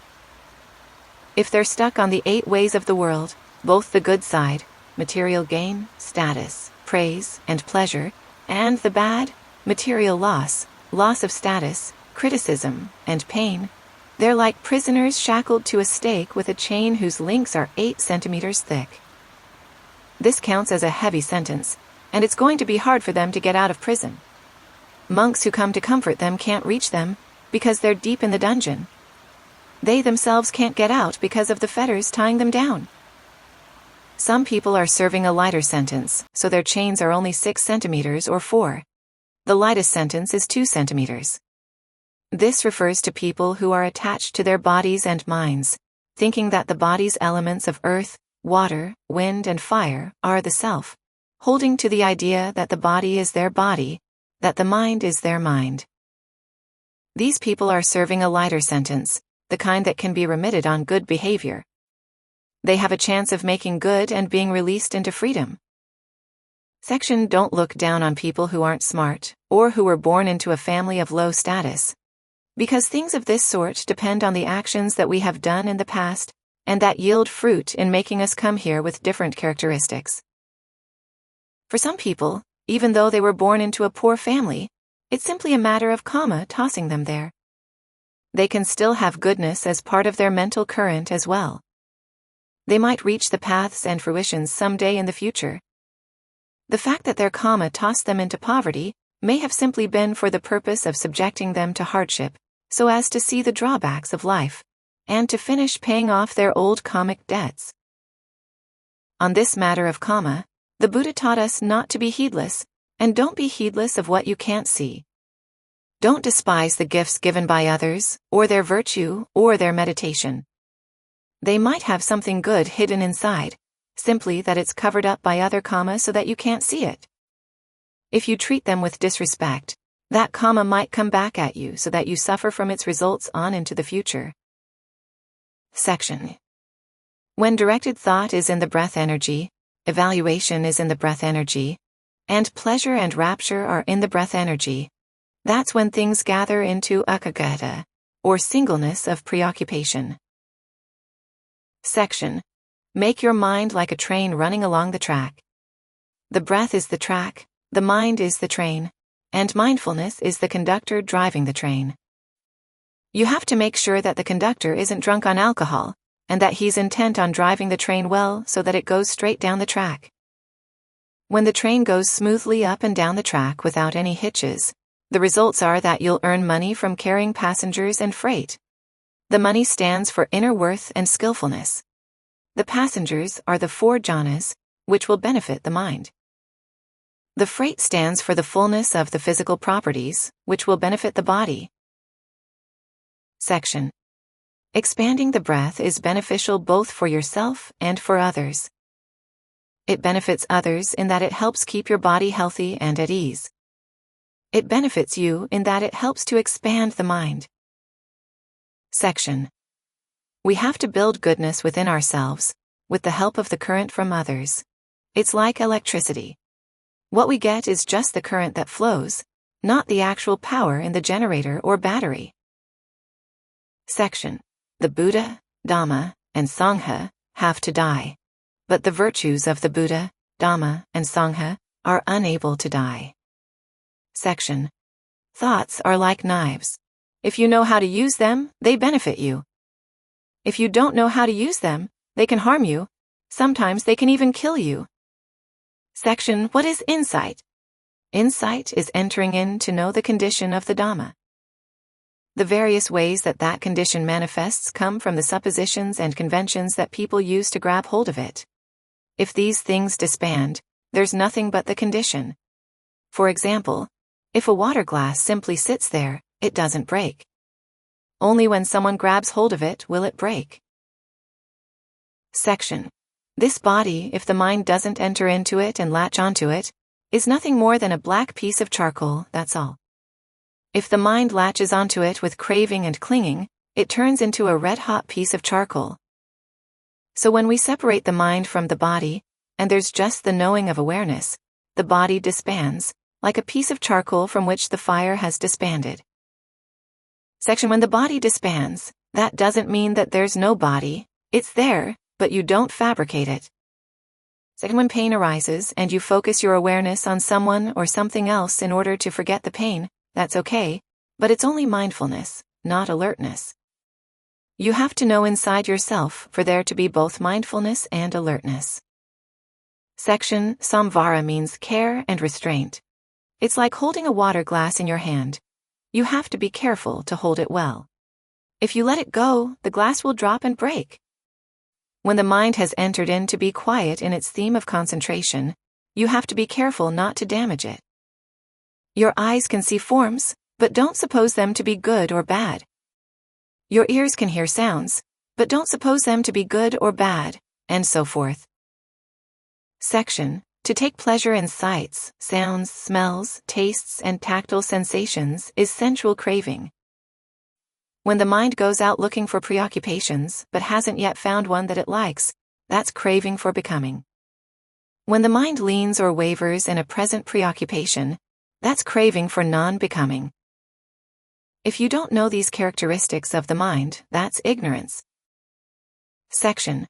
If they're stuck on the 8 ways of the world, both the good side, material gain, status, praise, and pleasure, and the bad, material loss, loss of status, criticism, and pain, they're like prisoners shackled to a stake with a chain whose links are 8 centimeters thick. This counts as a heavy sentence, and it's going to be hard for them to get out of prison. Monks who come to comfort them can't reach them, because they're deep in the dungeon. They themselves can't get out because of the fetters tying them down. Some people are serving a lighter sentence, so their chains are only 6 centimeters or 4. The lightest sentence is 2 centimeters. This refers to people who are attached to their bodies and minds, thinking that the body's elements of earth, water, wind, and fire are the self, holding to the idea that the body is their body, that the mind is their mind. These people are serving a lighter sentence, the kind that can be remitted on good behavior. They have a chance of making good and being released into freedom. Section. Don't look down on people who aren't smart, or who were born into a family of low status. Because things of this sort depend on the actions that we have done in the past, and that yield fruit in making us come here with different characteristics. For some people, even though they were born into a poor family, it's simply a matter of karma tossing them there. They can still have goodness as part of their mental current as well. They might reach the paths and fruitions someday in the future. The fact that their karma tossed them into poverty may have simply been for the purpose of subjecting them to hardship, so as to see the drawbacks of life, and to finish paying off their old karmic debts. On this matter of karma, the Buddha taught us not to be heedless, and don't be heedless of what you can't see. Don't despise the gifts given by others, or their virtue, or their meditation. They might have something good hidden inside, simply that it's covered up by other karma so that you can't see it. If you treat them with disrespect, that karma might come back at you so that you suffer from its results on into the future. Section. When directed thought is in the breath energy, evaluation is in the breath energy, and pleasure and rapture are in the breath energy, that's when things gather into kayagata, or singleness of preoccupation. Section. Make your mind like a train running along the track. The breath is the track, the mind is the train, and mindfulness is the conductor driving the train. You have to make sure that the conductor isn't drunk on alcohol, and that he's intent on driving the train well so that it goes straight down the track. When the train goes smoothly up and down the track without any hitches, the results are that you'll earn money from carrying passengers and freight. The money stands for inner worth and skillfulness. The passengers are the 4 jhanas, which will benefit the mind. The freight stands for the fullness of the physical properties, which will benefit the body. Section. Expanding the breath is beneficial both for yourself and for others. It benefits others in that it helps keep your body healthy and at ease. It benefits you in that it helps to expand the mind. Section. We have to build goodness within ourselves, with the help of the current from others. It's like electricity. What we get is just the current that flows, not the actual power in the generator or battery. Section. The Buddha, Dhamma, and Sangha have to die, but the virtues of the Buddha, Dhamma, and Sangha are unable to die. Section. Thoughts are like knives. If you know how to use them, they benefit you. If you don't know how to use them, they can harm you. Sometimes they can even kill you. Section. What is insight? Insight is entering in to know the condition of the Dhamma. The various ways that that condition manifests come from the suppositions and conventions that people use to grab hold of it. If these things disband, there's nothing but the condition. For example, if a water glass simply sits there, it doesn't break. Only when someone grabs hold of it will it break. Section. This body, if the mind doesn't enter into it and latch onto it, is nothing more than a black piece of charcoal, that's all. If the mind latches onto it with craving and clinging, it turns into a red-hot piece of charcoal. So when we separate the mind from the body, and there's just the knowing of awareness, the body disbands, like a piece of charcoal from which the fire has disbanded. Section. When the body disbands, that doesn't mean that there's no body, it's there, but you don't fabricate it. Second, when pain arises and you focus your awareness on someone or something else in order to forget the pain, that's okay, but it's only mindfulness, not alertness. You have to know inside yourself for there to be both mindfulness and alertness. Section. Samvara means care and restraint. It's like holding a water glass in your hand. You have to be careful to hold it well. If you let it go, the glass will drop and break. When the mind has entered in to be quiet in its theme of concentration, you have to be careful not to damage it. Your eyes can see forms, but don't suppose them to be good or bad. Your ears can hear sounds, but don't suppose them to be good or bad, and so forth. Section. To take pleasure in sights, sounds, smells, tastes, and tactile sensations is sensual craving. When the mind goes out looking for preoccupations but hasn't yet found one that it likes, that's craving for becoming. When the mind leans or wavers in a present preoccupation, that's craving for non-becoming. If you don't know these characteristics of the mind, that's ignorance. Section.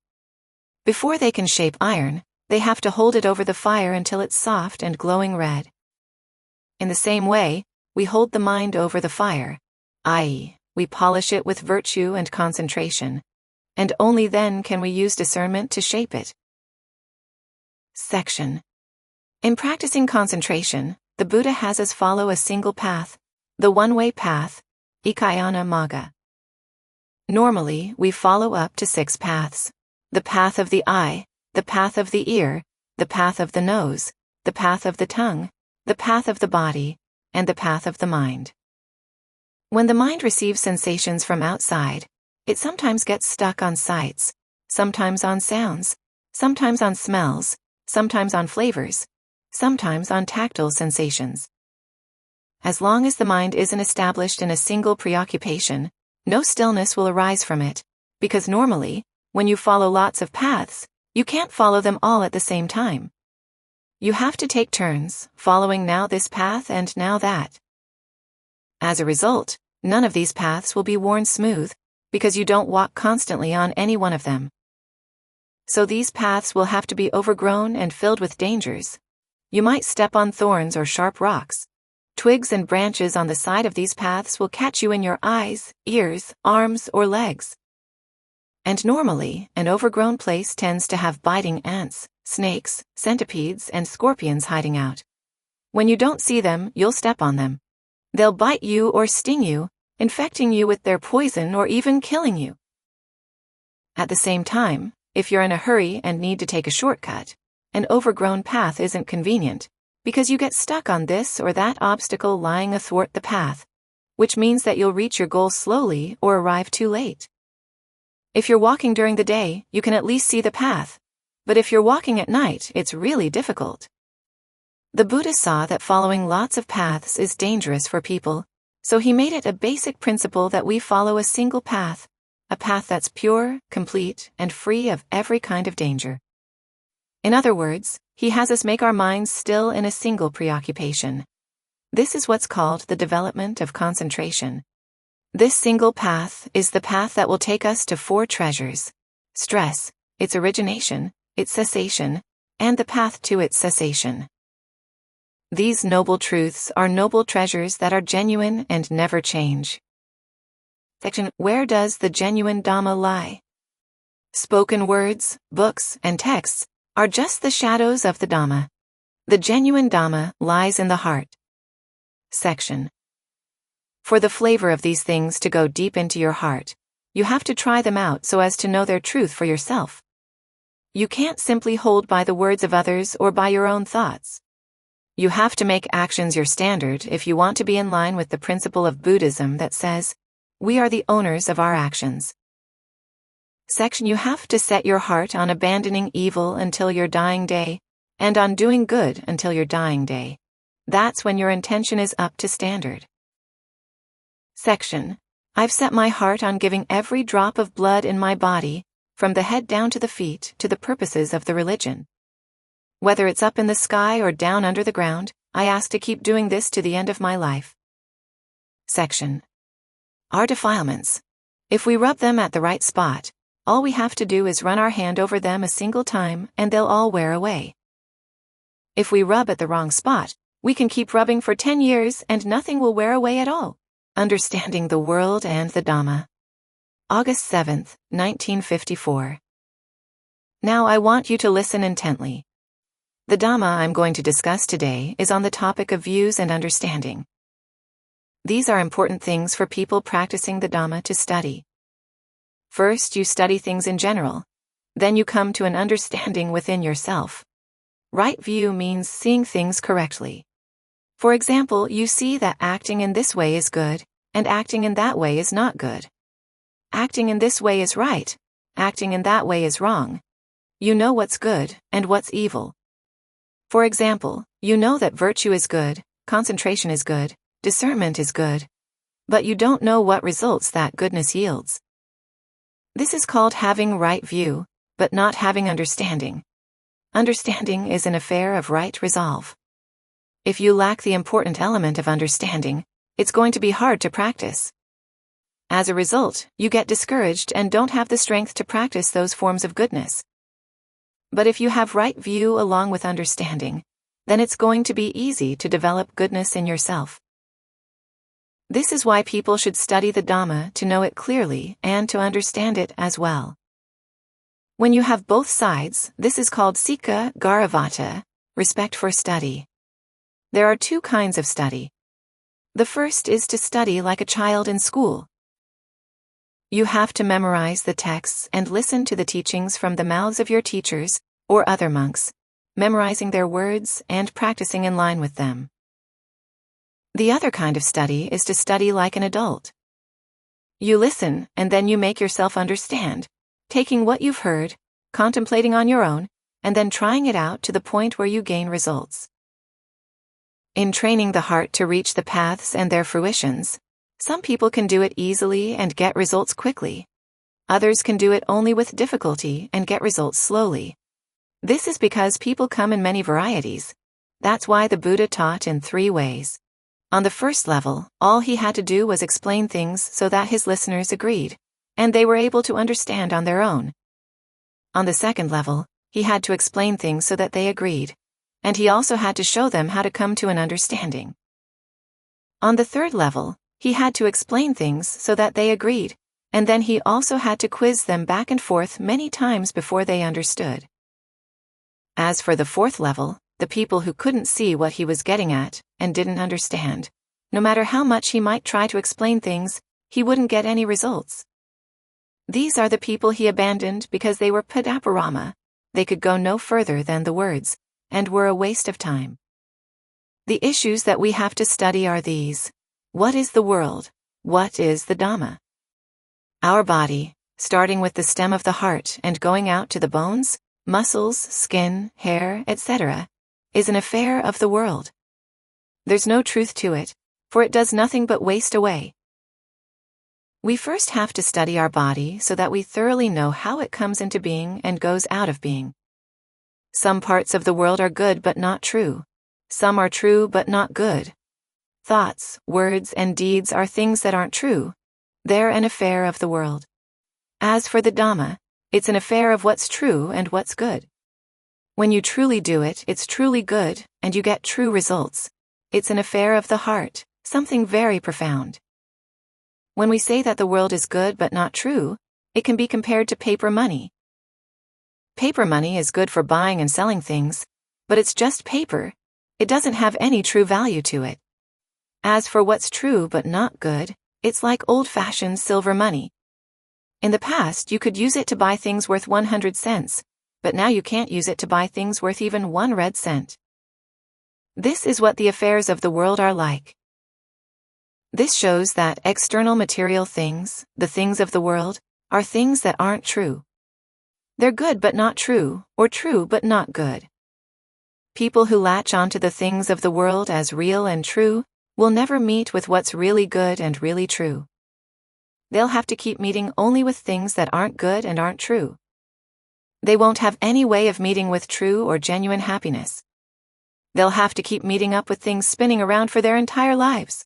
Before they can shape iron, they have to hold it over the fire until it's soft and glowing red. In the same way, we hold the mind over the fire, i.e., we polish it with virtue and concentration, and only then can we use discernment to shape it. Section. In practicing concentration, the Buddha has us follow a single path, the one-way path, Ikayana Magga. Normally, we follow up to 6 paths: the path of the eye, the path of the ear, the path of the nose, the path of the tongue, the path of the body, and the path of the mind. When the mind receives sensations from outside, it sometimes gets stuck on sights, sometimes on sounds, sometimes on smells, sometimes on flavors, sometimes on tactile sensations. As long as the mind isn't established in a single preoccupation, no stillness will arise from it, because normally, when you follow lots of paths, you can't follow them all at the same time. You have to take turns, following now this path and now that. As a result, none of these paths will be worn smooth, because you don't walk constantly on any one of them. So these paths will have to be overgrown and filled with dangers. You might step on thorns or sharp rocks. Twigs and branches on the side of these paths will catch you in your eyes, ears, arms, or legs. And normally, an overgrown place tends to have biting ants, snakes, centipedes, and scorpions hiding out. When you don't see them, you'll step on them. They'll bite you or sting you, infecting you with their poison or even killing you. At the same time, if you're in a hurry and need to take a shortcut, an overgrown path isn't convenient, because you get stuck on this or that obstacle lying athwart the path, which means that you'll reach your goal slowly or arrive too late. If you're walking during the day, you can at least see the path, but if you're walking at night, it's really difficult. The Buddha saw that following lots of paths is dangerous for people, so he made it a basic principle that we follow a single path, a path that's pure, complete, and free of every kind of danger. In other words, he has us make our minds still in a single preoccupation. This is what's called the development of concentration. This single path is the path that will take us to 4 treasures: stress, its origination, its cessation, and the path to its cessation. These noble truths are noble treasures that are genuine and never change. Section. Where does the genuine Dhamma lie? Spoken words, books, and texts are just the shadows of the Dhamma. The genuine Dhamma lies in the heart. Section. For the flavor of these things to go deep into your heart, you have to try them out so as to know their truth for yourself. You can't simply hold by the words of others or by your own thoughts. You have to make actions your standard if you want to be in line with the principle of Buddhism that says, we are the owners of our actions. Section: You have to set your heart on abandoning evil until your dying day, and on doing good until your dying day. That's when your intention is up to standard. Section: I've set my heart on giving every drop of blood in my body, from the head down to the feet, to the purposes of the religion. Whether it's up in the sky or down under the ground, I ask to keep doing this to the end of my life. Section: Our defilements. If we rub them at the right spot, all we have to do is run our hand over them a single time and they'll all wear away. If we rub at the wrong spot, we can keep rubbing for 10 years and nothing will wear away at all. Understanding the World and the Dhamma. August 7, 1954. Now I want you to listen intently. The Dhamma I'm going to discuss today is on the topic of views and understanding. These are important things for people practicing the Dhamma to study. First, you study things in general. Then you come to an understanding within yourself. Right view means seeing things correctly. For example, you see that acting in this way is good, and acting in that way is not good. Acting in this way is right, acting in that way is wrong. You know what's good and what's evil. For example, you know that virtue is good, concentration is good, discernment is good, but you don't know what results that goodness yields. This is called having right view, but not having understanding. Understanding is an affair of right resolve. If you lack the important element of understanding, it's going to be hard to practice. As a result, you get discouraged and don't have the strength to practice those forms of goodness. But if you have right view along with understanding, then it's going to be easy to develop goodness in yourself. This is why people should study the Dhamma to know it clearly and to understand it as well. When you have both sides, this is called Sikha Garavata, respect for study. There are two kinds of study. The first is to study like a child in school. You have to memorize the texts and listen to the teachings from the mouths of your teachers or other monks, memorizing their words and practicing in line with them. The other kind of study is to study like an adult. You listen and then you make yourself understand, taking what you've heard, contemplating on your own, and then trying it out to the point where you gain results. In training the heart to reach the paths and their fruitions, some people can do it easily and get results quickly. Others can do it only with difficulty and get results slowly. This is because people come in many varieties. That's why the Buddha taught in 3 ways. On the first level, all he had to do was explain things so that his listeners agreed, and they were able to understand on their own. On the second level, he had to explain things so that they agreed, and he also had to show them how to come to an understanding. On the third level, he had to explain things so that they agreed, and then he also had to quiz them back and forth many times before they understood. As for the fourth level, the people who couldn't see what he was getting at and didn't understand, no matter how much he might try to explain things, he wouldn't get any results. These are the people he abandoned because they were padaparama, they could go no further than the words, and were a waste of time. The issues that we have to study are these. What is the world? What is the Dhamma? Our body, starting with the stem of the heart and going out to the bones, muscles, skin, hair, etc., is an affair of the world. There's no truth to it, for it does nothing but waste away. We first have to study our body so that we thoroughly know how it comes into being and goes out of being. Some parts of the world are good but not true. Some are true but not good. Thoughts, words, and deeds are things that aren't true. They're an affair of the world. As for the Dhamma, it's an affair of what's true and what's good. When you truly do it, it's truly good, and you get true results. It's an affair of the heart, something very profound. When we say that the world is good but not true, it can be compared to paper money. Paper money is good for buying and selling things, but it's just paper. It doesn't have any true value to it. As for what's true but not good, it's like old-fashioned silver money. In the past, you could use it to buy things worth 100 cents, but now you can't use it to buy things worth even 1 red cent. This is what the affairs of the world are like. This shows that external material things, the things of the world, are things that aren't true. They're good but not true, or true but not good. People who latch onto the things of the world as real and true will never meet with what's really good and really true. They'll have to keep meeting only with things that aren't good and aren't true. They won't have any way of meeting with true or genuine happiness. They'll have to keep meeting up with things spinning around for their entire lives.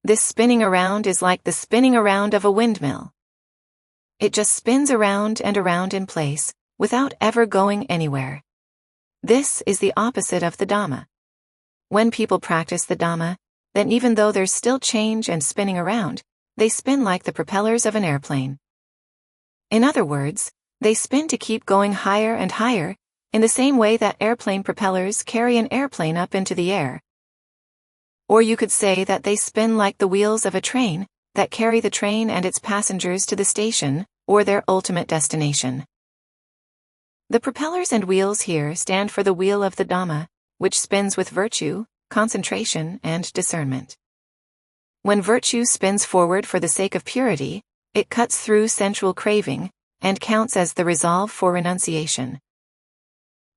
This spinning around is like the spinning around of a windmill. It just spins around and around in place, without ever going anywhere. This is the opposite of the Dhamma. When people practice the Dhamma, then even though there's still change and spinning around, they spin like the propellers of an airplane. In other words, they spin to keep going higher and higher, in the same way that airplane propellers carry an airplane up into the air. Or you could say that they spin like the wheels of a train, that carry the train and its passengers to the station, or their ultimate destination. The propellers and wheels here stand for the wheel of the Dhamma, which spins with virtue, concentration, and discernment. When virtue spins forward for the sake of purity, it cuts through sensual craving, and counts as the resolve for renunciation.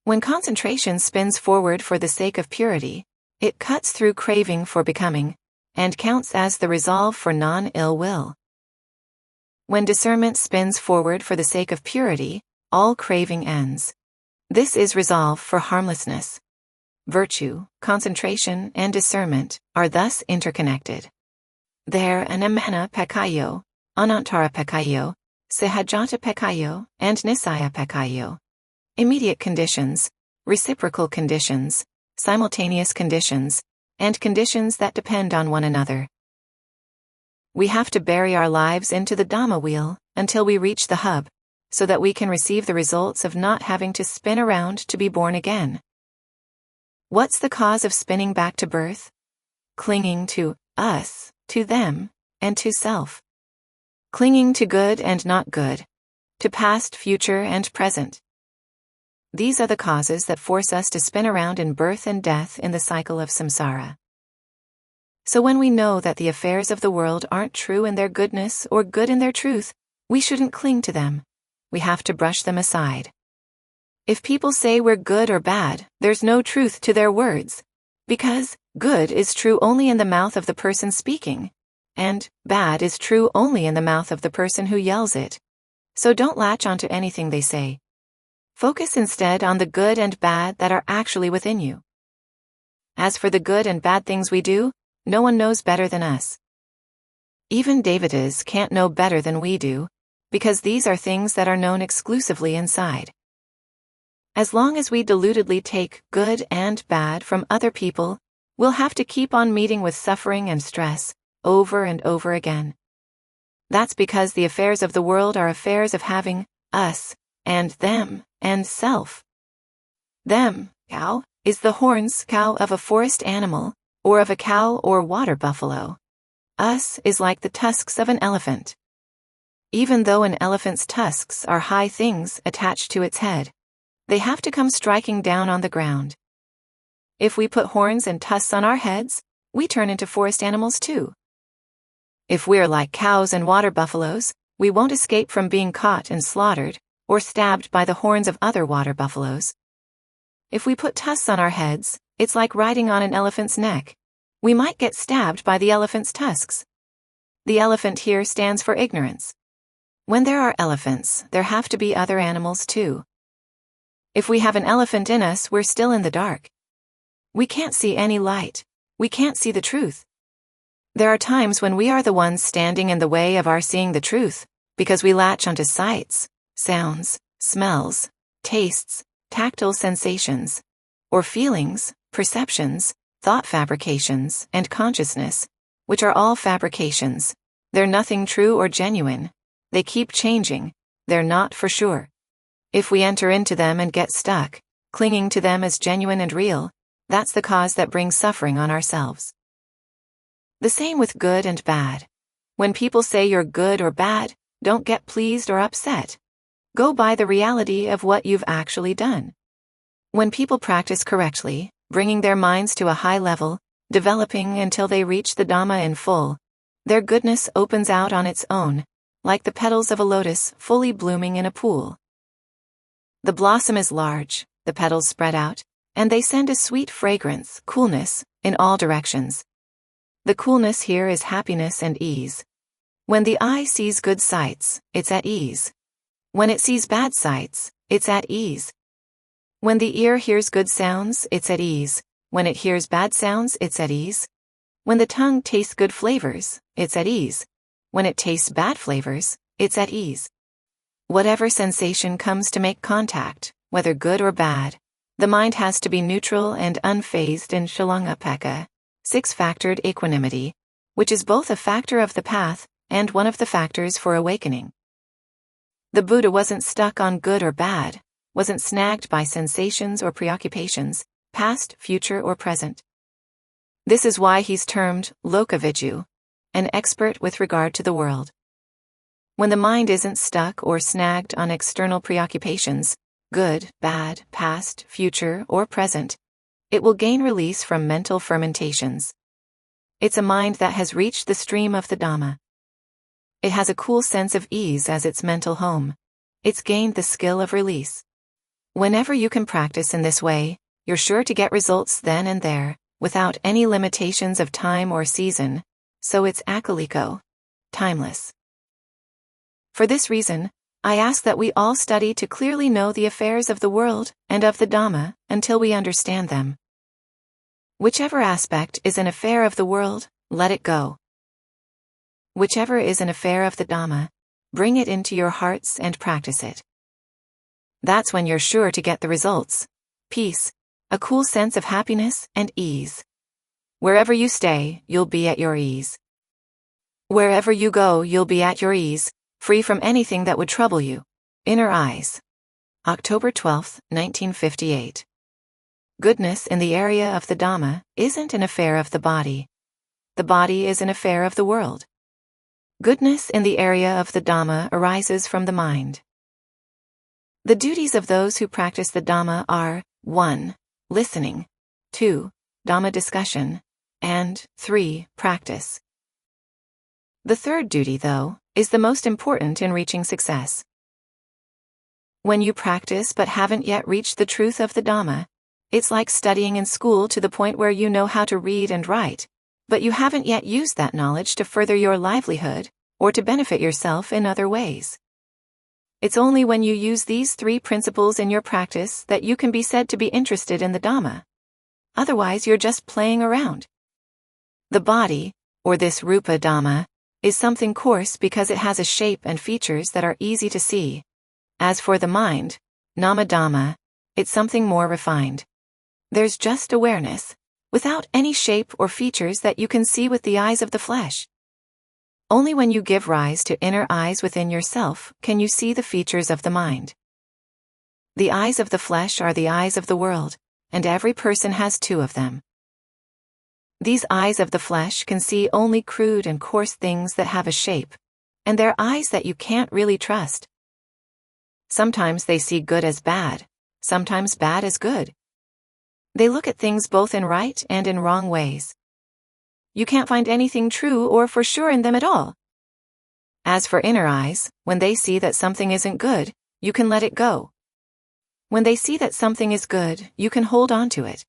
When concentration spins forward for the sake of purity, it cuts through craving for becoming, and counts as the resolve for non-ill will. When discernment spins forward for the sake of purity, all craving ends. This is resolve for harmlessness. Virtue, concentration, and discernment are thus interconnected. They're anapanasati, anapanasati, sahajata, and nisaya. Immediate conditions, reciprocal conditions, simultaneous conditions, and conditions that depend on one another. We have to bury our lives into the Dhamma wheel until we reach the hub, so that we can receive the results of not having to spin around to be born again. What's the cause of spinning back to birth? Clinging to us, to them, and to self. Clinging to good and not good, to past, future, and present. These are the causes that force us to spin around in birth and death in the cycle of samsara. So when we know that the affairs of the world aren't true in their goodness or good in their truth, we shouldn't cling to them. We have to brush them aside. If people say we're good or bad, there's no truth to their words, because good is true only in the mouth of the person speaking, and bad is true only in the mouth of the person who yells it. So don't latch onto anything they say. Focus instead on the good and bad that are actually within you. As for the good and bad things we do, no one knows better than us. Even Devatas can't know better than we do, because these are things that are known exclusively inside. As long as we deludedly take good and bad from other people, we'll have to keep on meeting with suffering and stress, over and over again. That's because the affairs of the world are affairs of having us, and them, and self. Them, cow, is the horns cow of a forest animal, or of a cow or water buffalo. Us is like the tusks of an elephant. Even though an elephant's tusks are high things attached to its head, they have to come striking down on the ground. If we put horns and tusks on our heads, we turn into forest animals too. If we're like cows and water buffaloes, we won't escape from being caught and slaughtered, or stabbed by the horns of other water buffaloes. If we put tusks on our heads, it's like riding on an elephant's neck. We might get stabbed by the elephant's tusks. The elephant here stands for ignorance. When there are elephants, there have to be other animals too. If we have an elephant in us, we're still in the dark. We can't see any light. We can't see the truth. There are times when we are the ones standing in the way of our seeing the truth, because we latch onto sights, sounds, smells, tastes, tactile sensations, or feelings, perceptions, thought fabrications, and consciousness, which are all fabrications. They're nothing true or genuine. They keep changing. They're not for sure. If we enter into them and get stuck, clinging to them as genuine and real, that's the cause that brings suffering on ourselves. The same with good and bad. When people say you're good or bad, don't get pleased or upset. Go by the reality of what you've actually done. When people practice correctly, bringing their minds to a high level, developing until they reach the Dhamma in full, their goodness opens out on its own, like the petals of a lotus fully blooming in a pool. The blossom is large, the petals spread out, and they send a sweet fragrance, coolness, in all directions. The coolness here is happiness and ease. When the eye sees good sights, it's at ease. When it sees bad sights, it's at ease. When the ear hears good sounds, it's at ease. When it hears bad sounds, it's at ease. When the tongue tastes good flavors, it's at ease. When it tastes bad flavors, it's at ease. Whatever sensation comes to make contact, whether good or bad, the mind has to be neutral and unfazed in Shalangapeka, six-factored equanimity, which is both a factor of the path and one of the factors for awakening. The Buddha wasn't stuck on good or bad, wasn't snagged by sensations or preoccupations, past, future, or present. This is why he's termed Lokaviju, an expert with regard to the world. When the mind isn't stuck or snagged on external preoccupations, good, bad, past, future, or present, it will gain release from mental fermentations. It's a mind that has reached the stream of the Dhamma. It has a cool sense of ease as its mental home. It's gained the skill of release. Whenever you can practice in this way, you're sure to get results then and there, without any limitations of time or season, so it's akaliko, timeless. For this reason, I ask that we all study to clearly know the affairs of the world and of the Dhamma until we understand them. Whichever aspect is an affair of the world, let it go. Whichever is an affair of the Dhamma, bring it into your hearts and practice it. That's when you're sure to get the results: peace, a cool sense of happiness and ease. Wherever you stay, you'll be at your ease. Wherever you go, you'll be at your ease, free from anything that would trouble you. Inner Eyes. October 12, 1958. Goodness in the area of the Dhamma isn't an affair of the body. The body is an affair of the world. Goodness in the area of the Dhamma arises from the mind. The duties of those who practice the Dhamma are 1. Listening, 2. Dhamma discussion, and 3. Practice. The third duty, though, is the most important in reaching success. When you practice but haven't yet reached the truth of the Dhamma, it's like studying in school to the point where you know how to read and write, but you haven't yet used that knowledge to further your livelihood or to benefit yourself in other ways. It's only when you use these three principles in your practice that you can be said to be interested in the Dhamma. Otherwise, you're just playing around. The body, or this Rupa Dhamma, is something coarse because it has a shape and features that are easy to see. As for the mind, Nama Dhamma, it's something more refined. There's just awareness, without any shape or features that you can see with the eyes of the flesh. Only when you give rise to inner eyes within yourself can you see the features of the mind. The eyes of the flesh are the eyes of the world, and every person has two of them. These eyes of the flesh can see only crude and coarse things that have a shape, and they're eyes that you can't really trust. Sometimes they see good as bad, sometimes bad as good. They look at things both in right and in wrong ways. You can't find anything true or for sure in them at all. As for inner eyes, when they see that something isn't good, you can let it go. When they see that something is good, you can hold on to it.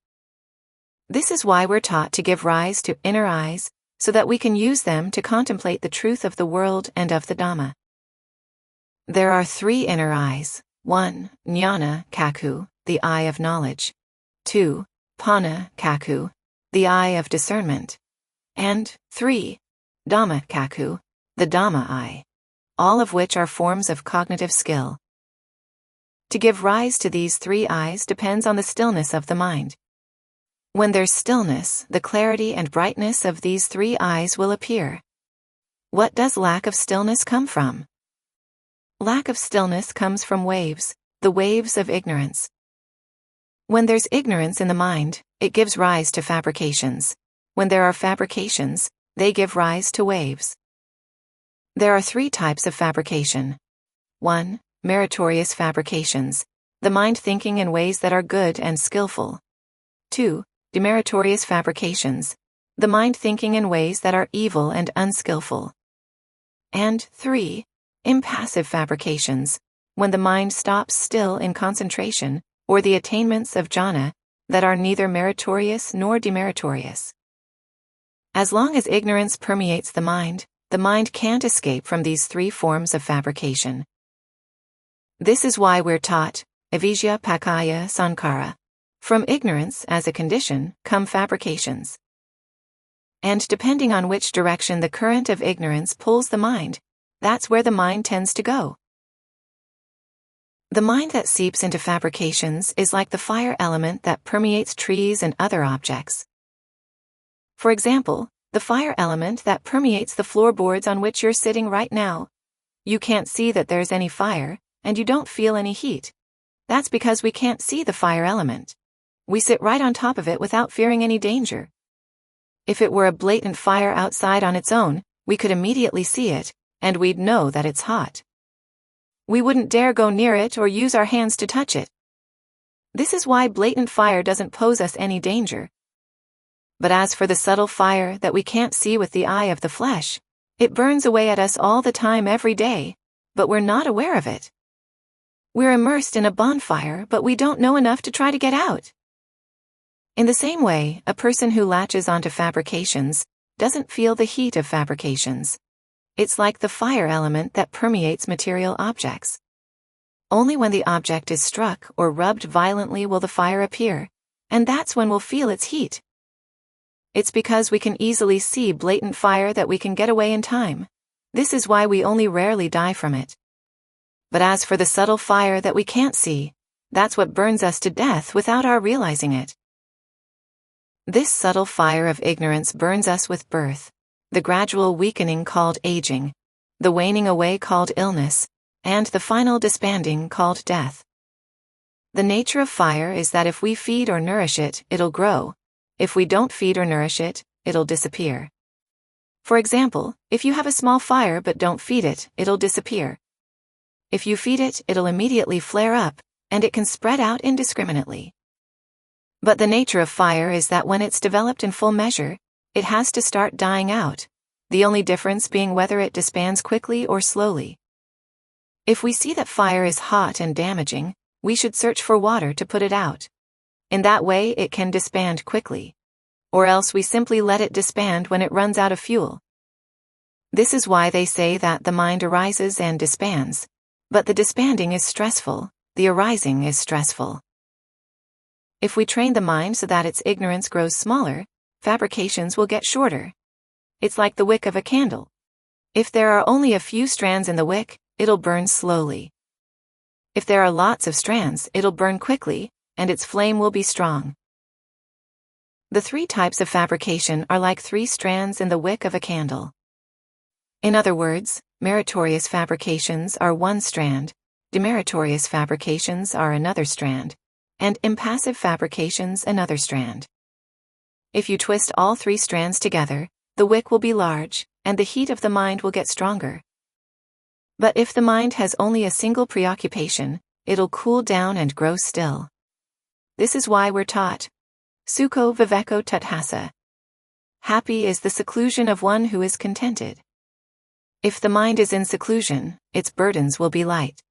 This is why we're taught to give rise to inner eyes, so that we can use them to contemplate the truth of the world and of the Dhamma. There are 3 inner eyes: 1. Jnana Kaku, the eye of knowledge; 2. Panna Kaku, the eye of discernment; and 3. Dhamma Kaku, the Dhamma eye, all of which are forms of cognitive skill. To give rise to these 3 eyes depends on the stillness of the mind. When there's stillness, the clarity and brightness of these 3 eyes will appear. What does lack of stillness come from? Lack of stillness comes from waves, the waves of ignorance. When there's ignorance in the mind, it gives rise to fabrications. When there are fabrications, they give rise to waves. There are 3 types of fabrication. 1. meritorious fabrications, the mind thinking in ways that are good and skillful. 2. Demeritorious fabrications, the mind thinking in ways that are evil and unskillful. And 3. Impassive fabrications, when the mind stops still in concentration, or the attainments of jhana, that are neither meritorious nor demeritorious. As long as ignorance permeates the mind can't escape from these three forms of fabrication. This is why we're taught, avijja pakaya sankhara. From ignorance as a condition come fabrications. And depending on which direction the current of ignorance pulls the mind, that's where the mind tends to go. The mind that seeps into fabrications is like the fire element that permeates trees and other objects. For example, the fire element that permeates the floorboards on which you're sitting right now. You can't see that there's any fire, and you don't feel any heat. That's because we can't see the fire element. We sit right on top of it without fearing any danger. If it were a blatant fire outside on its own, we could immediately see it, and we'd know that it's hot. We wouldn't dare go near it or use our hands to touch it. This is why blatant fire doesn't pose us any danger. But as for the subtle fire that we can't see with the eye of the flesh, it burns away at us all the time every day, but we're not aware of it. We're immersed in a bonfire, but we don't know enough to try to get out. In the same way, a person who latches onto fabrications doesn't feel the heat of fabrications. It's like the fire element that permeates material objects. Only when the object is struck or rubbed violently will the fire appear, and that's when we'll feel its heat. It's because we can easily see blatant fire that we can get away in time. This is why we only rarely die from it. But as for the subtle fire that we can't see, that's what burns us to death without our realizing it. This subtle fire of ignorance burns us with birth, the gradual weakening called aging, the waning away called illness, and the final disbanding called death. The nature of fire is that if we feed or nourish it, it'll grow. If we don't feed or nourish it, it'll disappear. For example, if you have a small fire but don't feed it, it'll disappear. If you feed it, it'll immediately flare up, and it can spread out indiscriminately. But the nature of fire is that when it's developed in full measure, it has to start dying out, the only difference being whether it disbands quickly or slowly. If we see that fire is hot and damaging, we should search for water to put it out. In that way it can disband quickly. Or else we simply let it disband when it runs out of fuel. This is why they say that the mind arises and disbands. But the disbanding is stressful, the arising is stressful. If we train the mind so that its ignorance grows smaller, fabrications will get shorter. It's like the wick of a candle. If there are only a few strands in the wick, it'll burn slowly. If there are lots of strands, it'll burn quickly, and its flame will be strong. The three types of fabrication are like three strands in the wick of a candle. In other words, meritorious fabrications are one strand, demeritorious fabrications are another strand, and impassive fabrications another strand. If you twist all three strands together, the wick will be large, and the heat of the mind will get stronger. But if the mind has only a single preoccupation, it'll cool down and grow still. This is why we're taught, sukho viveko tathassa. Happy is the seclusion of one who is contented. If the mind is in seclusion, its burdens will be light.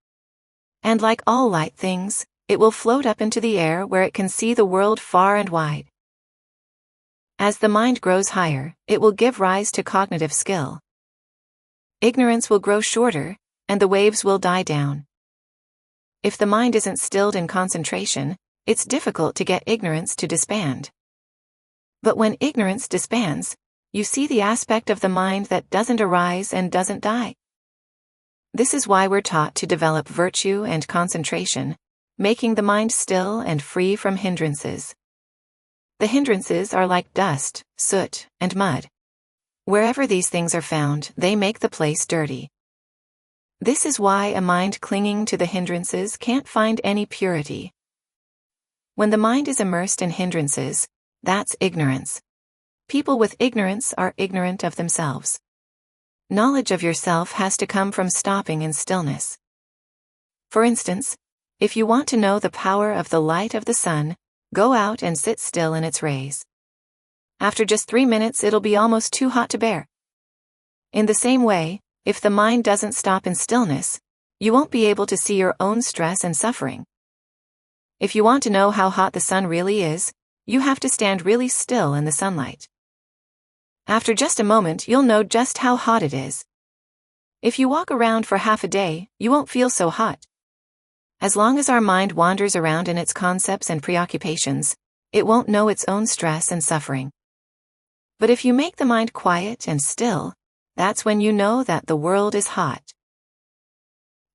And like all light things, it will float up into the air where it can see the world far and wide. As the mind grows higher, it will give rise to cognitive skill. Ignorance will grow shorter, and the waves will die down. If the mind isn't stilled in concentration, it's difficult to get ignorance to disband. But when ignorance disbands, you see the aspect of the mind that doesn't arise and doesn't die. This is why we're taught to develop virtue and concentration, making the mind still and free from hindrances. The hindrances are like dust, soot, and mud. Wherever these things are found, they make the place dirty. This is why a mind clinging to the hindrances can't find any purity. When the mind is immersed in hindrances, that's ignorance. People with ignorance are ignorant of themselves. Knowledge of yourself has to come from stopping in stillness. For instance, if you want to know the power of the light of the sun, go out and sit still in its rays. After just 3 minutes, it'll be almost too hot to bear. In the same way, if the mind doesn't stop in stillness, you won't be able to see your own stress and suffering. If you want to know how hot the sun really is, you have to stand really still in the sunlight. After just a moment, you'll know just how hot it is. If you walk around for half a day, you won't feel so hot. As long as our mind wanders around in its concepts and preoccupations, it won't know its own stress and suffering. But if you make the mind quiet and still, that's when you know that the world is hot.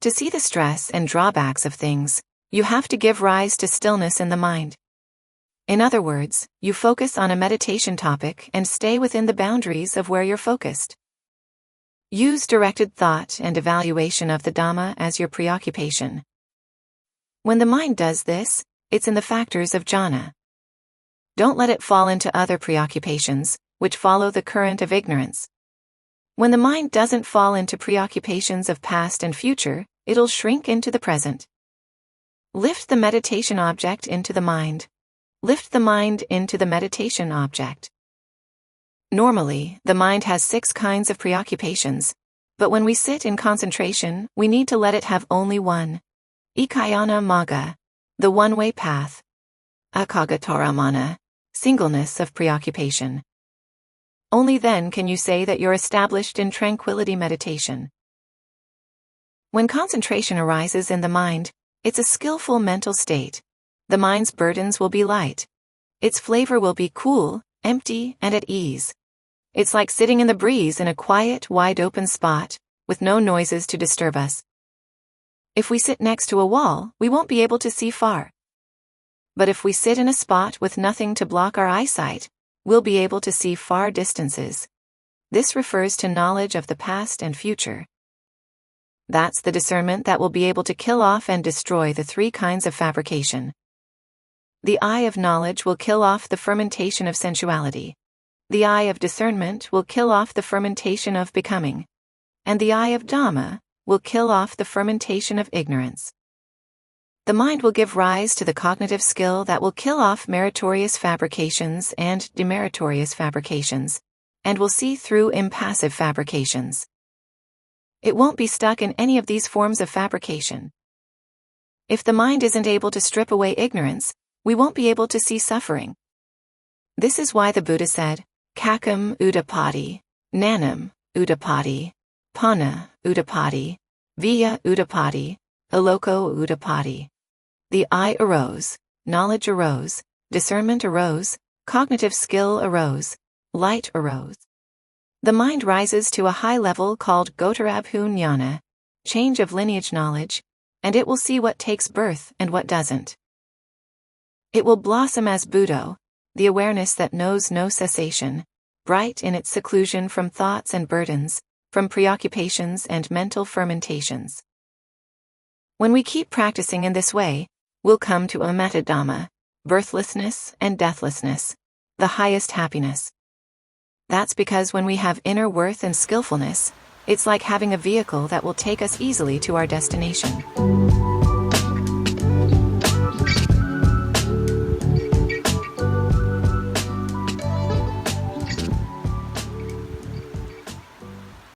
To see the stress and drawbacks of things, you have to give rise to stillness in the mind. In other words, you focus on a meditation topic and stay within the boundaries of where you're focused. Use directed thought and evaluation of the Dhamma as your preoccupation. When the mind does this, it's in the factors of jhana. Don't let it fall into other preoccupations, which follow the current of ignorance. When the mind doesn't fall into preoccupations of past and future, it'll shrink into the present. Lift the meditation object into the mind. Lift the mind into the meditation object. Normally, the mind has 6 kinds of preoccupations, but when we sit in concentration, we need to let it have only one. Ikayana magga, the one-way path. Akagataramana, singleness of preoccupation. Only then can you say that you're established in tranquility meditation. When concentration arises in the mind, it's a skillful mental state. The mind's burdens will be light. Its flavor will be cool, empty, and at ease. It's like sitting in the breeze in a quiet, wide-open spot, with no noises to disturb us. If we sit next to a wall, we won't be able to see far. But if we sit in a spot with nothing to block our eyesight, we'll be able to see far distances. This refers to knowledge of the past and future. That's the discernment that will be able to kill off and destroy the 3 kinds of fabrication. The eye of knowledge will kill off the fermentation of sensuality. The eye of discernment will kill off the fermentation of becoming. And the eye of Dhamma will kill off the fermentation of ignorance. The mind will give rise to the cognitive skill that will kill off meritorious fabrications and demeritorious fabrications, and will see through impassive fabrications. It won't be stuck in any of these forms of fabrication. If the mind isn't able to strip away ignorance, we won't be able to see suffering. This is why the Buddha said, Kakam udapati, nanam udapati, pana udapati, via udapati, aloko udapati. The eye arose, knowledge arose, discernment arose, cognitive skill arose, light arose. The mind rises to a high level called Gotarabhu Jnana, change of lineage knowledge, and it will see what takes birth and what doesn't. It will blossom as Buddho, the awareness that knows no cessation, bright in its seclusion from thoughts and burdens, from preoccupations and mental fermentations. When we keep practicing in this way, we'll come to Amata Dhamma, birthlessness and deathlessness, the highest happiness. That's because when we have inner worth and skillfulness, it's like having a vehicle that will take us easily to our destination.